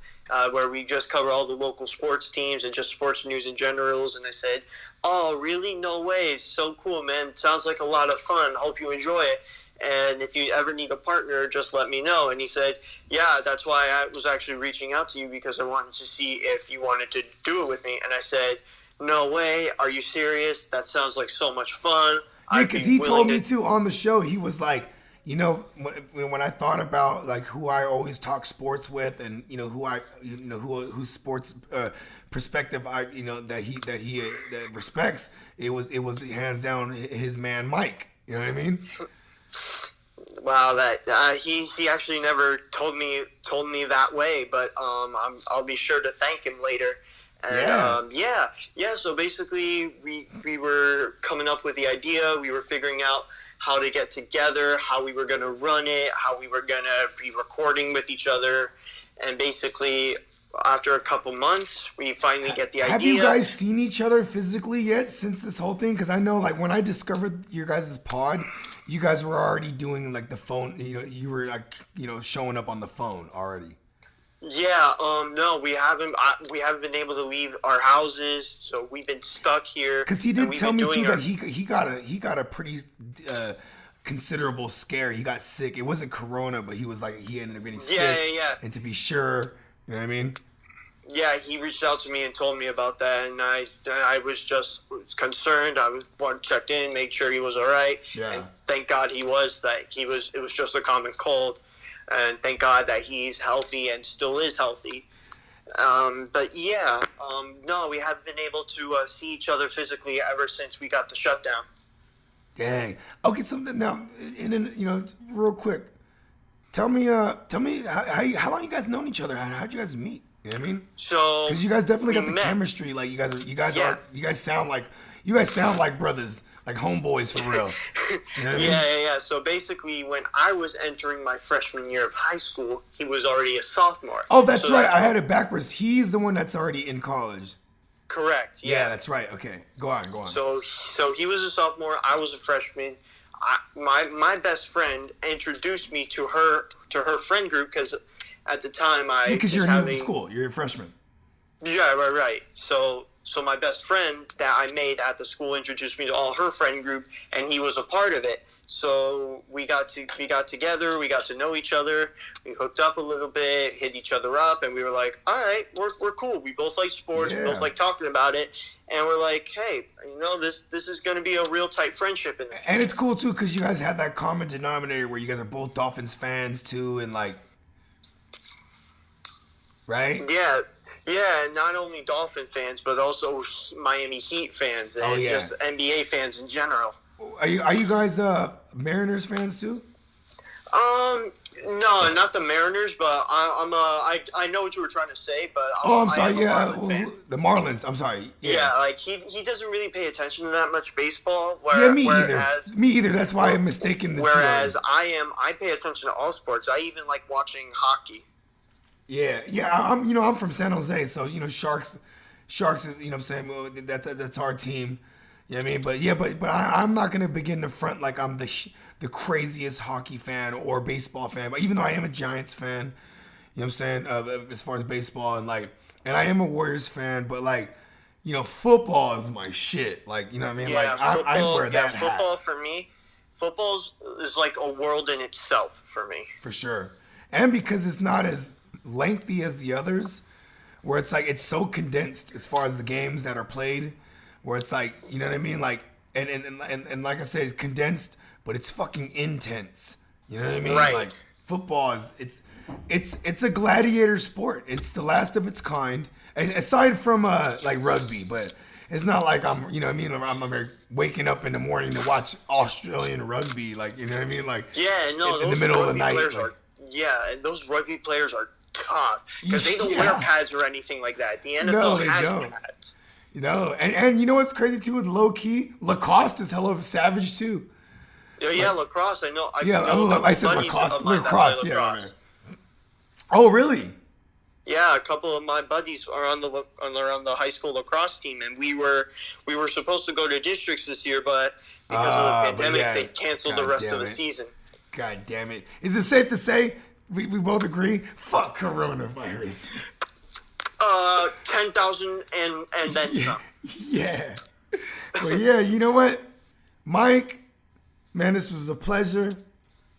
where we just cover all the local sports teams and just sports news in generals." And I said, "Oh, really? No way. It's so cool, man. It sounds like a lot of fun. Hope you enjoy it. And if you ever need a partner, just let me know." And he said, "Yeah, that's why I was actually reaching out to you, because I wanted to see if you wanted to do it with me." And I said, "No way. Are you serious? That sounds like so much fun." Yeah, because he told me too on the show. He was like, when I thought about like who I always talk sports with, and whose sports perspective that he respects, it was hands down his man Mike. You know what I mean? Wow, that he actually never told me that way, but I'll be sure to thank him later. And yeah. So basically, we were coming up with the idea. We were figuring out how to get together, how we were going to run it, how we were going to be recording with each other, and basically, after a couple months, we finally get the idea. Have you guys seen each other physically yet since this whole thing? Because I know, like, when I discovered your guys' pod, you guys were already doing like the phone. You were like, showing up on the phone already. Yeah, no, we haven't been able to leave our houses, so we've been stuck here. Because he did tell me too that he got a pretty considerable scare. He got sick. It wasn't corona, but he was like, he ended up getting sick. Yeah. And to be sure, you know what I mean? Yeah, he reached out to me and told me about that, and I was just concerned. I checked in, made sure he was all right. Yeah. And thank God he was. It was just a common cold. And thank God that he's healthy and still is healthy. But yeah, no, we haven't been able to see each other physically ever since we got the shutdown. Dang. Okay, so now, real quick, tell me how long you guys known each other? How'd you guys meet? You know what I mean? So because you guys definitely got the chemistry. Like you guys sound like brothers. Like homeboys for real. You know what I mean? Yeah. So basically, when I was entering my freshman year of high school, he was already a sophomore. Oh, that's right. I had it backwards. He's the one that's already in college. Correct. Yeah, that's right. Okay, go on. So he was a sophomore. I was a freshman. My best friend introduced me to her friend group, because at the time because you're new to school. You're a freshman. Yeah, right. So my best friend that I made at the school introduced me to all her friend group, and he was a part of it. So we got together, we got to know each other, we hooked up a little bit, hit each other up, and we were like, all right, we're cool. We both like sports, we both like talking about it, and we're like, hey, this is going to be a real tight friendship in the future. And it's cool too, because you guys have that common denominator where you guys are both Dolphins fans too, and like, right? Yeah, not only Dolphin fans, but also Miami Heat fans and just NBA fans in general. Are you guys Mariners fans too? No, not the Mariners, but I know what you were trying to say, but Oh, I'm I sorry. am a Yeah, Marlin fan. the Marlins. I'm sorry. Yeah, like he doesn't really pay attention to that much baseball. Yeah, me either. Whereas Me either. That's why I'm mistaken the two. whereas I pay attention to all sports. I even like watching hockey. Yeah, yeah. I'm from San Jose, so Sharks. You know what I'm saying? Well, that's our team. You know what I mean? But yeah, but I'm not gonna begin to front like I'm the craziest hockey fan or baseball fan. But even though I am a Giants fan, you know what I'm saying? As far as baseball and I am a Warriors fan, but football is my shit. Like, you know what I mean? Yeah, like football. I wear that football hat for me. Football is like a world in itself for me. for sure. And because it's not as lengthy as the others, where it's like it's so condensed as far as the games that are played, where it's like, you know what I mean? Like and like I said, it's condensed, but it's fucking intense. You know what I mean? Right. Like football is it's a gladiator sport. It's the last of its kind, aside from like rugby, but it's not like I'm, you know what I mean? I'm waking up in the morning to watch Australian rugby, like, you know what I mean? Like, Yeah, no, in those the middle of the rugby night. players Like, are. Yeah, and those rugby players are tough because they don't wear pads or anything like that. The NFL No, they has don't. pads. And you know what's crazy too with low key? Lacoste is hell of a savage too. Yeah, lacrosse. I know. Yeah, know a couple I said buddies lacrosse. of mine that Lacrosse, play yeah. lacrosse. Oh, really? Yeah, a couple of my buddies are on the high school lacrosse team, and we were supposed to go to districts this year, but because of the pandemic, they canceled the rest of the season. God damn it! Is it safe to say we both agree? Fuck coronavirus. 10,000 and then some. Yeah. Well, yeah. You know what, Mike? Man, this was a pleasure. You know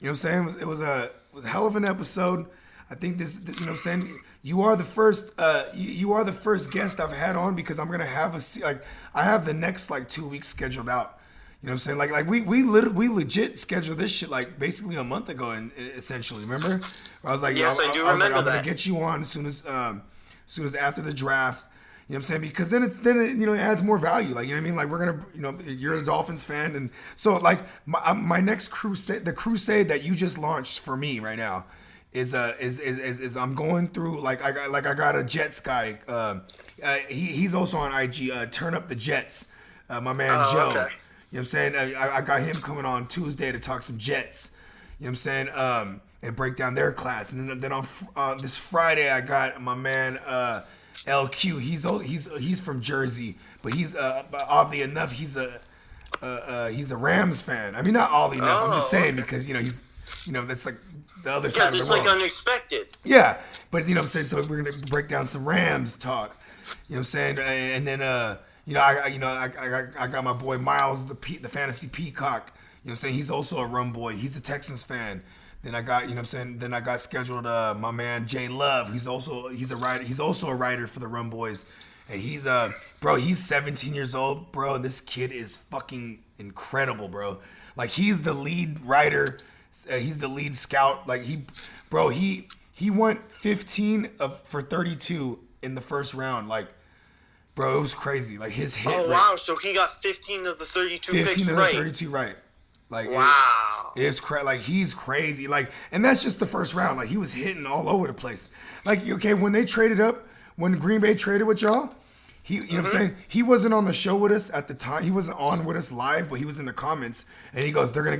what I'm saying? It was a hell of an episode. I think this, you know what I'm saying? You are the first you are the first guest I've had on because I'm gonna have I have the next 2 weeks scheduled out. You know what I'm saying? Like we legit scheduled this shit basically a month ago, and essentially, remember? I was like, yes, I do remember I'm that. gonna get you on as soon as after the draft. You know what I'm saying? Because then it adds more value. Like, you know what I mean? Like, we're gonna you're a Dolphins fan, and so my next crusade, the crusade that you just launched for me right now, is I'm going through I got a Jets guy. He's also on IG. Turn up the Jets. My man Joe. Okay. You know what I'm saying? I got him coming on Tuesday to talk some Jets. You know what I'm saying? And break down their class. And then on this Friday, I got my man LQ. He's from Jersey, but oddly enough, he's a Rams fan. I mean, not oddly enough. I'm just saying because he's that's like the other side of the world. It's unexpected. Yeah, but you know what I'm saying. So we're gonna break down some Rams talk. You know what I'm saying? And then I got my boy Miles, the fantasy peacock. You know what I'm saying? He's also a rum boy. He's a Texans fan. Then I got, you know what I'm saying? Then I got scheduled my man Jay Love. He's a writer. He's also a writer for the Rum Boys. And he's 17 years old, bro. And this kid is fucking incredible, bro. Like, he's the lead writer. He's the lead scout. Like, he went 15 for 32 in the first round. Like, bro, it was crazy. Like, his hit. Oh, wow. So he got 15 of the 32 picks right. 15 of the 32 right. Like, wow. It's like, he's crazy. Like, and that's just the first round. Like, he was hitting all over the place. Like, okay, when they traded up, when Green Bay traded with y'all, you know what I'm saying? He wasn't on the show with us at the time. He wasn't on with us live, but he was in the comments, and he goes, they're gonna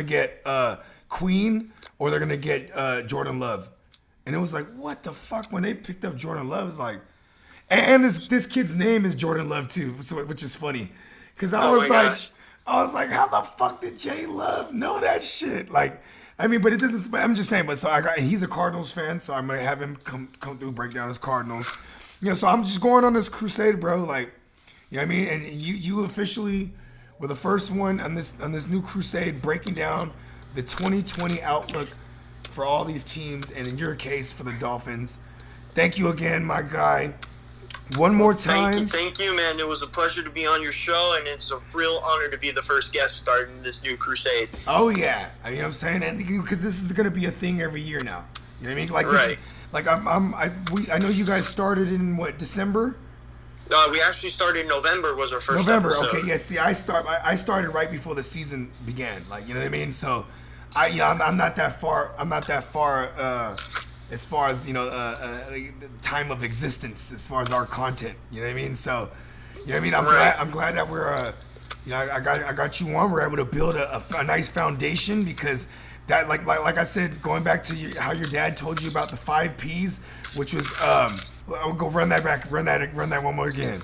get Queen or they're gonna get Jordan Love, and it was like, what the fuck? When they picked up Jordan Love, it's like, and this kid's name is Jordan Love too, which is funny, because I was like, how the fuck did Jay Love know that shit? Like, I mean, but it doesn't. I'm just saying. But so he's a Cardinals fan, so I'm gonna have him come through, break down his Cardinals. So I'm just going on this crusade, bro. Like, you know what I mean? And you officially were the first one on this new crusade, breaking down the 2020 outlook for all these teams, and in your case, for the Dolphins. Thank you again, my guy. One more time. Thank you, man. It was a pleasure to be on your show, and it's a real honor to be the first guest starting this new crusade. Oh, yeah. I mean, I'm saying, and because this is going to be a thing every year now. You know what I mean? Like, right. I know you guys started in, what, December? We actually started November was our first November. episode. Okay, yeah. See, I started right before the season began. Like, you know what I mean? So, I'm not that far. I'm not that far as far as the time of existence as far as our content. You know what I mean? So, you know what I mean? I'm glad that we're I got you on. We're able to build a nice foundation because that like I said, going back to how your dad told you about the 5 P's, which was I'll go run that one more again.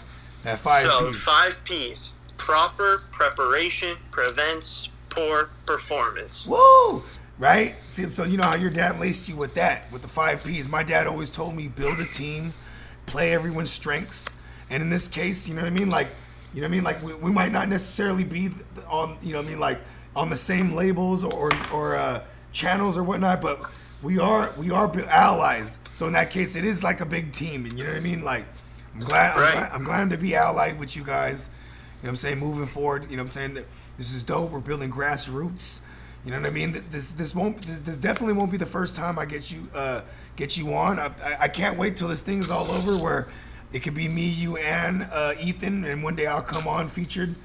That 5 So P's. 5 P's: proper preparation prevents poor performance. Woo! Right? See, so you know how your dad laced you with that, with the 5 P's. My dad always told me build a team, play everyone's strengths, and in this case, you know what I mean? Like, you know what I mean? Like we might not necessarily be on, you know what I mean? Like on the same labels or channels or whatnot, but we are allies. So in that case, it is like a big team, and you know what I mean? Like I'm glad to be allied with you guys. You know what I'm saying? Moving forward, you know what I'm saying? This is dope. We're building grassroots. You know what I mean? This definitely won't be the first time I get you on. I can't wait till this thing's all over where it could be me, you, and Ethan, and one day I'll come on featured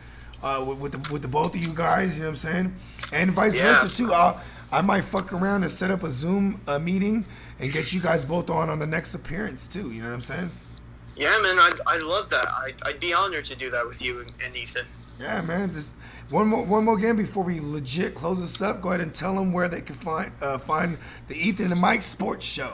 with the both of you guys. You know what I'm saying? And vice versa too. I might fuck around and set up a Zoom meeting and get you guys both on the next appearance too. You know what I'm saying? Yeah, man, I love that. I'd be honored to do that with you and Ethan. Yeah, man. Just one more again before we legit close this up. Go ahead and tell them where they can find the Ethan and Mike Sports Show.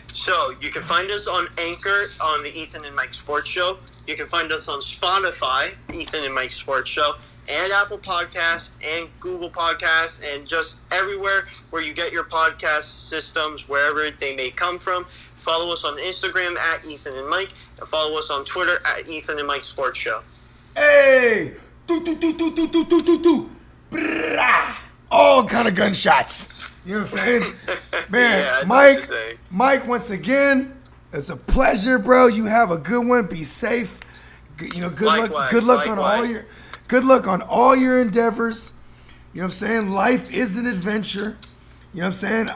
So you can find us on Anchor on the Ethan and Mike Sports Show. You can find us on Spotify, Ethan and Mike Sports Show, and Apple Podcasts and Google Podcasts, and just everywhere where you get your podcast systems, wherever they may come from. Follow us on Instagram at Ethan and Mike, and follow us on Twitter at Ethan and Mike Sports Show. Hey! All kind of gunshots. You know what I'm saying? Man, yeah, Mike, once again, it's a pleasure, bro. You have a good one. Be safe. Good luck on all your endeavors. You know what I'm saying? Life is an adventure. You know what I'm saying?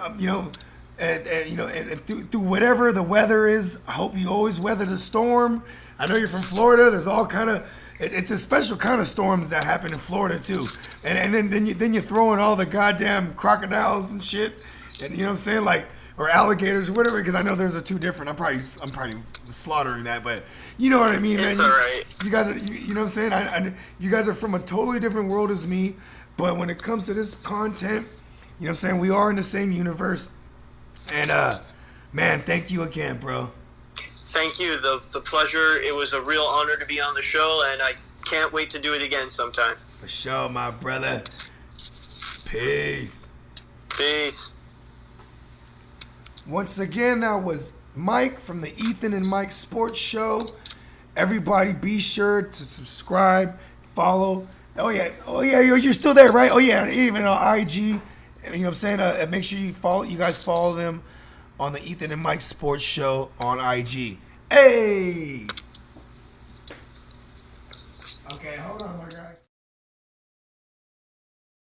And through whatever the weather is, I hope you always weather the storm. I know you're from Florida. There's all kind of it's a special kind of storms that happen in Florida too. And then you're throwing all the goddamn crocodiles and shit, and you know what I'm saying, like, or alligators or whatever. Because I know there's two different. I'm probably slaughtering that, but you know what I mean, man. It's all right. You guys are, you know what I'm saying? You guys are from a totally different world as me, but when it comes to this content, you know what I'm saying, we are in the same universe. And man, thank you again, bro. Thank you. The pleasure. It was a real honor to be on the show, and I can't wait to do it again sometime. For sure, my brother. Peace. Peace. Once again, that was Mike from the Ethan and Mike Sports Show. Everybody be sure to subscribe, follow. Oh yeah, you're still there, right? Oh yeah, even on IG. You know what I'm saying? Make sure you guys follow them on the Ethan and Mike Sports Show on IG. Hey!